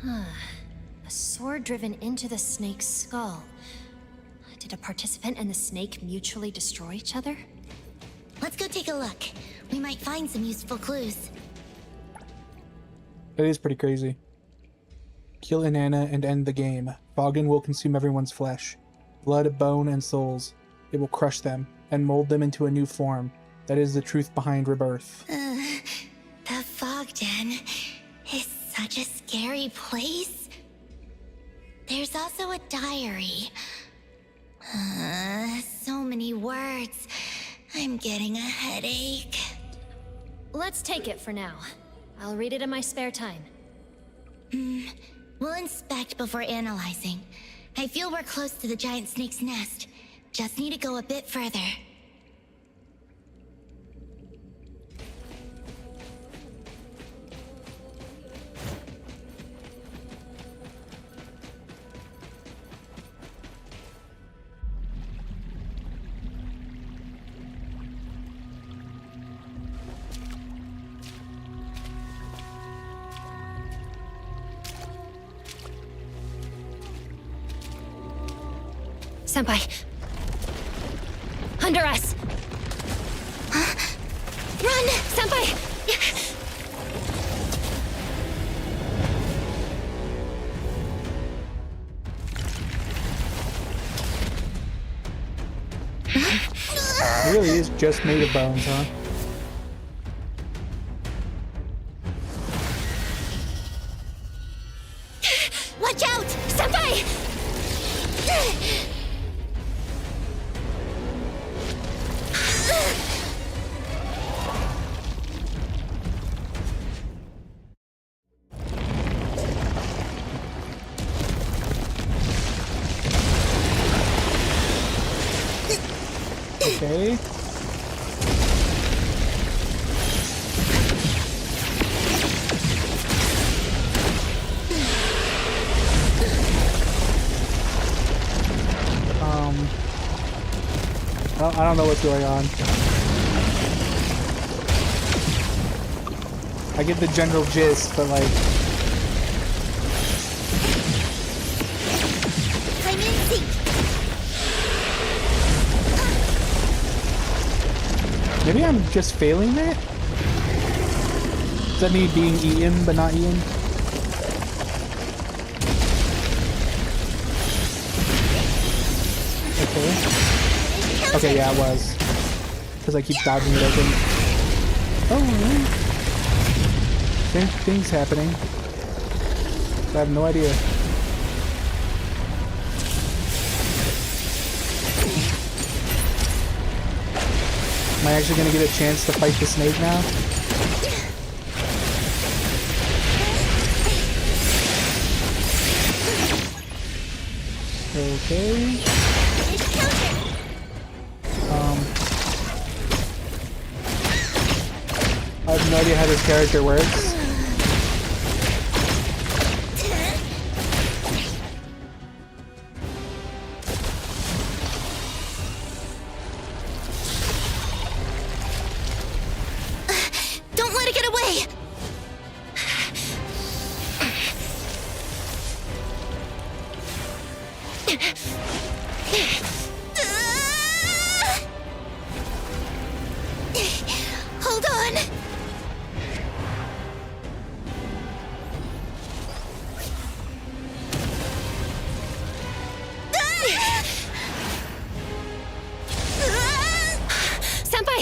Speaker 17: Huh. A sword driven into the snake's skull. Did a participant and the snake mutually destroy each other?
Speaker 18: Let's go take a look. We might find some useful clues.
Speaker 1: That is pretty crazy. Kill Inanna and end the game. Fogden will consume everyone's flesh. Blood, bone, and souls. It will crush them and mold them into a new form. That is the truth behind rebirth.
Speaker 18: The Fog Den is such a scary place. There's also a diary. So many words. I'm getting a headache.
Speaker 17: Let's take it for now. I'll read it in my spare time.
Speaker 18: We'll inspect before analyzing. I feel we're close to the giant snake's nest. Just need to go a bit further.
Speaker 17: Senpai! Under us! Run! Senpai!
Speaker 1: It really is just made of bones, huh?
Speaker 18: Watch out! Senpai!
Speaker 1: Okay. I don't know what's going on. I get the general gist, but like...
Speaker 18: I'm in sync.
Speaker 1: Maybe I'm just failing that? Is that me being eaten but not eaten? Okay. Okay, yeah, it was. Because I keep dodging it open. Oh, same thing's happening. I have no idea. Am I actually going to get a chance to fight the snake now? Okay. I have no idea how this character works.
Speaker 18: Don't let it get away! Hold on!
Speaker 7: Senpai!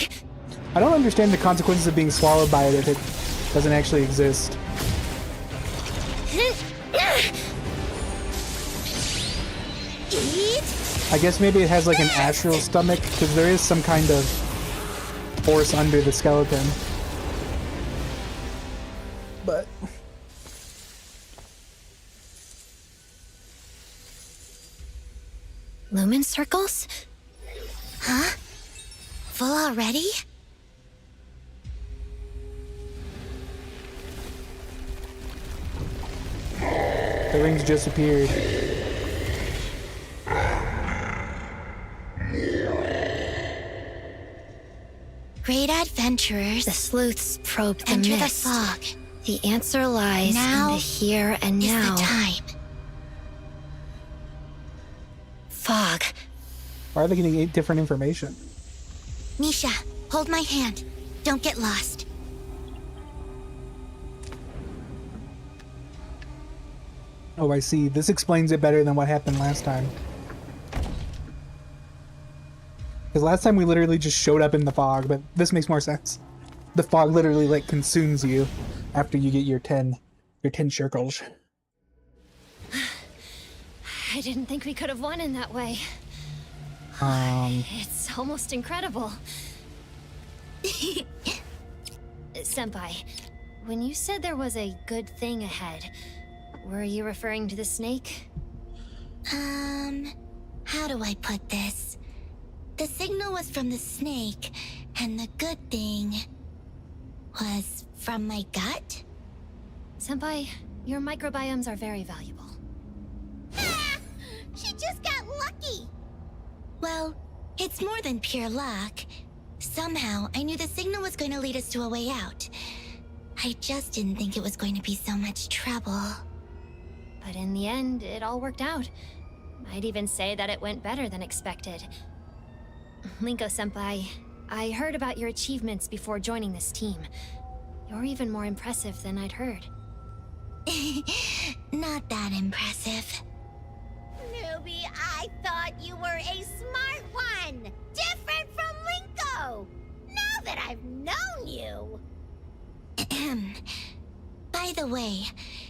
Speaker 1: I don't understand the consequences of being swallowed by it if it doesn't actually exist. I guess maybe it has like an astral stomach, because there is some kind of force under the skeleton. But
Speaker 18: Lumen circles? Huh? Full already?
Speaker 1: the rings just appeared.
Speaker 18: Great adventurers.
Speaker 17: The sleuths probed the
Speaker 18: Enter
Speaker 17: mist.
Speaker 18: the fog.
Speaker 17: The answer lies
Speaker 18: Now
Speaker 17: in the here and
Speaker 18: is
Speaker 17: now.
Speaker 18: the time.
Speaker 17: Fog.
Speaker 1: Why are they getting 8 different information?
Speaker 18: Misha, hold my hand. Don't get lost.
Speaker 1: Oh, I see. This explains it better than what happened last time. Because last time we literally just showed up in the fog, but this makes more sense. The fog literally like consumes you after you get your 10 circles.
Speaker 17: I didn't think we could have won in that way. It's almost incredible. Senpai, when you said there was a good thing ahead, were you referring to the snake?
Speaker 18: How do I put this? The signal was from the snake, and the good thing was from my gut?
Speaker 17: Senpai, your microbiomes are very valuable.
Speaker 18: She just got lucky! Well, it's more than pure luck. Somehow, I knew the signal was going to lead us to a way out. I just didn't think it was going to be so much trouble.
Speaker 17: But in the end, it all worked out. I'd even say that it went better than expected. Linko-senpai, I heard about your achievements before joining this team. You're even more impressive than I'd heard.
Speaker 18: Not that impressive.
Speaker 19: Newbie, I thought you were a smart one! Different from Linko! Now that I've known you!
Speaker 18: By the way,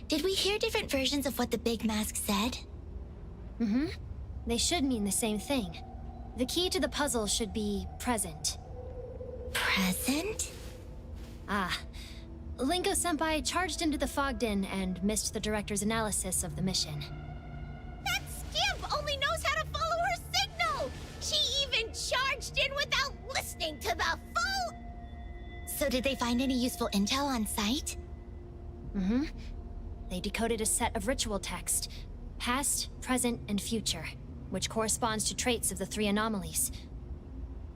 Speaker 18: did we hear different versions of what the Big Mask said?
Speaker 17: Mm-hmm. They should mean the same thing. The key to the puzzle should be present.
Speaker 18: Present?
Speaker 17: Ah. Linko-senpai charged into the fog den and missed the director's analysis of the mission.
Speaker 19: That scamp only knows how to follow her signal! She even charged in without listening to the full...
Speaker 18: So did they find any useful intel on site?
Speaker 17: Mm-hmm. They decoded a set of ritual text. Past, present, and future, which corresponds to traits of the 3 anomalies.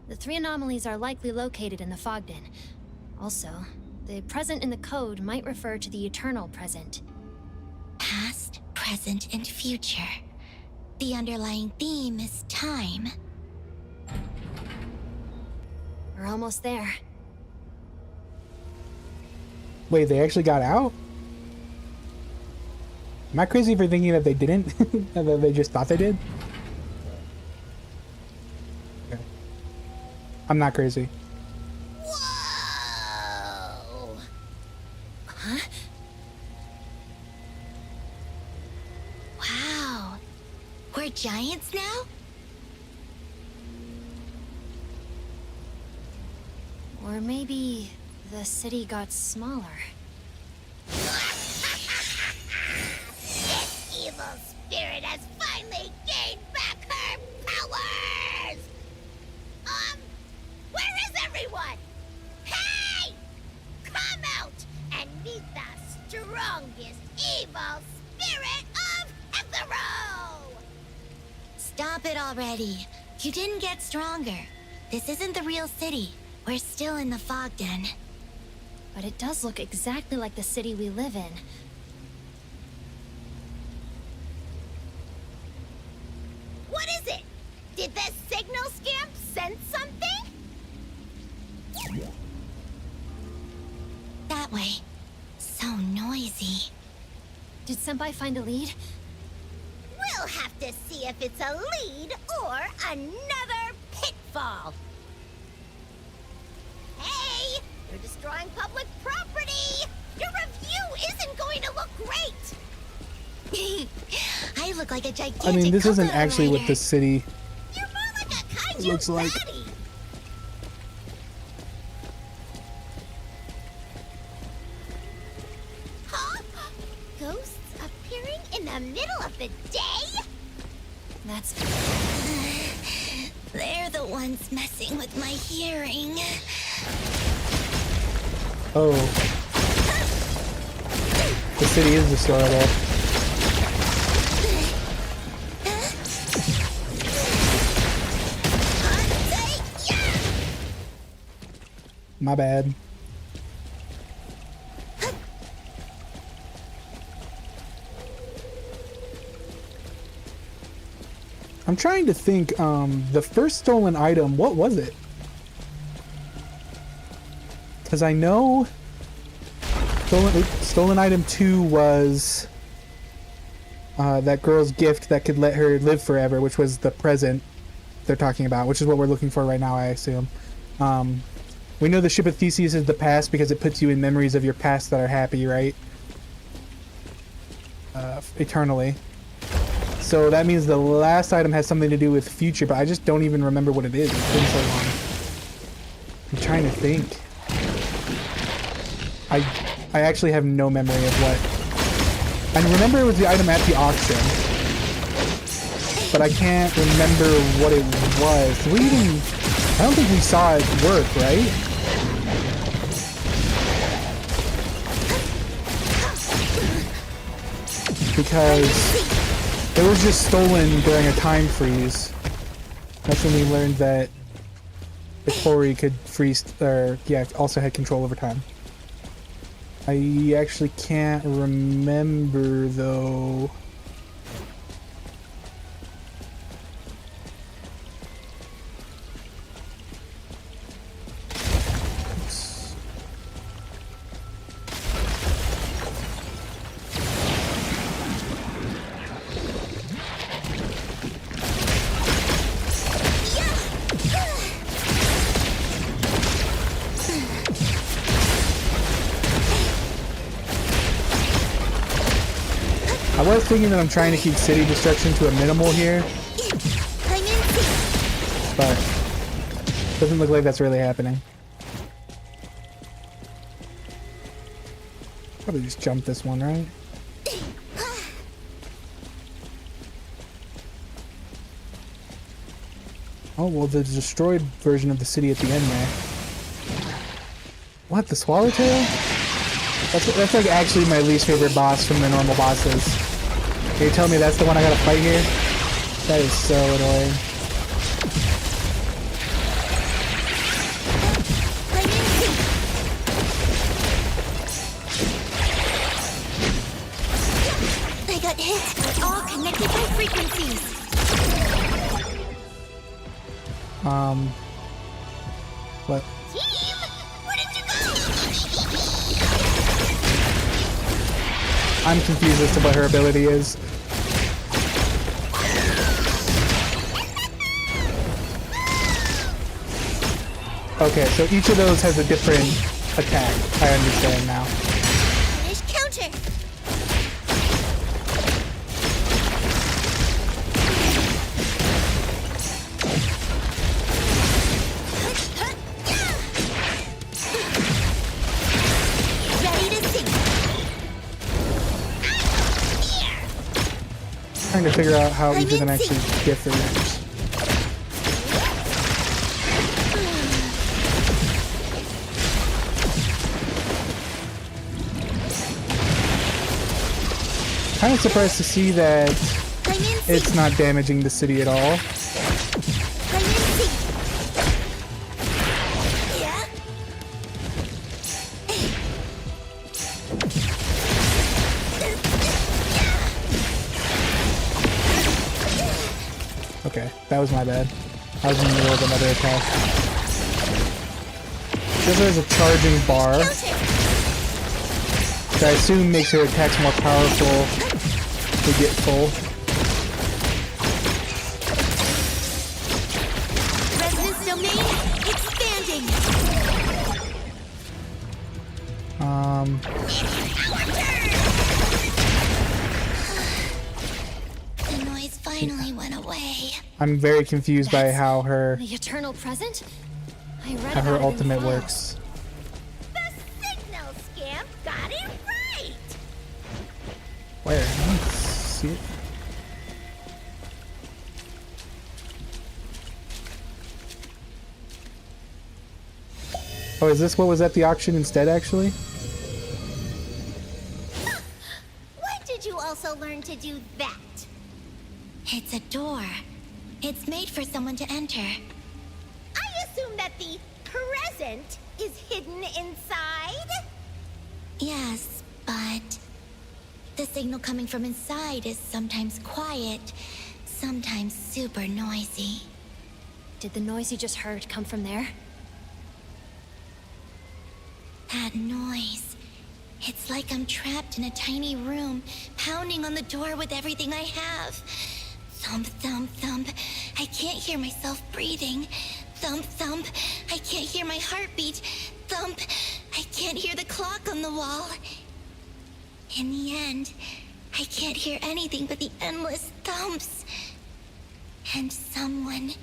Speaker 17: The 3 anomalies are likely located in the fog den. Also, the present in the code might refer to the eternal present.
Speaker 18: Past, present, and future. The underlying theme is time.
Speaker 17: We're almost there.
Speaker 1: Wait, they actually got out? Am I crazy for thinking that they didn't? That they just thought they did? I'm not crazy.
Speaker 19: Whoa! Huh? Wow. We're giants now?
Speaker 17: Or maybe the city got smaller.
Speaker 19: This evil spirit has finally gained back her powers! Where is everyone? Hey! Come out and meet the strongest evil spirit of Ethero!
Speaker 18: Stop it already. You didn't get stronger. This isn't the real city. We're still in the fog den.
Speaker 17: But it does look exactly like the city we live in.
Speaker 19: What is it? Did the signal scamp sense something?
Speaker 18: That way. So noisy.
Speaker 17: Did Senpai find a lead?
Speaker 19: We'll have to see if it's a lead or another pitfall. Hey! You're destroying public property! Your review isn't going to look great!
Speaker 18: I look like a gigantic
Speaker 1: I mean, this isn't
Speaker 18: coconut
Speaker 1: actually what
Speaker 18: rider.
Speaker 1: this city
Speaker 19: You're more like a kaiju
Speaker 1: looks like.
Speaker 19: baddie! Huh? Ghosts appearing in the middle of the day?
Speaker 17: That's...
Speaker 18: They're the ones messing with my hearing.
Speaker 1: Oh. The city is destroyable. My bad. I'm trying to think, the first stolen item, what was it? Because I know stolen item 2 was that girl's gift that could let her live forever, which was the present they're talking about, which is what we're looking for right now, I assume. We know the Ship of Theseus is the past because it puts you in memories of your past that are happy, right? Eternally. So that means the last item has something to do with future, but I just don't even remember what it is. It's been so long. I'm trying to think. I actually have no memory of what. I remember it was the item at the auction, but I can't remember what it was. Did we even... I don't think we saw it work, right? Because it was just stolen during a time freeze. That's when we learned that the quarry could freeze, or yeah, also had control over time. I actually can't remember though. I was thinking that I'm trying to keep city destruction to a minimal here, but doesn't look like that's really happening. Probably just jump this one, right? Oh, well, the destroyed version of the city at the end there. What, the Swallowtail? That's like actually my least favorite boss from the normal bosses. Can you tell me that's the one I gotta fight here? That is so annoying.
Speaker 18: I got hit. We're all connected by frequencies.
Speaker 1: What?
Speaker 19: Team, where did you go?
Speaker 1: I'm confused as to what her ability is. Okay, so each of those has a different attack. I understand now.
Speaker 19: Finish counter. Ready to sing.
Speaker 1: Trying to figure out how each of them actually differs. Kind of surprised to see that it's not damaging the city at all. Okay, that was my bad. I was in the middle of another attack. This is a charging bar, which I assume makes her attacks more powerful to get full.
Speaker 19: Resonance domain expanding.
Speaker 18: The noise finally went away.
Speaker 1: I'm very confused by how her
Speaker 17: The eternal present? I read
Speaker 1: how her
Speaker 17: about it in
Speaker 1: ultimate
Speaker 17: the files.
Speaker 1: works.
Speaker 19: The signal scamp got it right.
Speaker 1: Where? I don't see it. Oh, is this what was at the auction instead, actually?
Speaker 19: When did you also learn to do that?
Speaker 18: It's a door. It's made for someone to enter.
Speaker 19: I assume that the present is hidden inside?
Speaker 18: Yes, but the signal coming from inside is sometimes quiet, sometimes super noisy.
Speaker 17: Did the noise you just heard come from there?
Speaker 18: That noise. It's like I'm trapped in a tiny room, pounding on the door with everything I have. Thump, thump, thump. I can't hear myself breathing. Thump, thump. I can't hear my heartbeat. Thump. I can't hear the clock on the wall. In the end, I can't hear anything but the endless thumps. And someone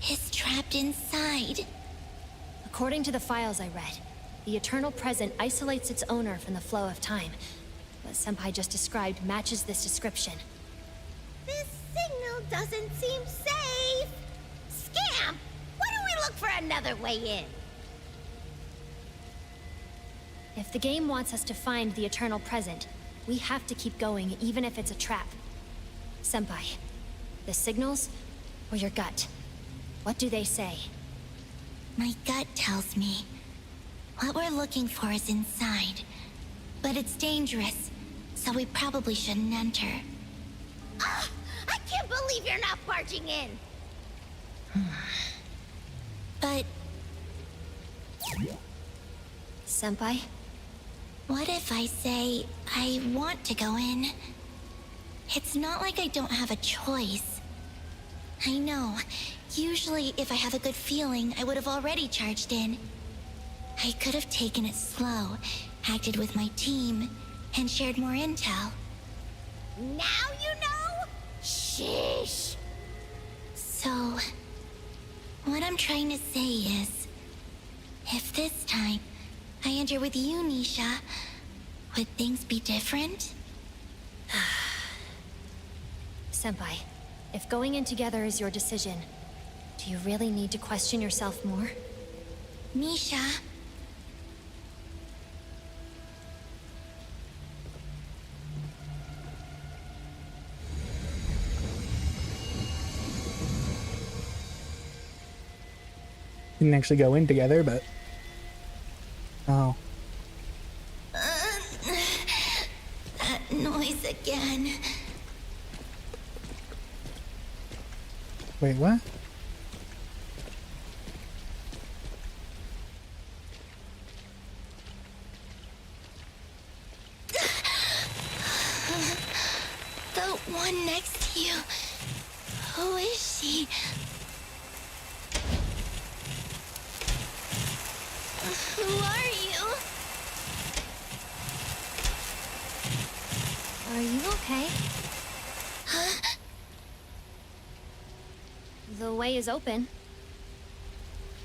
Speaker 18: is trapped inside.
Speaker 17: According to the files I read, the eternal present isolates its owner from the flow of time. What Senpai just described matches this description.
Speaker 19: This signal doesn't seem safe. Scamp, why don't we look for another way in?
Speaker 17: If the game wants us to find the eternal present, we have to keep going even if it's a trap. Senpai, the signals or your gut? What do they say?
Speaker 18: My gut tells me what we're looking for is inside. But it's dangerous, so we probably shouldn't enter.
Speaker 19: Ah, I can't believe you're not barging in.
Speaker 18: But
Speaker 17: Senpai?
Speaker 18: what if I say I want to go in? It's not like I don't have a choice. I know. Usually, if I have a good feeling, I would have already charged in. I could have taken it slow, acted with my team, and shared more intel.
Speaker 19: Now you know? Sheesh.
Speaker 18: So, what I'm trying to say is, if this time I enter with you, Nisha, would things be different?
Speaker 17: Senpai, if going in together is your decision, do you really need to question yourself more?
Speaker 18: Nisha.
Speaker 1: Didn't actually go in together, but oh.
Speaker 18: That noise again.
Speaker 1: Wait, what?
Speaker 18: The one next to you. Who is she?
Speaker 17: Are you okay? The way is open.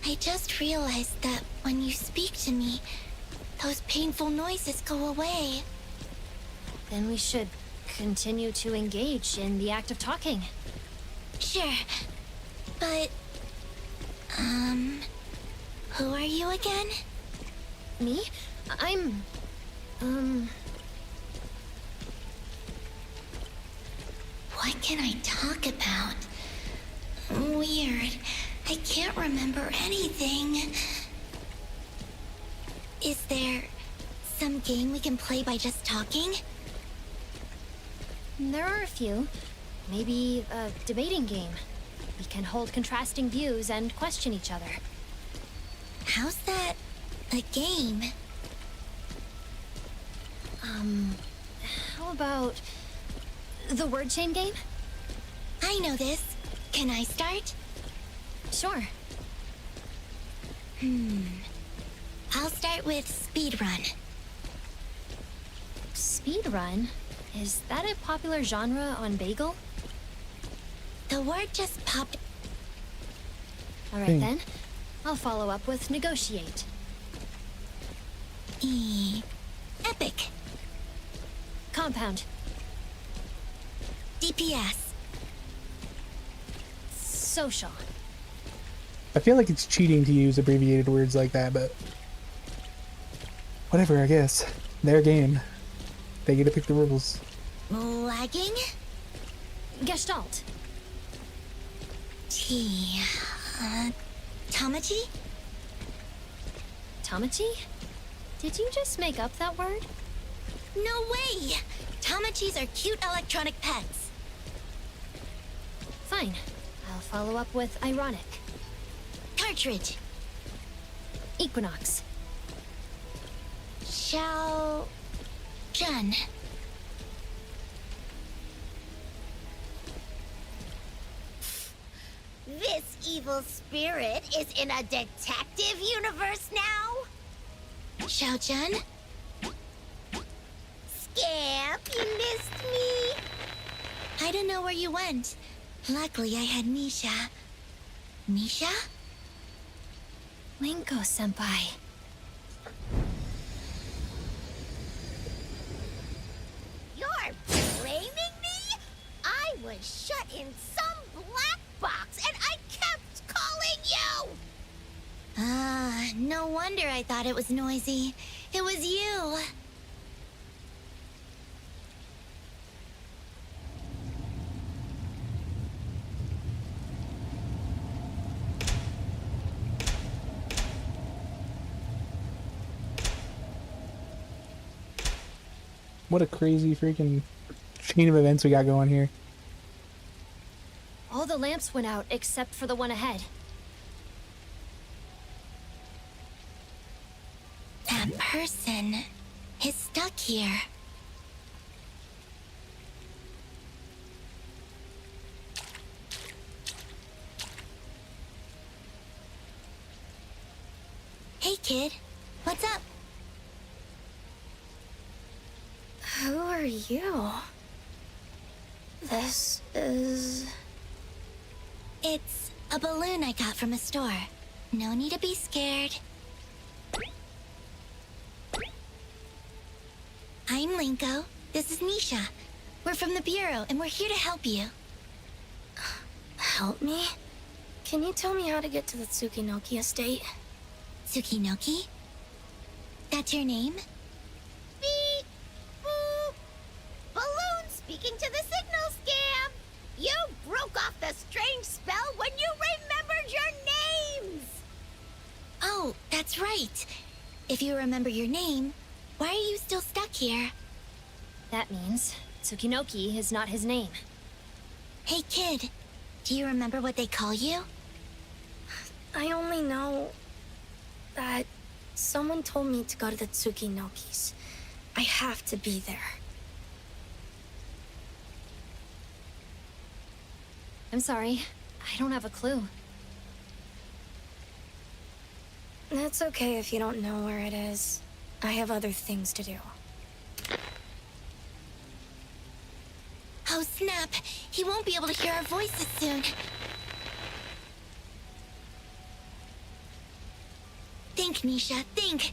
Speaker 18: I just realized that when you speak to me, those painful noises go away.
Speaker 17: Then we should continue to engage in the act of talking.
Speaker 18: Sure. But, who are you again?
Speaker 17: Me? I'm...
Speaker 18: What can I talk about? Weird. I can't remember anything. Is there some game we can play by just talking?
Speaker 17: There are a few. Maybe a debating game. We can hold contrasting views and question each other.
Speaker 18: How's that a game?
Speaker 17: How about the word chain game?
Speaker 18: I know this. Can I start?
Speaker 17: Sure.
Speaker 18: I'll start with speedrun.
Speaker 17: Speedrun? Is that a popular genre on Bagel?
Speaker 18: The word just popped.
Speaker 17: Alright then. I'll follow up with negotiate.
Speaker 18: Epic.
Speaker 17: Compound.
Speaker 18: DPS.
Speaker 17: Social.
Speaker 1: I feel like it's cheating to use abbreviated words like that, but whatever, I guess. Their game. They get to pick the rules.
Speaker 18: Lagging?
Speaker 17: Gestalt.
Speaker 18: Tamachi?
Speaker 17: Tamachi? Did you just make up that word?
Speaker 18: No way! Tamachis are cute electronic pets.
Speaker 17: Fine. I'll follow up with ironic.
Speaker 18: Cartridge.
Speaker 17: Equinox.
Speaker 18: Xiao Jun.
Speaker 19: This evil spirit is in a detective universe now?
Speaker 18: Xiao Jun?
Speaker 19: Scamp, you missed me?
Speaker 18: I don't know where you went. Luckily, I had Nisha. Nisha?
Speaker 17: Linko-senpai.
Speaker 19: You're blaming me? I was shut in some black box and I kept calling you!
Speaker 18: No wonder I thought it was noisy. It was you.
Speaker 1: What a crazy freaking chain of events we got going here.
Speaker 17: All the lamps went out except for the one ahead.
Speaker 18: That person is stuck here. Hey kid, what's up?
Speaker 7: Who are you? This is...
Speaker 18: It's a balloon I got from a store. No need to be scared. I'm Linko. This is Nisha. We're from the Bureau, and we're here to help you.
Speaker 7: Help me? Can you tell me how to get to the Tsukinoki estate?
Speaker 18: Tsukinoki? That's your name?
Speaker 19: Beep! Boop! Balloon speaking to the signal, Scam! You broke off the strange spell when you remembered your names!
Speaker 18: Oh, that's right. If you remember your name, why are you still stuck here?
Speaker 17: That means Tsukinoki is not his name.
Speaker 18: Hey kid, do you remember what they call you?
Speaker 7: I only know that someone told me to go to the Tsukinokis. I have to be there.
Speaker 17: I'm sorry. I don't have a clue.
Speaker 7: It's okay if you don't know where it is. I have other things to do.
Speaker 18: Oh snap! He won't be able to hear our voices soon. Think, Nisha, think.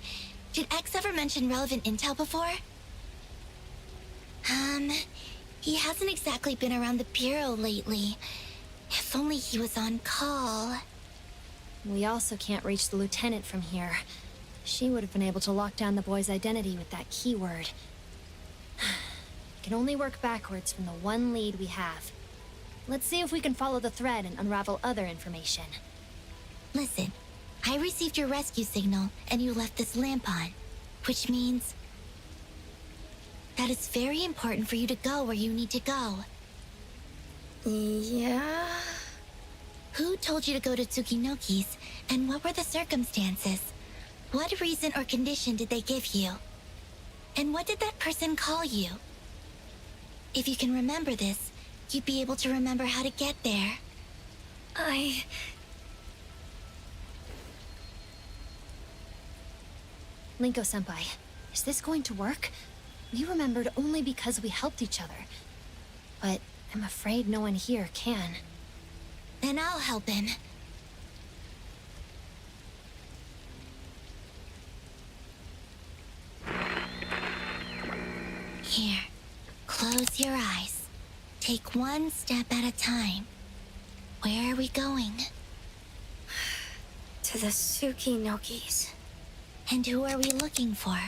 Speaker 18: Did X ever mention relevant intel before? He hasn't exactly been around the Bureau lately. If only he was on call.
Speaker 17: We also can't reach the lieutenant from here. She would have been able to lock down the boy's identity with that keyword. We can only work backwards from the one lead we have. Let's see if we can follow the thread and unravel other information.
Speaker 18: Listen, I received your rescue signal, and you left this lamp on. Which means that it's very important for you to go where you need to go.
Speaker 7: Yeah?
Speaker 18: Who told you to go to Tsukinoki's, and what were the circumstances? What reason or condition did they give you? And what did that person call you? If you can remember this, you'd be able to remember how to get there.
Speaker 17: Linko-senpai, is this going to work? We remembered only because we helped each other. But I'm afraid no one here can.
Speaker 18: Then I'll help him. Here, close your eyes. Take one step at a time. Where are we going?
Speaker 7: To the Tsukinokis.
Speaker 18: And who are we looking for?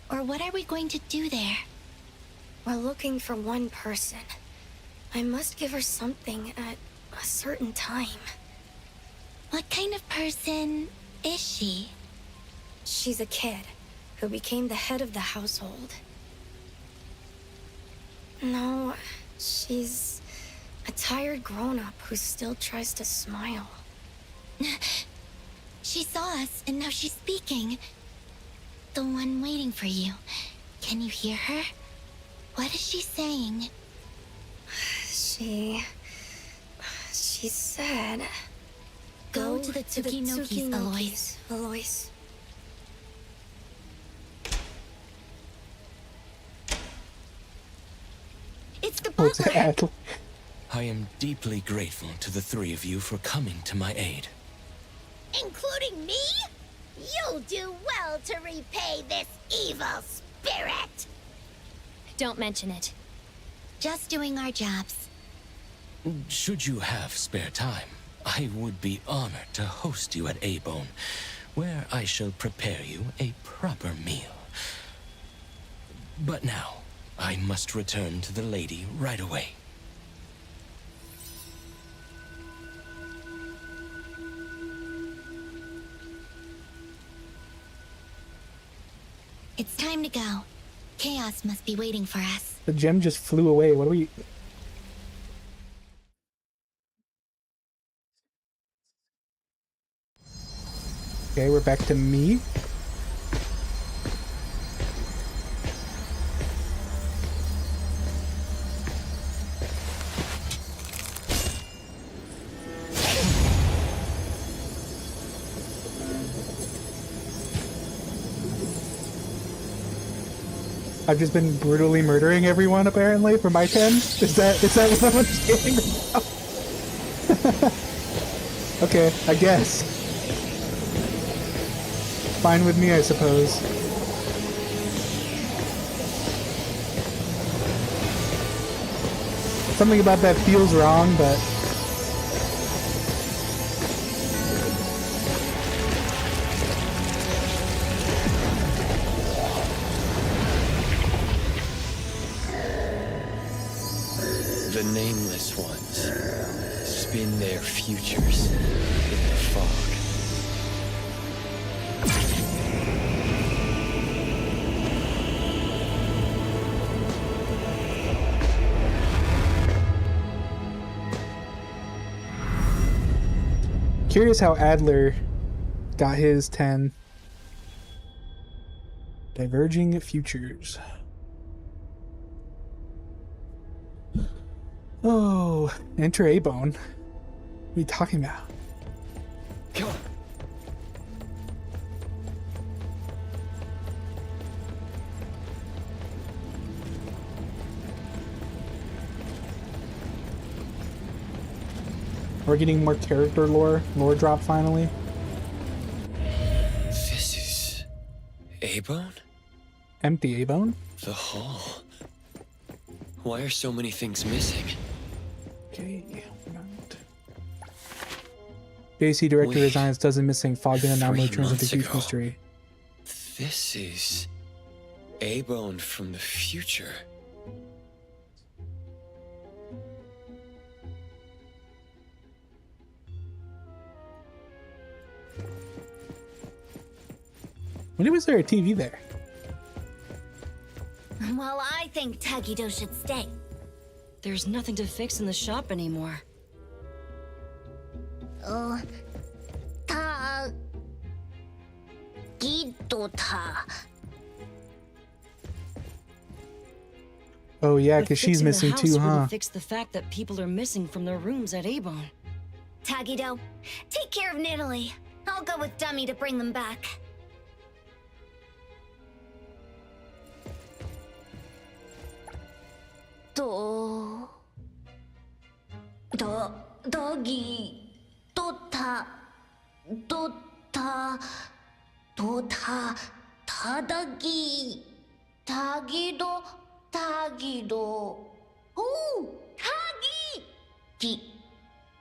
Speaker 18: Or what are we going to do there?
Speaker 7: We're looking for one person. I must give her something at a certain time.
Speaker 18: What kind of person is she?
Speaker 7: She's a kid who became the head of the household. No, she's a tired grown-up who still tries to smile.
Speaker 18: She saw us, and now she's speaking. The one waiting for you. Can you hear her? What is she saying?
Speaker 7: She said...
Speaker 18: Go to the Tsukinokis, Alois.
Speaker 7: Alois.
Speaker 18: It's the butler!
Speaker 6: I am deeply grateful to the three of you for coming to my aid.
Speaker 19: Including me? You'll do well to repay this evil spirit!
Speaker 17: Don't mention it.
Speaker 18: Just doing our jobs.
Speaker 6: Should you have spare time, I would be honored to host you at A-Bone, where I shall prepare you a proper meal. But now, I must return to the lady right away.
Speaker 18: It's time to go. Chaos must be waiting for us.
Speaker 1: The gem just flew away. What are we... Okay, we're back to me. I've just been brutally murdering everyone apparently for my 10. Is that what I'm understanding? Okay, I guess. Fine with me, I suppose. Something about that feels wrong, but...
Speaker 5: The nameless ones spin their futures in the fog.
Speaker 1: Curious how Adler got his 10. Diverging futures. Oh, enter A-Bone. What are you talking about?
Speaker 5: Come on.
Speaker 1: We're getting more character lore drop finally.
Speaker 5: This is A-Bone?
Speaker 1: Empty A-Bone?
Speaker 5: The hall. Why are so many things missing?
Speaker 1: Okay. JC director designs dozen missing Fogden anomaly
Speaker 5: 3
Speaker 1: turns into
Speaker 5: months
Speaker 1: huge
Speaker 5: ago.
Speaker 1: mystery.
Speaker 5: This is A-Bone from the future.
Speaker 1: When was there a TV there?
Speaker 19: Well, I think Tagido should stay.
Speaker 20: There's nothing to fix in the shop anymore.
Speaker 1: Oh yeah,
Speaker 20: But
Speaker 1: because she's
Speaker 20: fixing the
Speaker 1: missing
Speaker 20: house
Speaker 1: too,
Speaker 20: wouldn't
Speaker 1: huh?
Speaker 20: fix the fact that people are missing from their rooms at A-Bone.
Speaker 19: Tagido, take care of Nidalee. I'll go with Dummy to bring them back. Tagido. Oh, Tagi!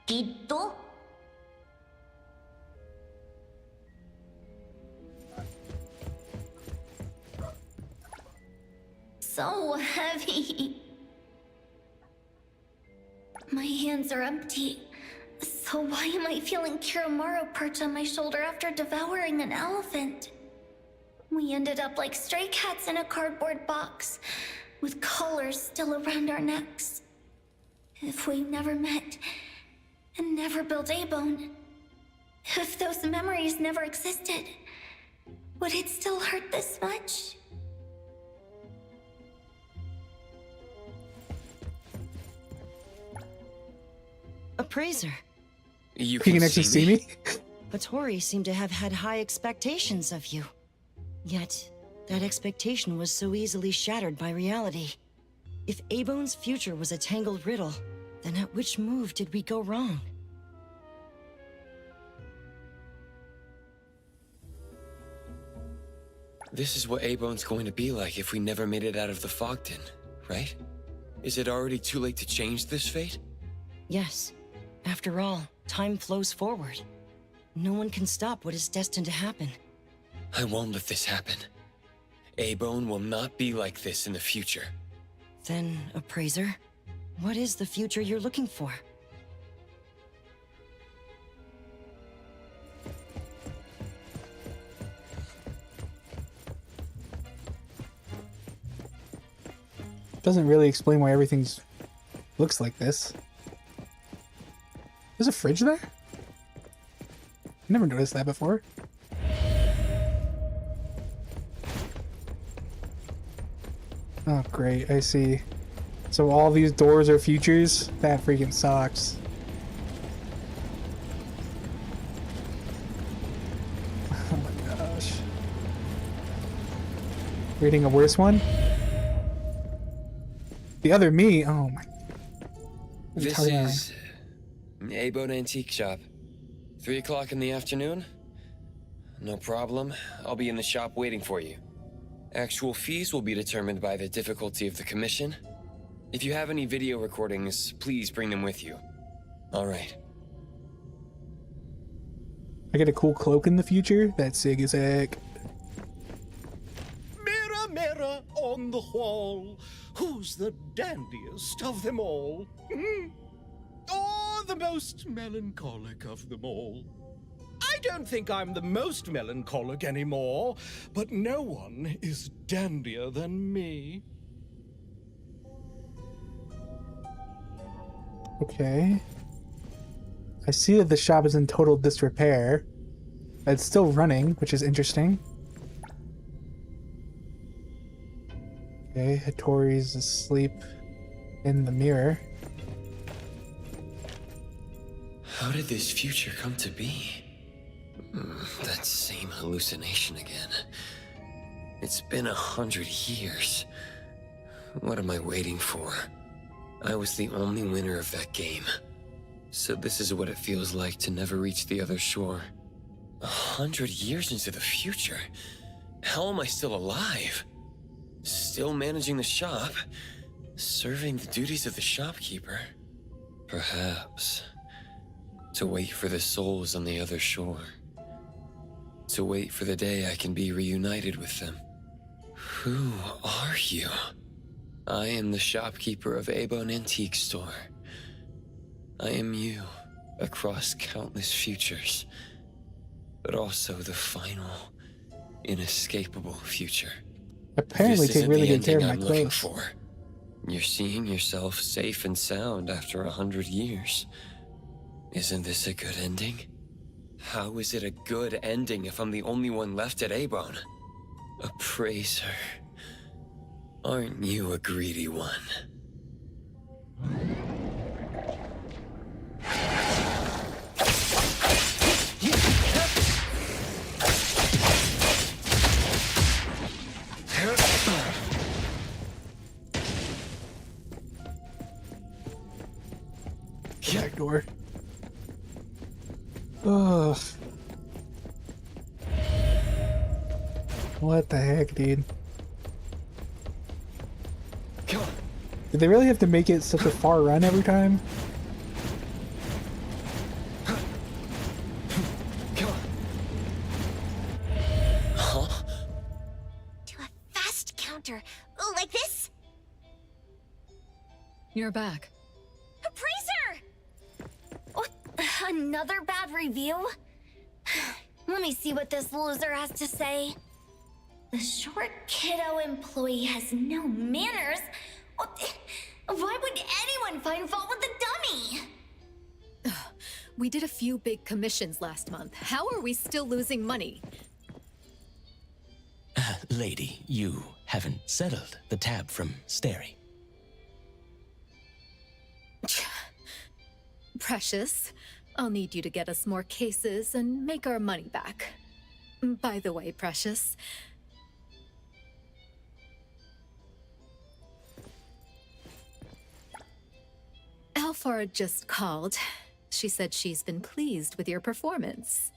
Speaker 19: Giddo? So heavy. My hands are empty. So why am I feeling Kiramaro perch on my shoulder after devouring an elephant? We ended up like stray cats in a cardboard box, with collars still around our necks. If we never met, and never built A-Bone, if those memories never existed, would it still hurt this much?
Speaker 20: Appraiser.
Speaker 5: You
Speaker 1: can actually see me?
Speaker 20: Hattori seemed to have had high expectations of you. Yet, that expectation was so easily shattered by reality. If A-Bone's future was a tangled riddle, then at which move did we go wrong?
Speaker 5: This is what A-Bone's going to be like if we never made it out of the Fogden, right? Is it already too late to change this fate?
Speaker 20: Yes. After all, time flows forward. No one can stop what is destined to happen.
Speaker 5: I won't let this happen. A-Bone will not be like this in the future.
Speaker 20: Then, Appraiser, what is the future you're looking for?
Speaker 1: Doesn't really explain why everything's looks like this. There's a fridge there? I never noticed that before. Oh great, I see. So all these doors are futures? That freaking sucks. Oh my gosh. Reading a worse one? The other me? Oh my.
Speaker 5: This is A-Bone Antique Shop. 3 o'clock in the afternoon? No problem. I'll be in the shop waiting for you. Actual fees will be determined by the difficulty of the commission. If you have any video recordings, please bring them with you. All right.
Speaker 1: I get a cool cloak in the future? That's sick as heck.
Speaker 21: Mirror, mirror on the wall, who's the dandiest of them all? Or the most melancholic of them all? I don't think I'm the most melancholic anymore, but no one is dandier than me.
Speaker 1: Okay. I see that the shop is in total disrepair. It's still running, which is interesting. Okay, Hattori's asleep in the mirror.
Speaker 5: How did this future come to be? That same hallucination again. It's been 100 years. What am I waiting for? I was the only winner of that game. So this is what it feels like to never reach the other shore. 100 years into the future? How am I still alive? Still managing the shop? Serving the duties of the shopkeeper? Perhaps. To wait for the souls on the other shore. To wait for the day I can be reunited with them. Who are you? I am the shopkeeper of Abone Antique Store. I am you, across countless futures. But also the final, inescapable future.
Speaker 1: Apparently
Speaker 5: This
Speaker 1: take
Speaker 5: isn't
Speaker 1: really
Speaker 5: the
Speaker 1: good care of
Speaker 5: ending
Speaker 1: my
Speaker 5: I'm looking
Speaker 1: clothes.
Speaker 5: for. You're seeing yourself safe and sound after 100 years. Isn't this a good ending? How is it a good ending if I'm the only one left at Abone? A praiser. Aren't you a greedy one?
Speaker 1: Back door. Ugh. What the heck, dude? Did they really have to make it such a far run every time?
Speaker 5: Huh?
Speaker 18: To a fast counter. Like this?
Speaker 16: You're back.
Speaker 19: Appraiser! Oh, another bad review? Let me see what this loser has to say. The short kiddo employee has no manners. Why would anyone find fault with the dummy?
Speaker 2: We did a few big commissions last month. How are we still losing money?
Speaker 6: Lady, you haven't settled the tab from Stary.
Speaker 2: Precious, I'll need you to get us more cases and make our money back. By the way, Precious, Alfard just called. She said she's been pleased with your performance.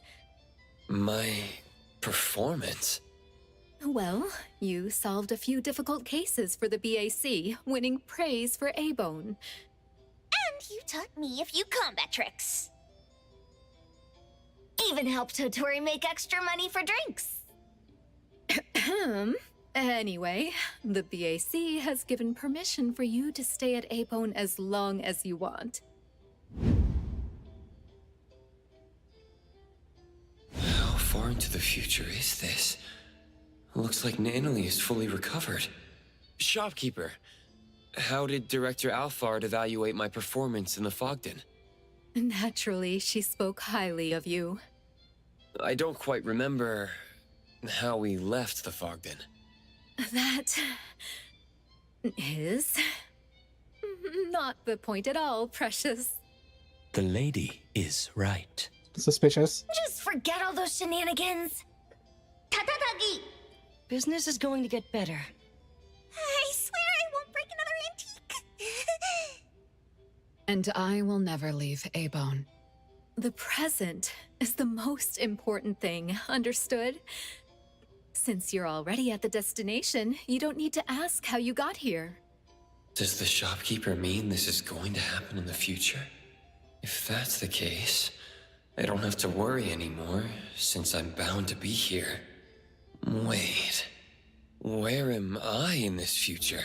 Speaker 5: My performance?
Speaker 2: Well, you solved a few difficult cases for the BAC, winning praise for Abone.
Speaker 19: And you taught me a few combat tricks. Even helped Totori make extra money for drinks.
Speaker 2: Anyway, the BAC has given permission for you to stay at Abone as long as you want.
Speaker 5: How far into the future is this? Looks like Nanalie is fully recovered. Shopkeeper, how did Director Alfard evaluate my performance in the Fogden?
Speaker 2: Naturally, she spoke highly of you.
Speaker 5: I don't quite remember how we left the Fogden.
Speaker 2: That is not the point at all, Precious.
Speaker 6: The lady is right.
Speaker 1: Suspicious.
Speaker 19: Just forget all those shenanigans. Tatatagi!
Speaker 20: Business is going to get better.
Speaker 19: I swear I won't break another antique.
Speaker 16: And I will never leave Abone.
Speaker 2: The present is the most important thing, understood? Since you're already at the destination, you don't need to ask how you got here.
Speaker 5: Does the shopkeeper mean this is going to happen in the future? If that's the case, I don't have to worry anymore, since I'm bound to be here. Wait, where am I in this future?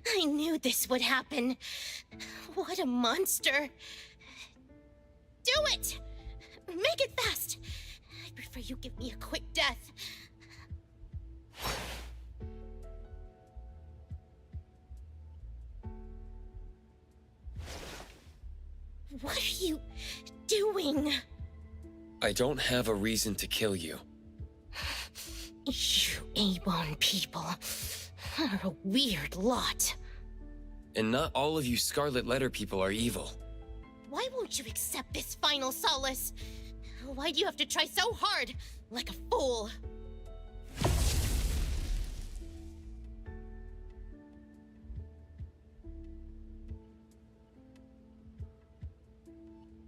Speaker 18: I knew this would happen. What a monster. Do it! Make it fast! I prefer you give me a quick death. What are you doing?
Speaker 5: I don't have a reason to kill you.
Speaker 18: You Abone people are a weird lot.
Speaker 5: And not all of you Scarlet Letter people are evil.
Speaker 18: Why won't you accept this final solace? Why do you have to try so hard, like a fool?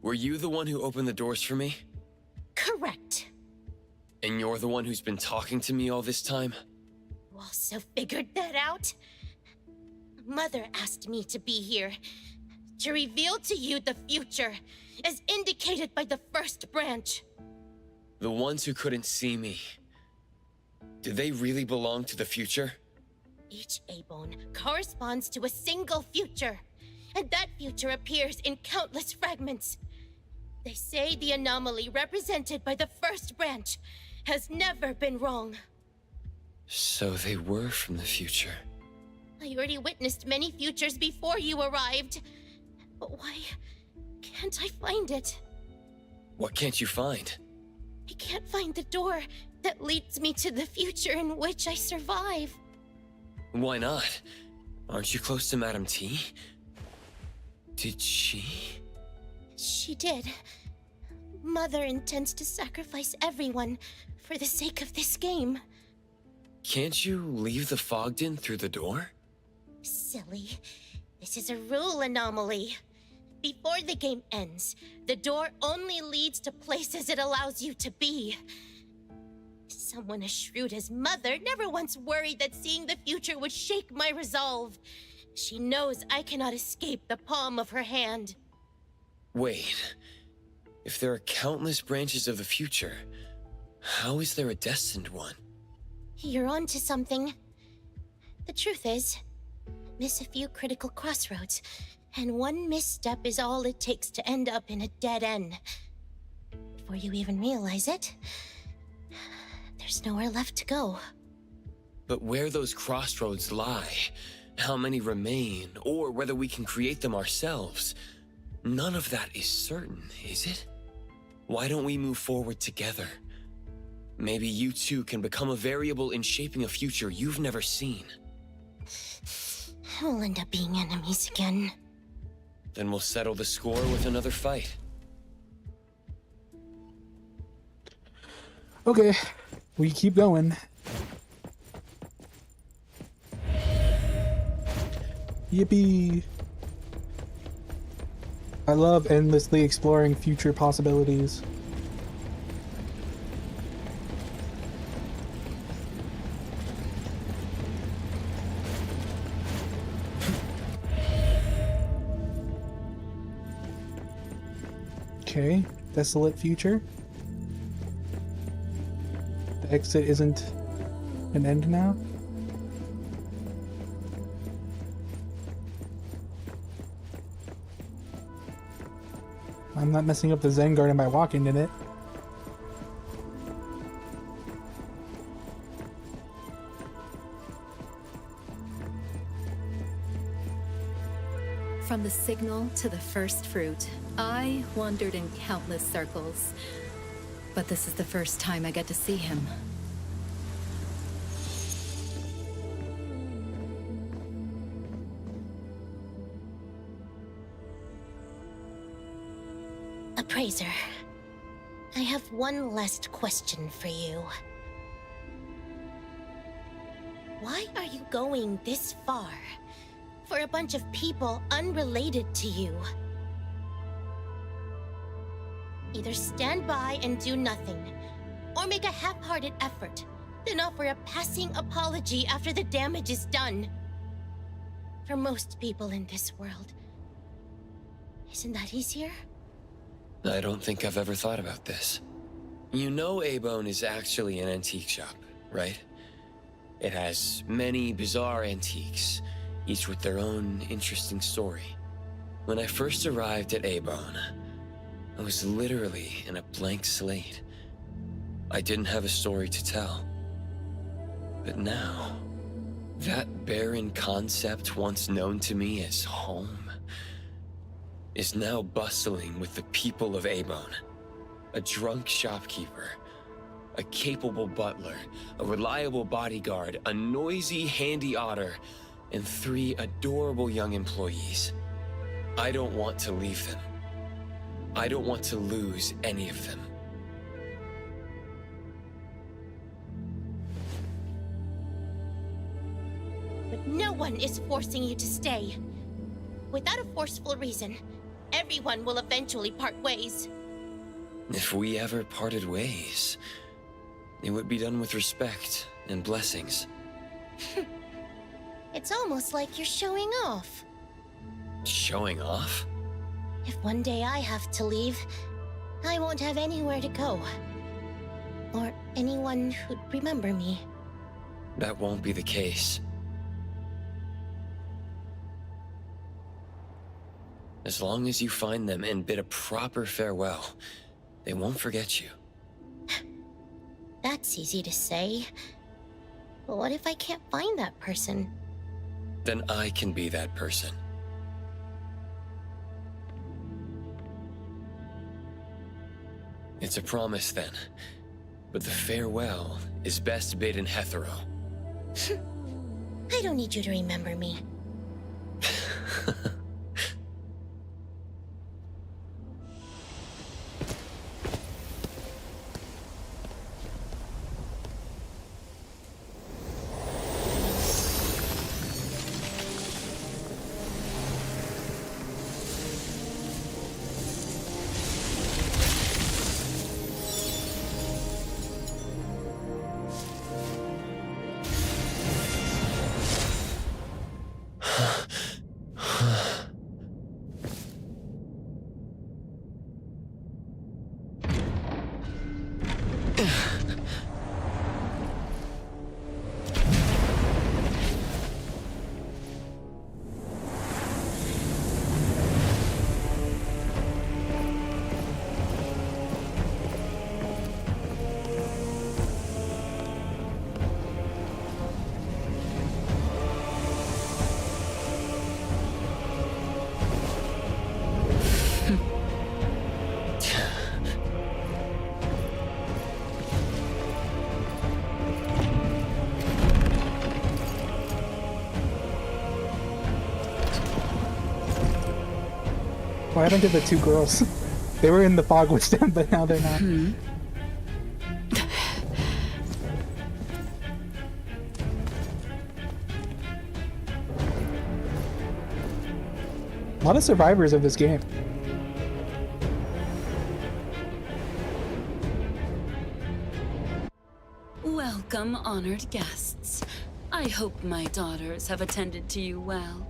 Speaker 5: Were you the one who opened the doors for me?
Speaker 18: Correct.
Speaker 5: And you're the one who's been talking to me all this time?
Speaker 18: You also figured that out? Mother asked me to be here, to reveal to you the future, as indicated by the first branch.
Speaker 5: The ones who couldn't see me. Do they really belong to the future?
Speaker 18: Each A-bone corresponds to a single future, and that future appears in countless fragments. They say the anomaly represented by the first branch has never been wrong.
Speaker 5: So they were from the future.
Speaker 18: I already witnessed many futures before you arrived. But why can't I find it?
Speaker 5: What can't you find?
Speaker 18: I can't find the door that leads me to the future in which I survive.
Speaker 5: Why not? Aren't you close to Madame T? Did she?
Speaker 18: She did. Mother intends to sacrifice everyone for the sake of this game.
Speaker 5: Can't you leave the Fogden through the door?
Speaker 18: Silly. This is a rule anomaly. Before the game ends, the door only leads to places it allows you to be. Someone as shrewd as Mother never once worried that seeing the future would shake my resolve. She knows I cannot escape the palm of her hand.
Speaker 5: Wait. If there are countless branches of the future, how is there a destined one?
Speaker 18: You're onto something. The truth is, miss a few critical crossroads, and one misstep is all it takes to end up in a dead end. Before you even realize it, there's nowhere left to go.
Speaker 5: But where those crossroads lie, how many remain, or whether we can create them ourselves, none of that is certain, is it? Why don't we move forward together? Maybe you two can become a variable in shaping a future you've never seen.
Speaker 18: We'll end up being enemies again.
Speaker 5: Then we'll settle the score with another fight.
Speaker 1: Okay, we keep going. Yippee! I love endlessly exploring future possibilities. Okay, desolate future. The exit isn't an end now. I'm not messing up the Zen Garden by walking in it.
Speaker 2: From the signal to the first fruit, I wandered in countless circles. But this is the first time I get to see him.
Speaker 18: Appraiser, I have one last question for you. Why are you going this far? For a bunch of people unrelated to you. Either stand by and do nothing, or make a half-hearted effort, then offer a passing apology after the damage is done. For most people in this world, isn't that easier?
Speaker 5: I don't think I've ever thought about this. You know A-Bone is actually an antique shop, right? It has many bizarre antiques, each with their own interesting story. When I first arrived at A-Bone, I was literally in a blank slate. I didn't have a story to tell. But now, that barren concept once known to me as home is now bustling with the people of A-Bone. A drunk shopkeeper, a capable butler, a reliable bodyguard, a noisy handy otter, and 3 adorable young employees. I don't want to leave them. I don't want to lose any of them.
Speaker 18: But no one is forcing you to stay. Without a forceful reason,
Speaker 4: everyone will eventually part ways.
Speaker 5: If we ever parted ways, it would be done with respect and blessings.
Speaker 4: It's almost like you're showing off.
Speaker 5: Showing off?
Speaker 4: If one day I have to leave, I won't have anywhere to go. Or anyone who'd remember me.
Speaker 5: That won't be the case. As long as you find them and bid a proper farewell, they won't forget you.
Speaker 4: That's easy to say. But what if I can't find that person?
Speaker 5: Then I can be that person. It's a promise then. But the farewell is best bid in Hethero.
Speaker 4: I don't need you to remember me.
Speaker 1: What happened to the two girls? They were in the fog with them, but now they're not. A lot of survivors of this game.
Speaker 8: Welcome, honored guests. I hope my daughters have attended to you well.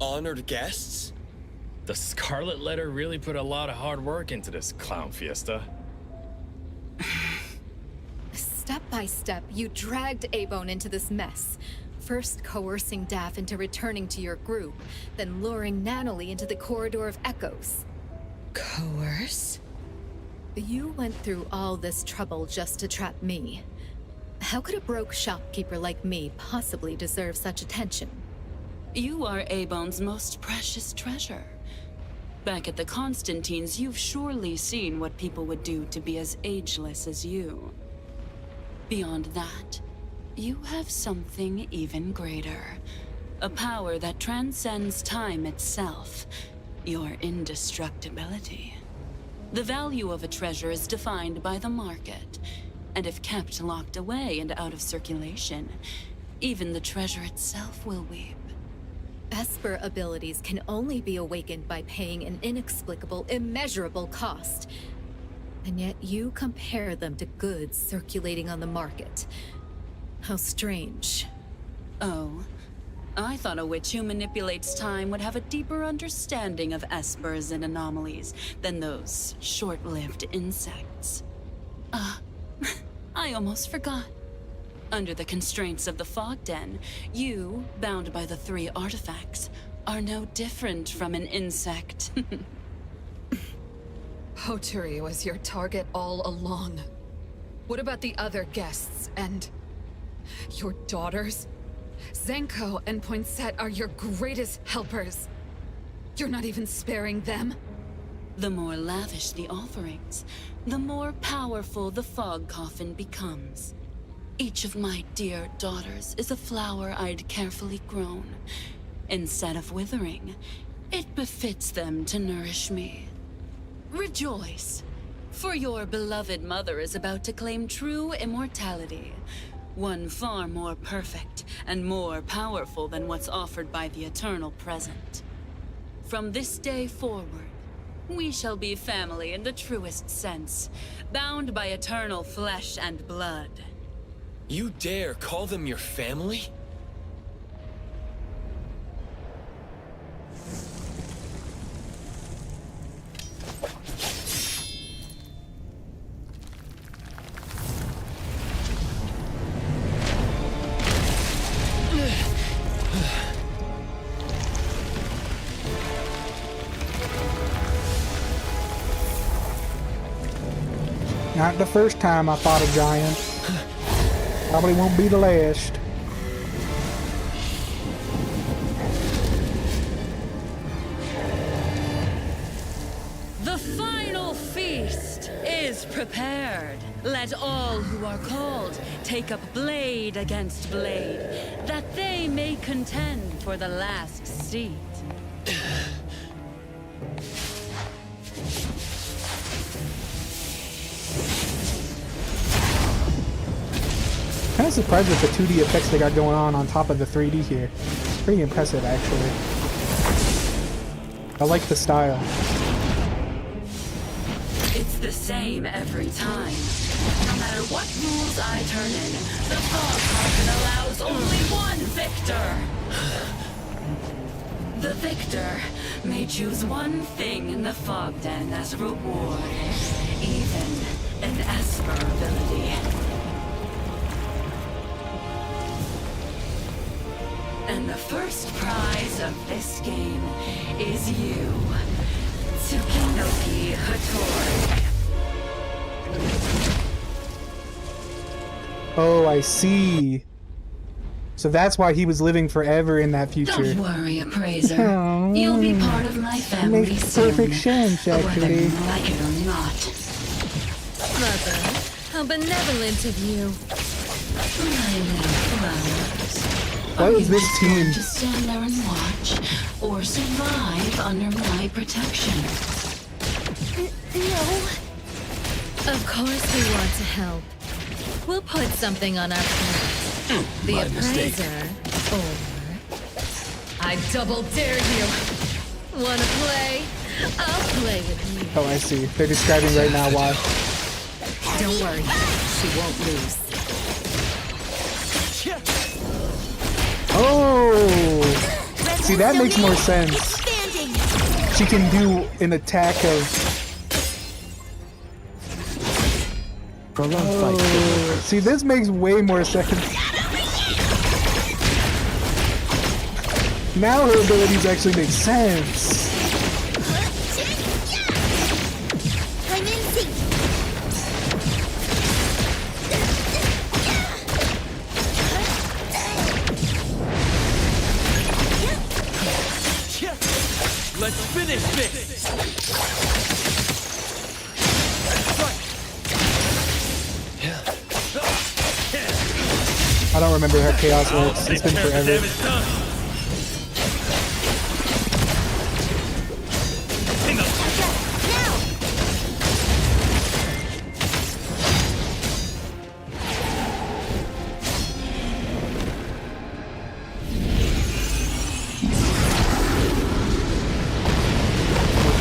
Speaker 9: Honored guests? The Scarlet Letter really put a lot of hard work into this clown fiesta.
Speaker 2: Step by step, you dragged Abone into this mess. First coercing Daff into returning to your group, then luring Natalie into the Corridor of Echoes.
Speaker 16: Coerce?
Speaker 2: You went through all this trouble just to trap me. How could a broke shopkeeper like me possibly deserve such attention?
Speaker 8: You are Abone's most precious treasure. Back at the Constantines, you've surely seen what people would do to be as ageless as you. Beyond that, you have something even greater. A power that transcends time itself. Your indestructibility. The value of a treasure is defined by the market, and if kept locked away and out of circulation, even the treasure itself will weep.
Speaker 2: Esper abilities can only be awakened by paying an inexplicable, immeasurable cost. And yet you compare them to goods circulating on the market. How strange.
Speaker 8: Oh, I thought a witch who manipulates time would have a deeper understanding of espers and anomalies than those short-lived insects. I almost forgot. Under the constraints of the Fog Den, you, bound by the 3 artifacts, are no different from an insect.
Speaker 16: Hoturi was your target all along. What about the other guests and your daughters? Zenko and Poinsett are your greatest helpers. You're not even sparing them?
Speaker 8: The more lavish the offerings, the more powerful the Fog Coffin becomes. Each of my dear daughters is a flower I'd carefully grown. Instead of withering, it befits them to nourish me. Rejoice, for your beloved mother is about to claim true immortality. One far more perfect and more powerful than what's offered by the Eternal Present. From this day forward, We shall be family in the truest sense, bound by eternal flesh and blood.
Speaker 5: You dare call them your family?
Speaker 1: Not the first time I fought a giant. Probably won't be the last.
Speaker 8: The final feast is prepared. Let all who are called take up blade against blade, that they may contend for the last seat.
Speaker 1: Kind of surprised with the 2D effects they got going on top of the 3D here. It's pretty impressive, actually. I like the style.
Speaker 8: It's the same every time. No matter what rules I turn in, the Fog Harpin allows only one victor. The victor may choose one thing in the Fog Den as a reward, even an Esper ability. And the first prize of this game is you, Tsukinoki Hattori.
Speaker 1: Oh, I see. So that's why he was living forever in that future.
Speaker 8: Don't worry, Appraiser.
Speaker 1: Oh,
Speaker 8: You'll be part of my family
Speaker 1: makes
Speaker 8: soon,
Speaker 1: perfect sense,
Speaker 8: whether
Speaker 1: actually.
Speaker 8: you like it or not.
Speaker 2: Mother, how benevolent of you.
Speaker 8: My little flowers.
Speaker 1: What is this
Speaker 8: Are you
Speaker 1: team?
Speaker 8: going to stand there and watch, or survive under my protection?
Speaker 2: No. Of course we want to help. We'll put something on our plate. The
Speaker 6: My mistake.
Speaker 2: Appraiser, or... I double dare you. Wanna play? I'll play with you.
Speaker 1: Oh, I see. They're describing right now why.
Speaker 2: Don't worry, she won't lose.
Speaker 1: Oh! See, that makes more sense. She can do an attack of... Oh, see, this makes way more sense. Now her abilities actually make sense.
Speaker 18: I'm in sync.
Speaker 13: Let's finish this!
Speaker 1: I don't remember how Chaos works. It's been forever.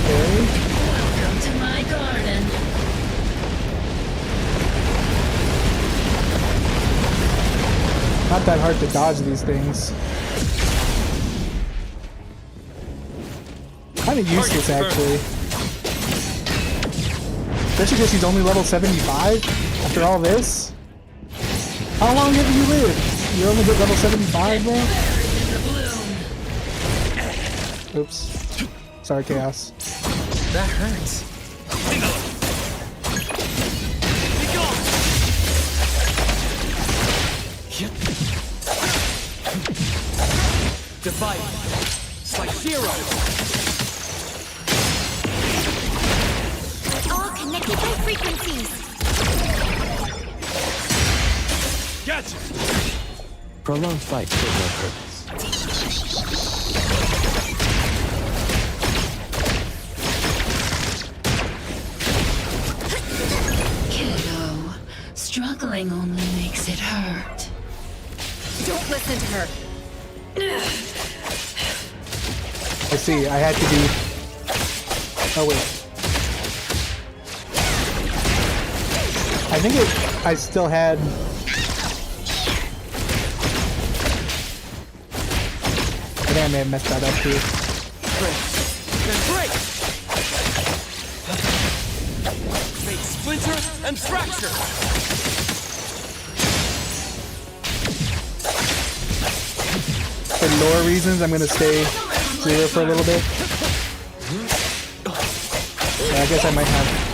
Speaker 8: Welcome to my garden.
Speaker 1: Not that hard to dodge these things. Kind of useless, actually. Especially because he's only level 75 after all this. How long have you lived? You only get level 75, bro? Oops. Sorry, Chaos.
Speaker 13: That hurts. Divide. Like zero.
Speaker 18: We're all connected by frequencies.
Speaker 13: Gotcha.
Speaker 6: Prolonged fight serve no purpose.
Speaker 8: Kiddo, struggling only makes it hurt.
Speaker 2: Don't listen to her.
Speaker 1: I see, I had to be... Oh, wait. I think I still had. I think I may have messed that up too.
Speaker 13: Break. Then break. Make splinter and fracture.
Speaker 1: For lore reasons, I'm gonna stay 0 for a little bit. Yeah, I guess I might have.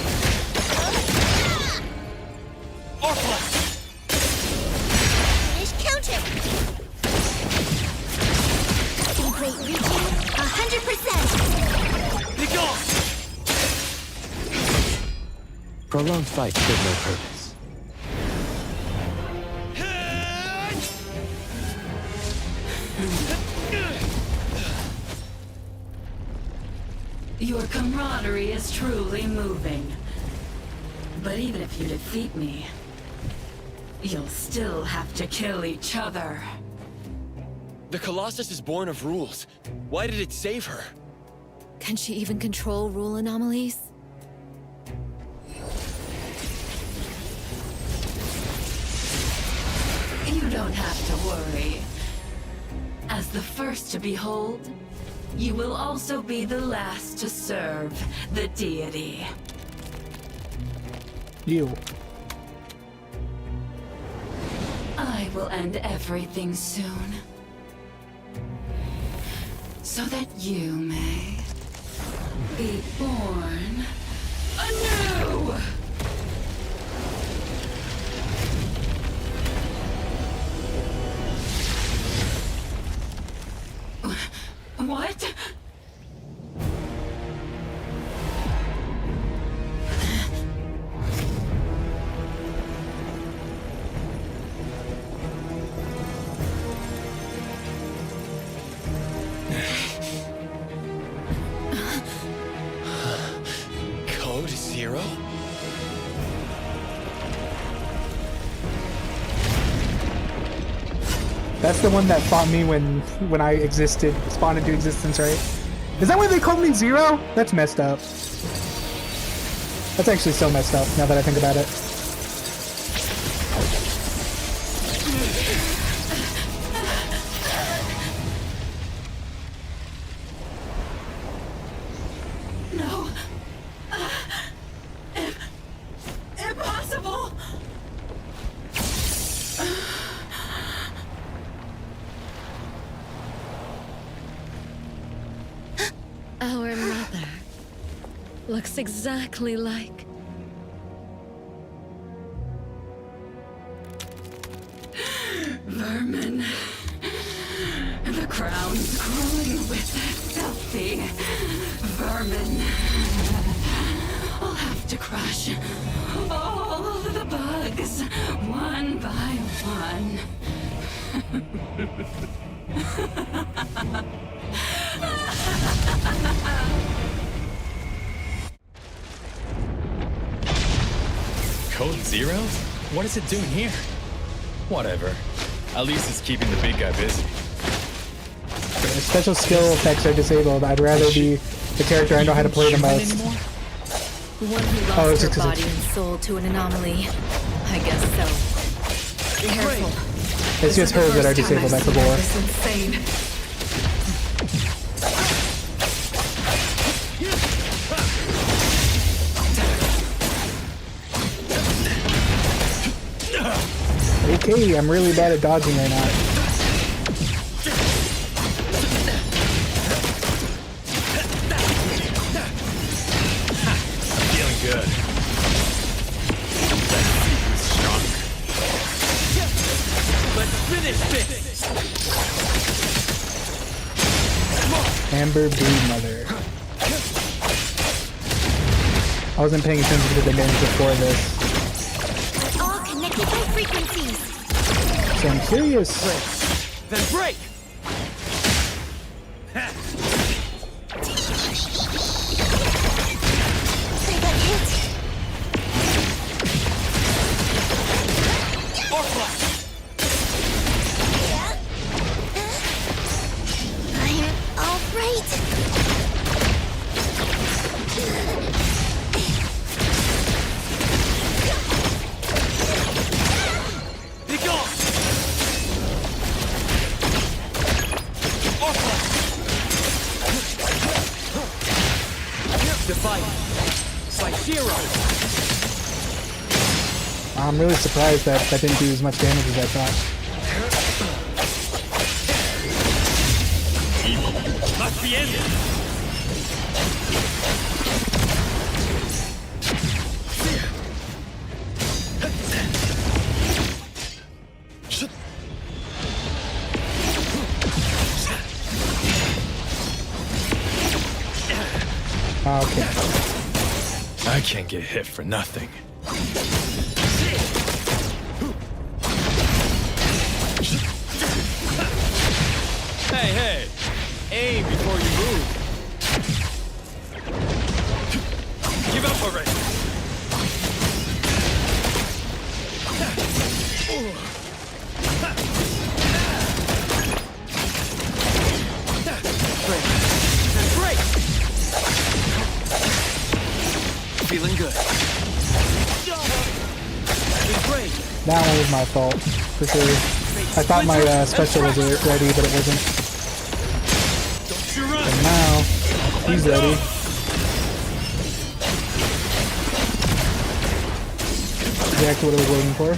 Speaker 18: Finish counter. Great reaching 100%.
Speaker 13: Be gone.
Speaker 6: Prolonged fight served no purpose.
Speaker 8: Your camaraderie is truly moving. But even if you defeat me, you'll still have to kill each other.
Speaker 5: The Colossus is born of rules. Why did it save her?
Speaker 2: Can she even control rule anomalies?
Speaker 8: You don't have to worry. As the first to behold, you will also be the last to serve the deity.
Speaker 1: You.
Speaker 8: I will end everything soon. So that you may be born anew! What?
Speaker 5: Code 0?
Speaker 1: That's the one that fought me when I existed, spawned into existence, right? Is that why they called me 0? That's messed up. That's actually so messed up now that I think about it.
Speaker 8: No. Impossible!
Speaker 3: Our mother looks exactly like...
Speaker 8: Vermin. The crown's crawling with filthy vermin. I'll have to crush all the bugs one by one.
Speaker 9: Code 0? What is it doing here? Whatever. At least it's keeping the big guy busy.
Speaker 1: If special skill effects are disabled, I'd rather be the character I know how to play the most.
Speaker 2: One who lost her body and soul to an anomaly. I guess so. Careful.
Speaker 1: It's just hers that are disabled, that's the lore.
Speaker 8: Insane.
Speaker 1: Okay, I'm really bad at dodging right now.
Speaker 9: I'm feeling good.
Speaker 13: Let's finish this!
Speaker 1: Amber Brood Mother. I wasn't paying attention to the names before this.
Speaker 18: We're all connected by frequencies.
Speaker 1: So I'm curious.
Speaker 13: Then break!
Speaker 18: They got hit. I'm all right.
Speaker 13: fight. Saishiro!
Speaker 1: I'm really surprised that that didn't do as much damage as I thought.
Speaker 13: Must be ended!
Speaker 1: Okay.
Speaker 9: I can't get hit for nothing. Hey, hey! Aim before you move. Give up already.
Speaker 13: Break! Feeling good. Break!
Speaker 1: That one was my fault, for sure. I thought my special was ready, but it wasn't. And now, he's ready. Exactly what I was waiting for.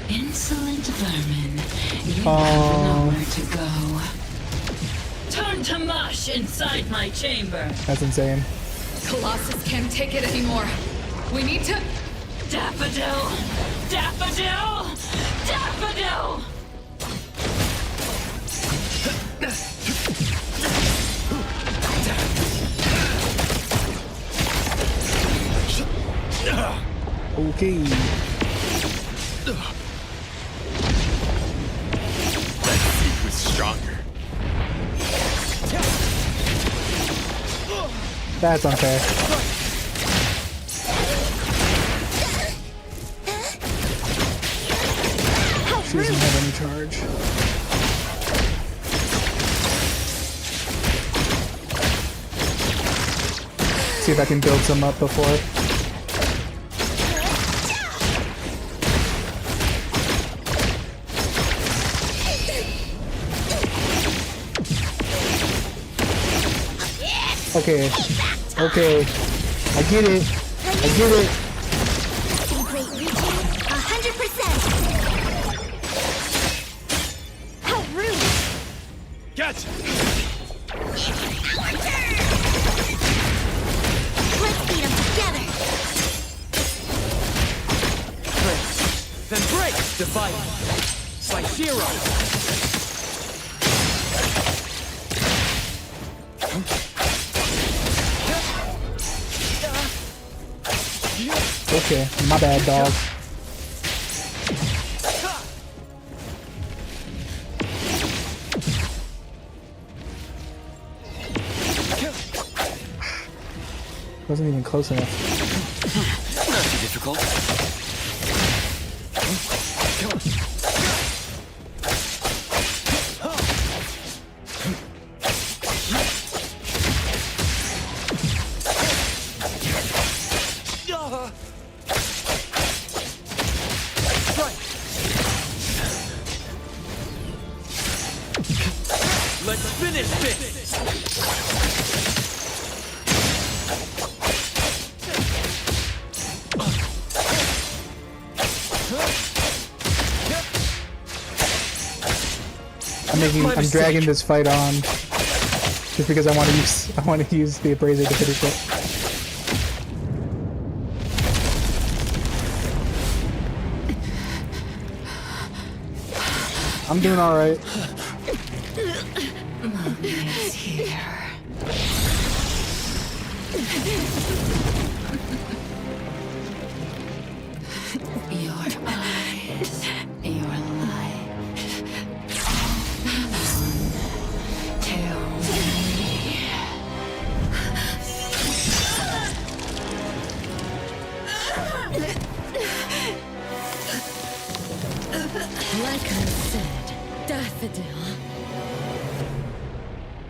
Speaker 8: Insolent vermin. You have nowhere to go. Turn to mush inside my chamber.
Speaker 1: That's insane.
Speaker 16: Colossus can't take it anymore. We need to...
Speaker 8: Daffodil! Daffodil! Daffodil!
Speaker 1: Okay.
Speaker 9: Let's see who's stronger.
Speaker 1: That's unfair. She doesn't have any charge. See if I can build some up before. Okay. Okay. I get it. I get it.
Speaker 18: Great reaching, 100%. How rude!
Speaker 9: Gotcha!
Speaker 18: Let's beat them together.
Speaker 13: Then break! Divide. Saishiro!
Speaker 1: Okay, my bad, dog. Wasn't even close enough.
Speaker 13: Not too difficult. Let's finish this!
Speaker 1: I'm dragging this fight on just because I want to use the Abrasive to finish it. I'm doing all right.
Speaker 8: Mommy is here. Your eyes, your light. Tell me.
Speaker 3: Like I said, Daffodil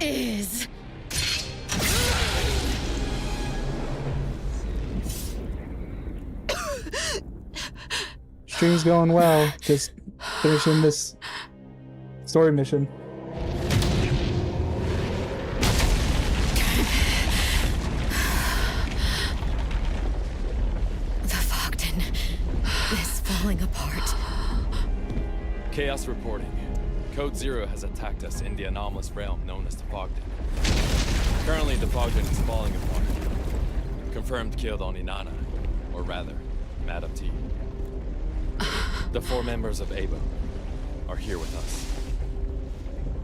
Speaker 3: is...
Speaker 1: stream's going well. Just finishing this story mission.
Speaker 2: The Fogden is falling apart.
Speaker 9: Chaos reporting. Code Zero has attacked us in the anomalous realm known as the Fogden. Currently, the Fogden is falling apart. Confirmed killed on Inanna, or rather, Madam T. The 4 members of ABO are here with us.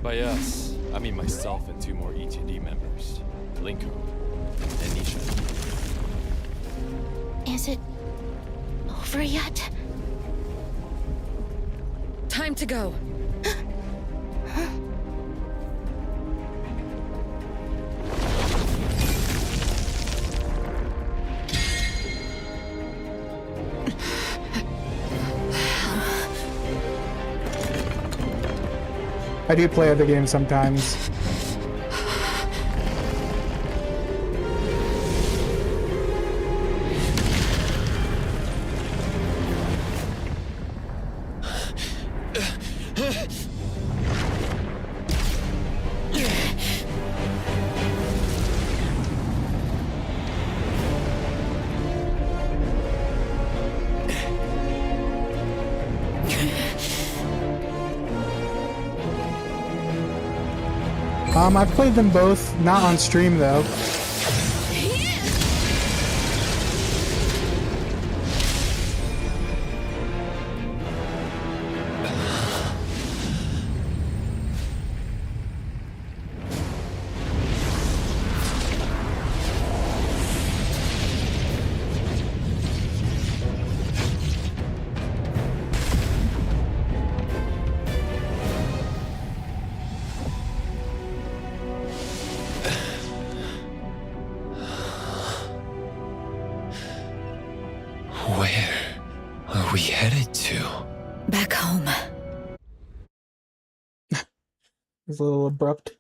Speaker 9: By us, I mean myself and 2 more ETD members, Linko and Nisha.
Speaker 4: Is it over yet?
Speaker 16: Time to go.
Speaker 1: I do play other games sometimes. I've played them both, not on stream though.
Speaker 5: We headed to?
Speaker 2: Back home.
Speaker 1: It's a little abrupt.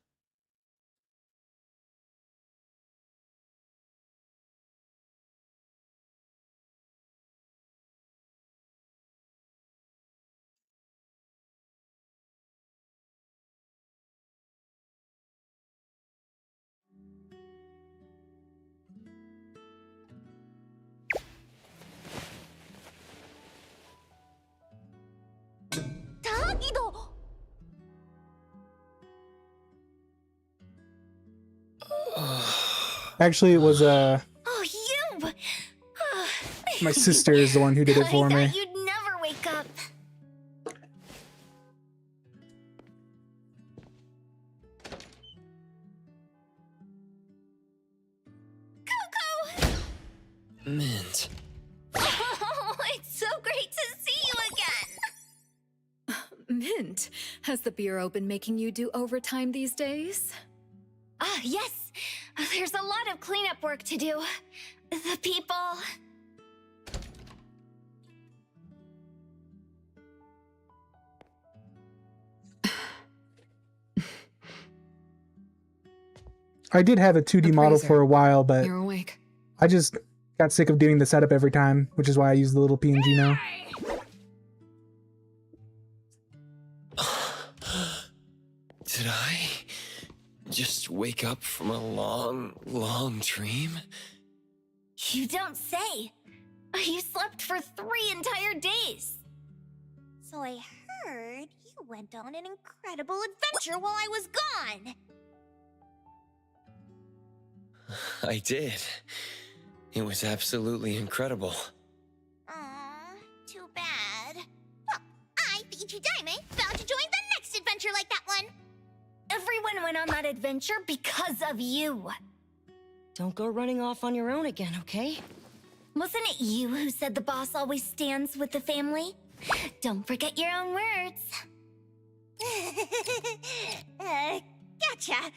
Speaker 1: Actually, it was
Speaker 19: Oh, you!
Speaker 1: my sister is the one who did it for
Speaker 19: I
Speaker 1: me.
Speaker 19: thought you'd never wake up. Coco!
Speaker 5: Mint.
Speaker 19: Oh, it's so great to see you again.
Speaker 2: Mint, has the Bureau been making you do overtime these days?
Speaker 19: Yes. There's a lot of cleanup work to do. The people...
Speaker 1: I did have a 2D model for a while, but
Speaker 16: You're awake.
Speaker 1: I just got sick of doing the setup every time, which is why I use the little PNG now.
Speaker 5: Did I just wake up from a long, long dream?
Speaker 19: You don't say. You slept for 3 entire days. So I heard you went on an incredible adventure while I was gone.
Speaker 5: I did. It was absolutely incredible.
Speaker 19: Aw, too bad. Well, I, the Ichi Daime, vowed to join the next adventure like that one. Everyone went on that adventure because of you.
Speaker 20: Don't go running off on your own again, okay?
Speaker 19: Wasn't it you who said the boss always stands with the family? Don't forget your own words. Gotcha.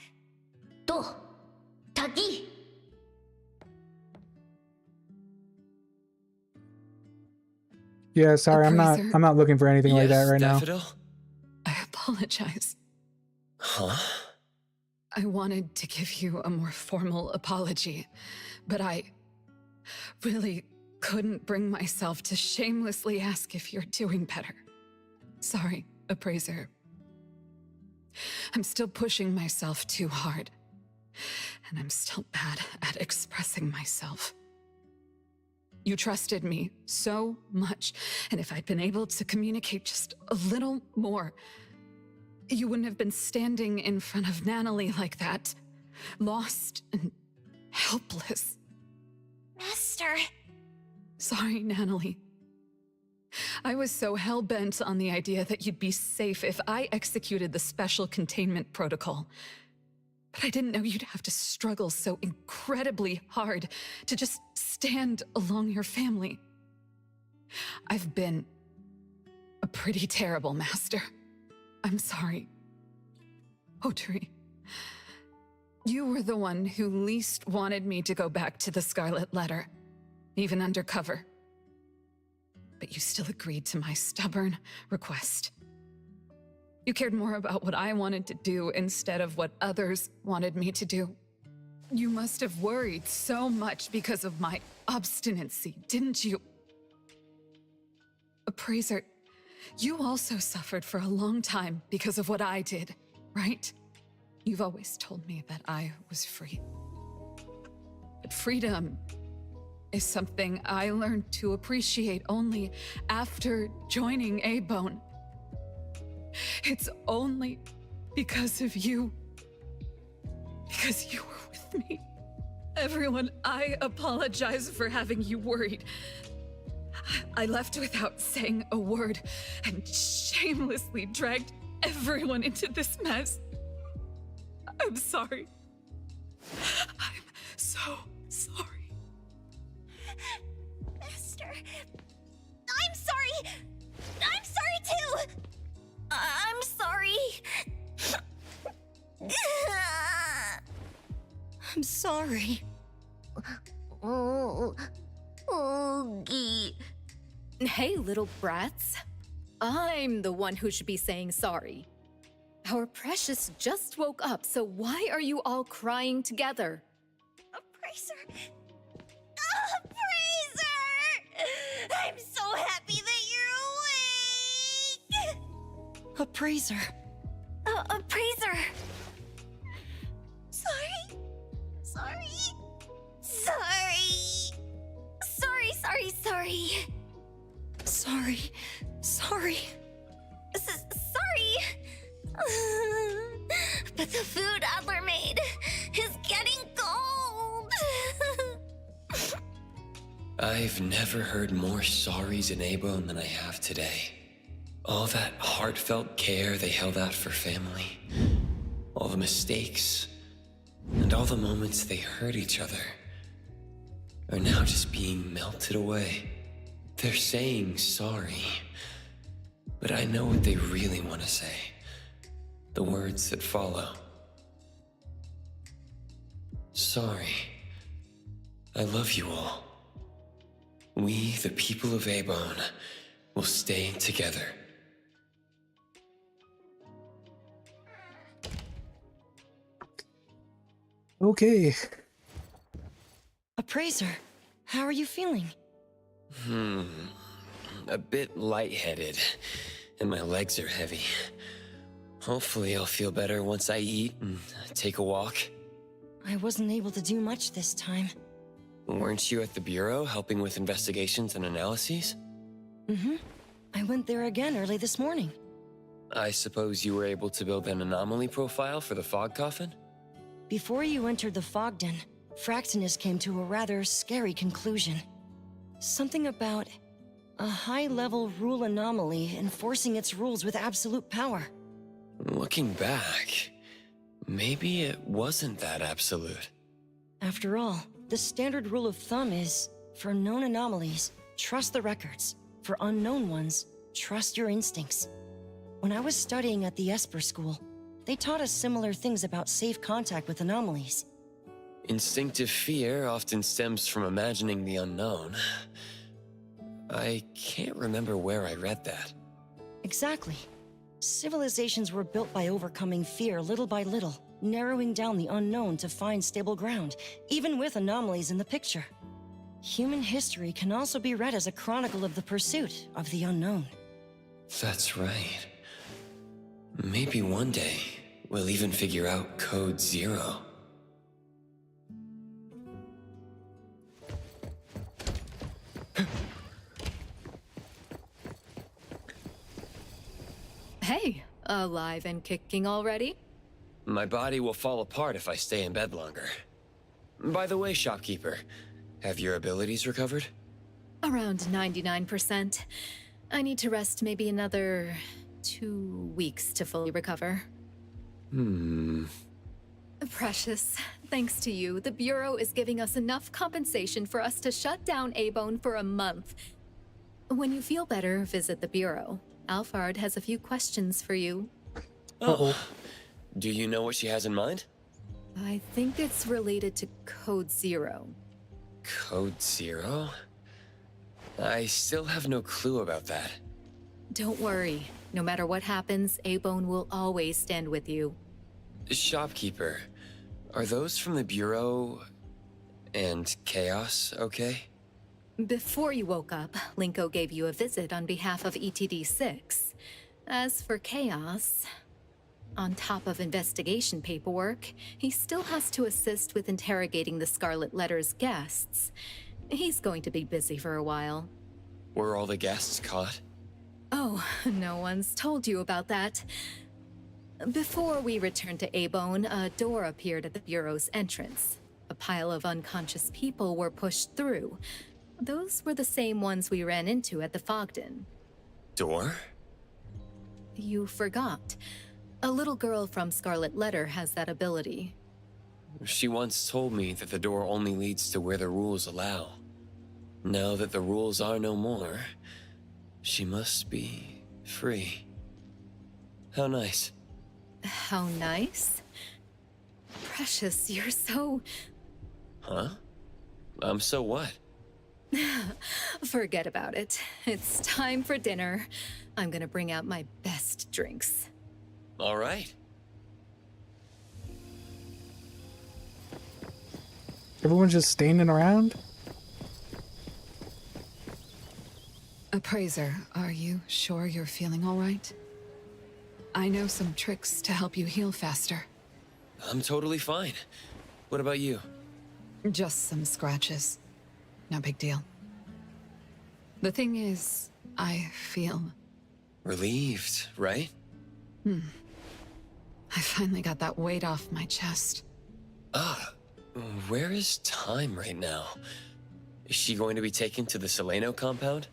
Speaker 19: To, Taki.
Speaker 1: Yeah, sorry, I'm not looking for anything like that right
Speaker 5: Daffodil?
Speaker 1: now.
Speaker 16: I apologize.
Speaker 5: Huh?
Speaker 16: I wanted to give you a more formal apology, but I really couldn't bring myself to shamelessly ask if you're doing better. Sorry, Appraiser. I'm still pushing myself too hard, and I'm still bad at expressing myself. You trusted me so much, and if I'd been able to communicate just a little more, you wouldn't have been standing in front of Natalie like that, lost and helpless.
Speaker 18: Master.
Speaker 16: Sorry, Natalie. I was so hell-bent on the idea that you'd be safe if I executed the special containment protocol. But I didn't know you'd have to struggle so incredibly hard to just stand along your family. I've been a pretty terrible master. I'm sorry. Otri, you were the one who least wanted me to go back to the Scarlet Letter, even undercover. But you still agreed to my stubborn request. You cared more about what I wanted to do instead of what others wanted me to do. You must have worried so much because of my obstinacy, didn't you? Appraiser, you also suffered for a long time because of what I did, right? You've always told me that I was free. But freedom is something I learned to appreciate only after joining A-Bone. It's only because of you. Because you were with me. Everyone, I apologize for having you worried. I left without saying a word and shamelessly dragged everyone into this mess. I'm sorry. I'm so sorry.
Speaker 18: Master. I'm sorry. I'm sorry too. I'm sorry.
Speaker 20: I'm sorry.
Speaker 18: Oh, Oogie.
Speaker 2: Hey, little brats. I'm the one who should be saying sorry. Our precious just woke up, so why are you all crying together?
Speaker 18: Appraiser. Appraiser! I'm so happy that you're awake!
Speaker 20: Appraiser.
Speaker 18: Appraiser! Sorry? Sorry? Sorry! Sorry.
Speaker 20: Sorry.
Speaker 18: Sorry! But the food Adler made is getting cold!
Speaker 5: I've never heard more sorries in A-Bone than I have today. All that heartfelt care they held out for family. All the mistakes. And all the moments they hurt each other are now just being melted away. They're saying sorry. But I know what they really want to say. The words that follow. Sorry. I love you all. We, the people of A-Bone, will stay together.
Speaker 1: Okay.
Speaker 20: Appraiser, how are you feeling?
Speaker 5: A bit lightheaded, and my legs are heavy. Hopefully I'll feel better once I eat and take a walk.
Speaker 20: I wasn't able to do much this time.
Speaker 5: Weren't you at the Bureau helping with investigations and analyses?
Speaker 20: I went there again early this morning.
Speaker 5: I suppose you were able to build an anomaly profile for the fog coffin?
Speaker 20: Before you entered the fog den, Fraxinus came to a rather scary conclusion. Something about a high-level rule anomaly enforcing its rules with absolute power.
Speaker 5: Looking back, maybe it wasn't that absolute.
Speaker 20: After all, the standard rule of thumb is, for known anomalies, trust the records. For unknown ones, trust your instincts. When I was studying at the Esper School, they taught us similar things about safe contact with anomalies.
Speaker 5: Instinctive fear often stems from imagining the unknown. I can't remember where I read that.
Speaker 20: Exactly. Civilizations were built by overcoming fear little by little, narrowing down the unknown to find stable ground, even with anomalies in the picture. Human history can also be read as a chronicle of the pursuit of the unknown.
Speaker 5: That's right. Maybe one day, we'll even figure out Code Zero.
Speaker 2: Hey, alive and kicking already?
Speaker 5: My body will fall apart if I stay in bed longer. By the way, shopkeeper, have your abilities recovered?
Speaker 2: Around 99%. I need to rest maybe another 2 weeks to fully recover. Precious, thanks to you, the Bureau is giving us enough compensation for us to shut down A-Bone for a month. When you feel better, visit the Bureau. Alphard has a few questions for you.
Speaker 5: Oh. Do you know what she has in mind?
Speaker 2: I think it's related to Code Zero.
Speaker 5: Code Zero? I still have no clue about that.
Speaker 2: Don't worry. No matter what happens, A-Bone will always stand with you.
Speaker 5: Shopkeeper, are those from the Bureau and Chaos okay?
Speaker 2: Before you woke up, Linko gave you a visit on behalf of ETD-6. As for Chaos, on top of investigation paperwork, he still has to assist with interrogating the Scarlet Letter's guests. He's going to be busy for a while.
Speaker 5: Were all the guests caught?
Speaker 2: Oh, no one's told you about that. Before we returned to A-Bone, a door appeared at the Bureau's entrance. A pile of unconscious people were pushed through. Those were the same ones we ran into at the Fogden.
Speaker 5: Door?
Speaker 2: You forgot. A little girl from Scarlet Letter has that ability.
Speaker 5: She once told me that the door only leads to where the rules allow. Now that the rules are no more, she must be free. How nice.
Speaker 2: How nice? Precious, you're so...
Speaker 5: Huh? I'm so what?
Speaker 2: Forget about it. It's time for dinner. I'm gonna bring out my best drinks.
Speaker 5: All right.
Speaker 1: Everyone's just standing around?
Speaker 16: Appraiser, are you sure you're feeling all right? I know some tricks to help you heal faster.
Speaker 5: I'm totally fine. What about you?
Speaker 16: Just some scratches. No big deal. The thing is, I feel...
Speaker 5: Relieved, right?
Speaker 16: I finally got that weight off my chest.
Speaker 5: Where is Time right now? Is she going to be taken to the Seleno compound?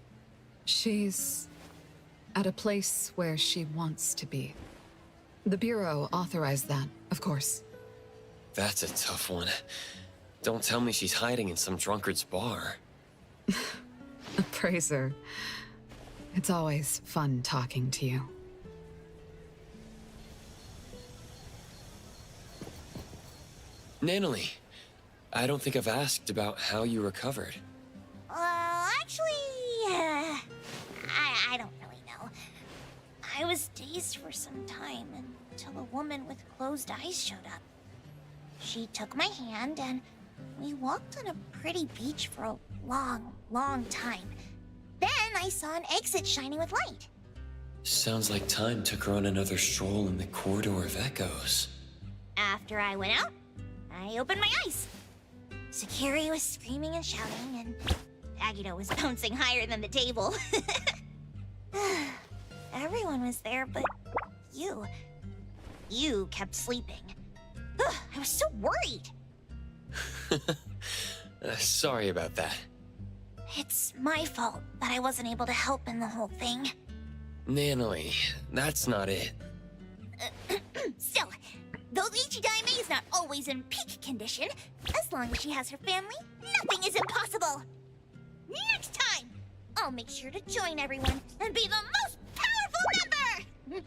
Speaker 16: She's... at a place where she wants to be. The Bureau authorized that, of course.
Speaker 5: That's a tough one. Don't tell me she's hiding in some drunkard's bar.
Speaker 16: Appraiser. It's always fun talking to you.
Speaker 5: Nanalie, I don't think I've asked about how you recovered.
Speaker 4: Actually, I don't really know. I was dazed for some time until a woman with closed eyes showed up. She took my hand and we walked on a pretty beach for a long, long time. Then I saw an exit shining with light.
Speaker 5: Sounds like Time took her on another stroll in the corridor of echoes.
Speaker 4: After I went out, I opened my eyes. Sakiri was screaming and shouting, and Agito was bouncing higher than the table. Everyone was there, but you. You kept sleeping. I was so worried.
Speaker 5: Sorry about that.
Speaker 4: It's my fault that I wasn't able to help in the whole thing.
Speaker 5: Nanalie, that's not it.
Speaker 4: Still, though Ichidaime is not always in peak condition, as long as she has her family, nothing is impossible. Next time, I'll make sure to join everyone and be the most powerful member!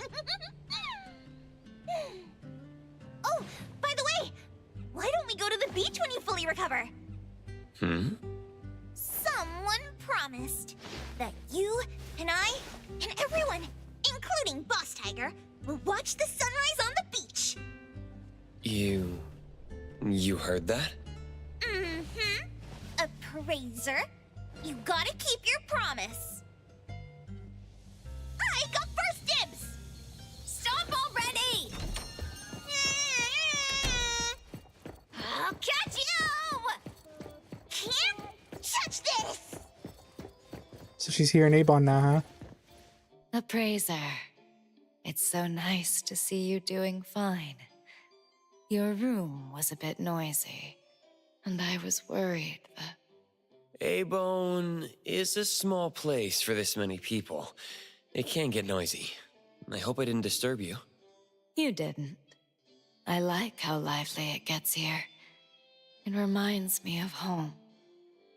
Speaker 4: Oh, by the way, why don't we go to the beach when you fully recover? Someone promised that you and I and everyone, including Boss Tiger, will watch the sunrise on the beach.
Speaker 5: You heard that?
Speaker 4: A Razor. You gotta keep your promise. I got first dibs! Stop already! I'll catch you! Can't touch this!
Speaker 1: So she's here in Abon now, huh?
Speaker 2: Appraiser, it's so nice to see you doing fine. Your room was a bit noisy, and I was worried that...
Speaker 5: Abon is a small place for this many people. It can get noisy. I hope I didn't disturb you.
Speaker 2: You didn't. I like how lively it gets here. It reminds me of home.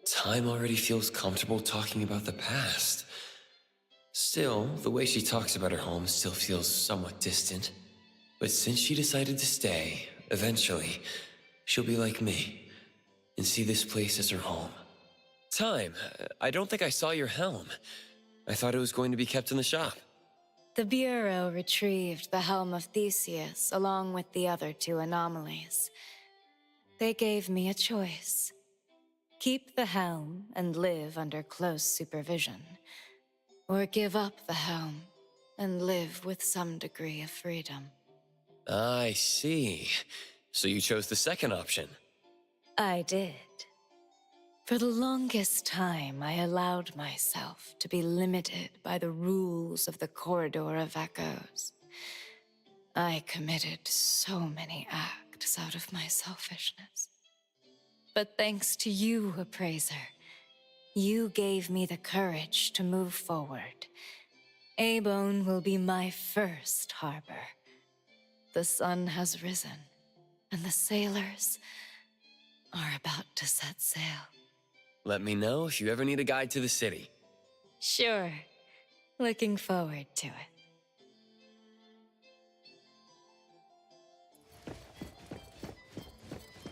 Speaker 5: Time already feels comfortable talking about the past. Still, the way she talks about her home still feels somewhat distant. But since she decided to stay, eventually, she'll be like me and see this place as her home. Time, I don't think I saw your helm. I thought it was going to be kept in the shop.
Speaker 2: The Bureau retrieved the Helm of Theseus along with the other 2 anomalies. They gave me a choice. Keep the helm and live under close supervision, or give up the helm and live with some degree of freedom.
Speaker 5: I see. So you chose the second option.
Speaker 2: I did. For the longest time, I allowed myself to be limited by the rules of the Corridor of Echoes. I committed so many acts out of my selfishness. But thanks to you, Appraiser, you gave me the courage to move forward. Abon will be my first harbor. The sun has risen, and the sailors are about to set sail.
Speaker 5: Let me know if you ever need a guide to the city.
Speaker 2: Sure. Looking forward to it.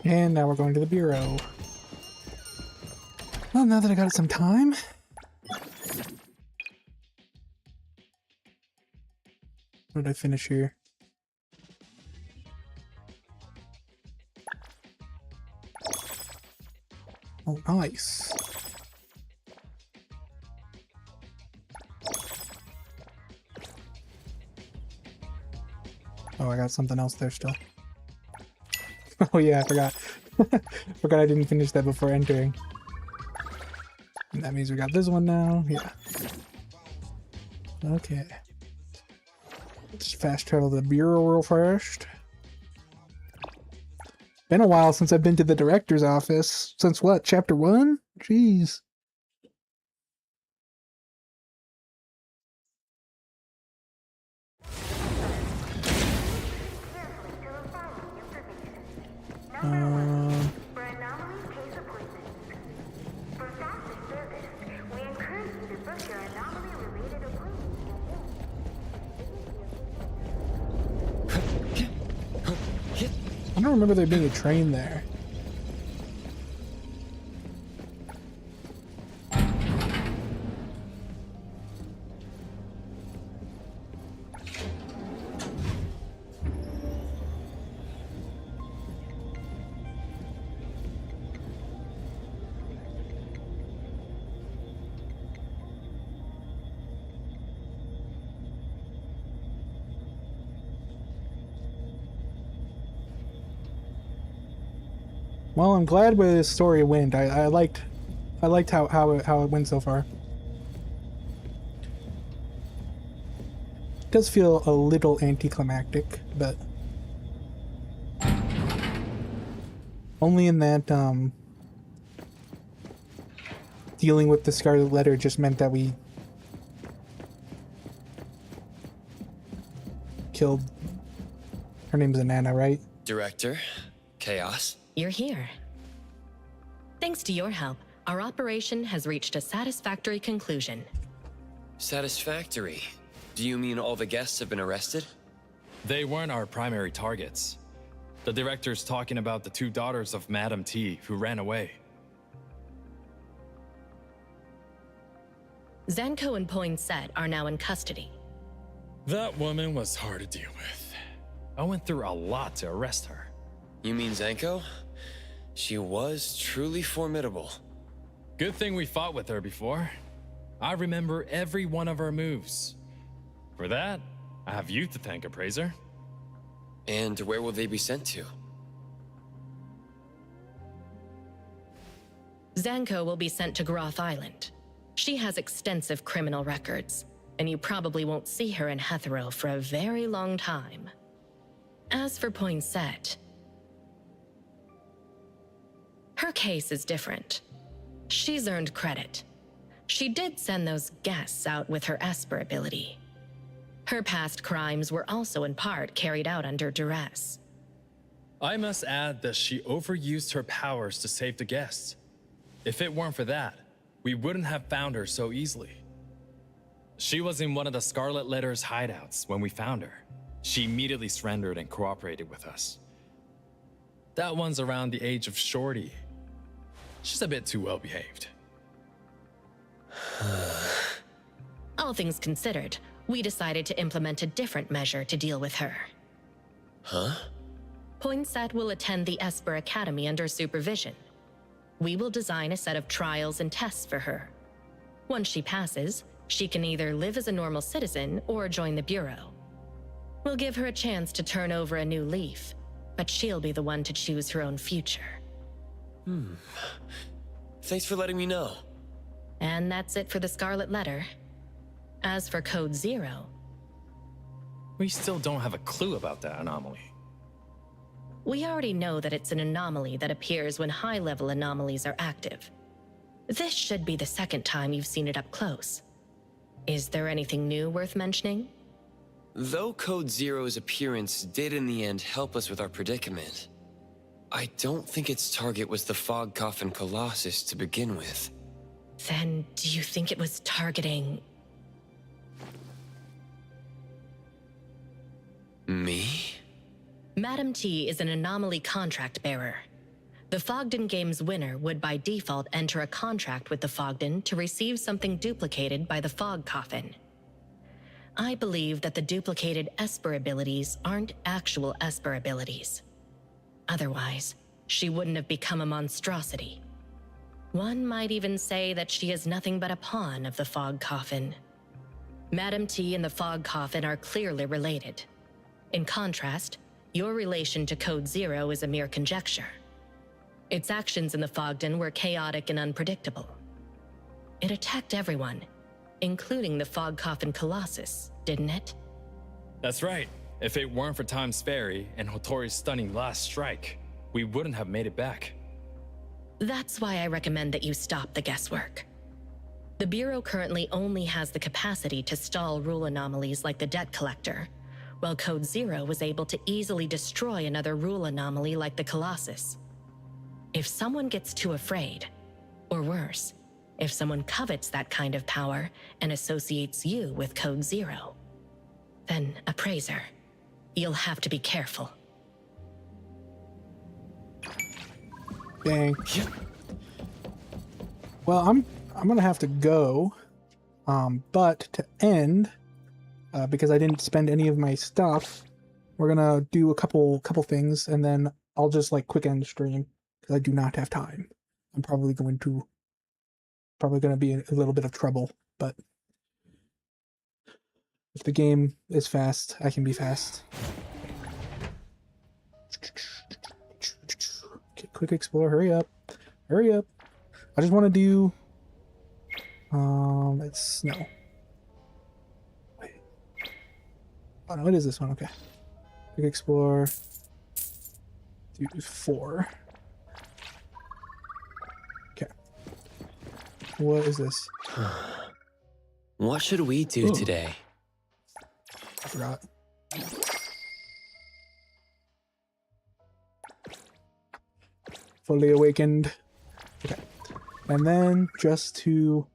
Speaker 1: And now we're going to the Bureau. Well, now that I got some time. What did I finish here? Oh, nice. Oh, I got something else there still. Oh yeah, I forgot. Forgot I didn't finish that before entering. And that means we got this one now. Yeah. Okay. Let's fast travel to the Bureau real fast. Been a while since I've been to the director's office. Since what? Chapter 1? Jeez. I don't remember there being a train there. Well, I'm glad where this story went. I liked how it went so far. It does feel a little anticlimactic, but only in that dealing with the Scarlet Letter just meant that we killed. Her name's Anana, right?
Speaker 5: Director, Chaos.
Speaker 12: You're here. Thanks to your help, our operation has reached a satisfactory conclusion.
Speaker 5: Satisfactory? Do you mean all the guests have been arrested?
Speaker 9: They weren't our primary targets. The director's talking about the 2 daughters of Madame T who ran away.
Speaker 12: Zenko and Poinsett are now in custody.
Speaker 9: That woman was hard to deal with. I went through a lot to arrest her.
Speaker 5: You mean Zenko? She was truly formidable.
Speaker 9: Good thing we fought with her before. I remember every one of her moves. For that, I have you to thank, Appraiser.
Speaker 5: And where will they be sent to?
Speaker 12: Zanko will be sent to Groth Island. She has extensive criminal records, and you probably won't see her in Hetero for a very long time. As for Poinsett, her case is different. She's earned credit. She did send those guests out with her Esper ability. Her past crimes were also in part carried out under duress.
Speaker 9: I must add that she overused her powers to save the guests. If it weren't for that, we wouldn't have found her so easily. She was in one of the Scarlet Letter's hideouts when we found her. She immediately surrendered and cooperated with us. That one's around the age of Shorty. She's a bit too well behaved.
Speaker 12: All things considered, we decided to implement a different measure to deal with her.
Speaker 5: Huh?
Speaker 12: Poinsett will attend the Esper Academy under supervision. We will design a set of trials and tests for her. Once she passes, she can either live as a normal citizen or join the Bureau. We'll give her a chance to turn over a new leaf, but she'll be the one to choose her own future.
Speaker 5: Thanks for letting me know.
Speaker 12: And that's it for the Scarlet Letter. As for Code Zero,
Speaker 9: We still don't have a clue about that anomaly.
Speaker 12: we already know that it's an anomaly that appears when high-level anomalies are active. This should be the second time you've seen it up close. Is there anything new worth mentioning?
Speaker 5: Though Code Zero's appearance did in the end help us with our predicament, I don't think its target was the Fog Coffin Colossus to begin with.
Speaker 12: Then do you think it was targeting...
Speaker 5: Me?
Speaker 12: Madam T is an anomaly contract bearer. The Fogden Games winner would by default enter a contract with the Fogden to receive something duplicated by the Fog Coffin. I believe that the duplicated Esper abilities aren't actual Esper abilities. Otherwise, she wouldn't have become a monstrosity. One might even say that she is nothing but a pawn of the Fog Coffin. Madam T and the Fog Coffin are clearly related. In contrast, your relation to Code Zero is a mere conjecture. Its actions in the Fogden were chaotic and unpredictable. It attacked everyone, including the Fog Coffin Colossus, didn't it?
Speaker 9: That's right. If it weren't for Time's Ferry and Hotori's stunning last strike, we wouldn't have made it back.
Speaker 12: That's why I recommend that you stop the guesswork. The Bureau currently only has the capacity to stall rule anomalies like the Debt Collector, while Code Zero was able to easily destroy another rule anomaly like the Colossus. If someone gets too afraid, or worse, if someone covets that kind of power and associates you with Code Zero, then, Appraiser, you'll have to be careful.
Speaker 1: Dang. Well, I'm gonna have to go. But to end, because I didn't spend any of my stuff, we're gonna do a couple things, and then I'll just like quick end the stream because I do not have time. I'm probably going to be in a little bit of trouble, but if the game is fast, I can be fast. Okay, quick explore, hurry up. Hurry up. I just want to do it's snow. Wait. Oh no, it is this one, okay. Quick explore. Do 4. Okay. What is this?
Speaker 5: What should we do today?
Speaker 1: I forgot. Fully awakened. Okay. And then just to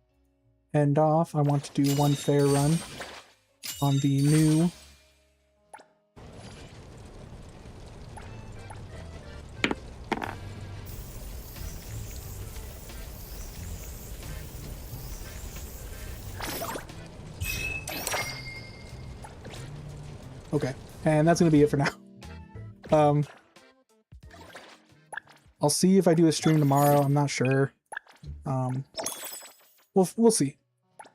Speaker 1: end off, I want to do one fair run on the new Okay, and that's gonna be it for now. I'll see if I do a stream tomorrow. I'm not sure. We'll see.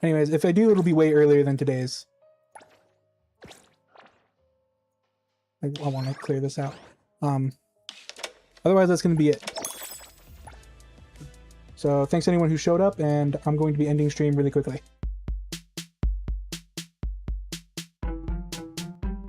Speaker 1: Anyways, if I do, it'll be way earlier than today's. I want to clear this out. Otherwise, that's going to be it. So thanks anyone who showed up, and I'm going to be ending stream really quickly.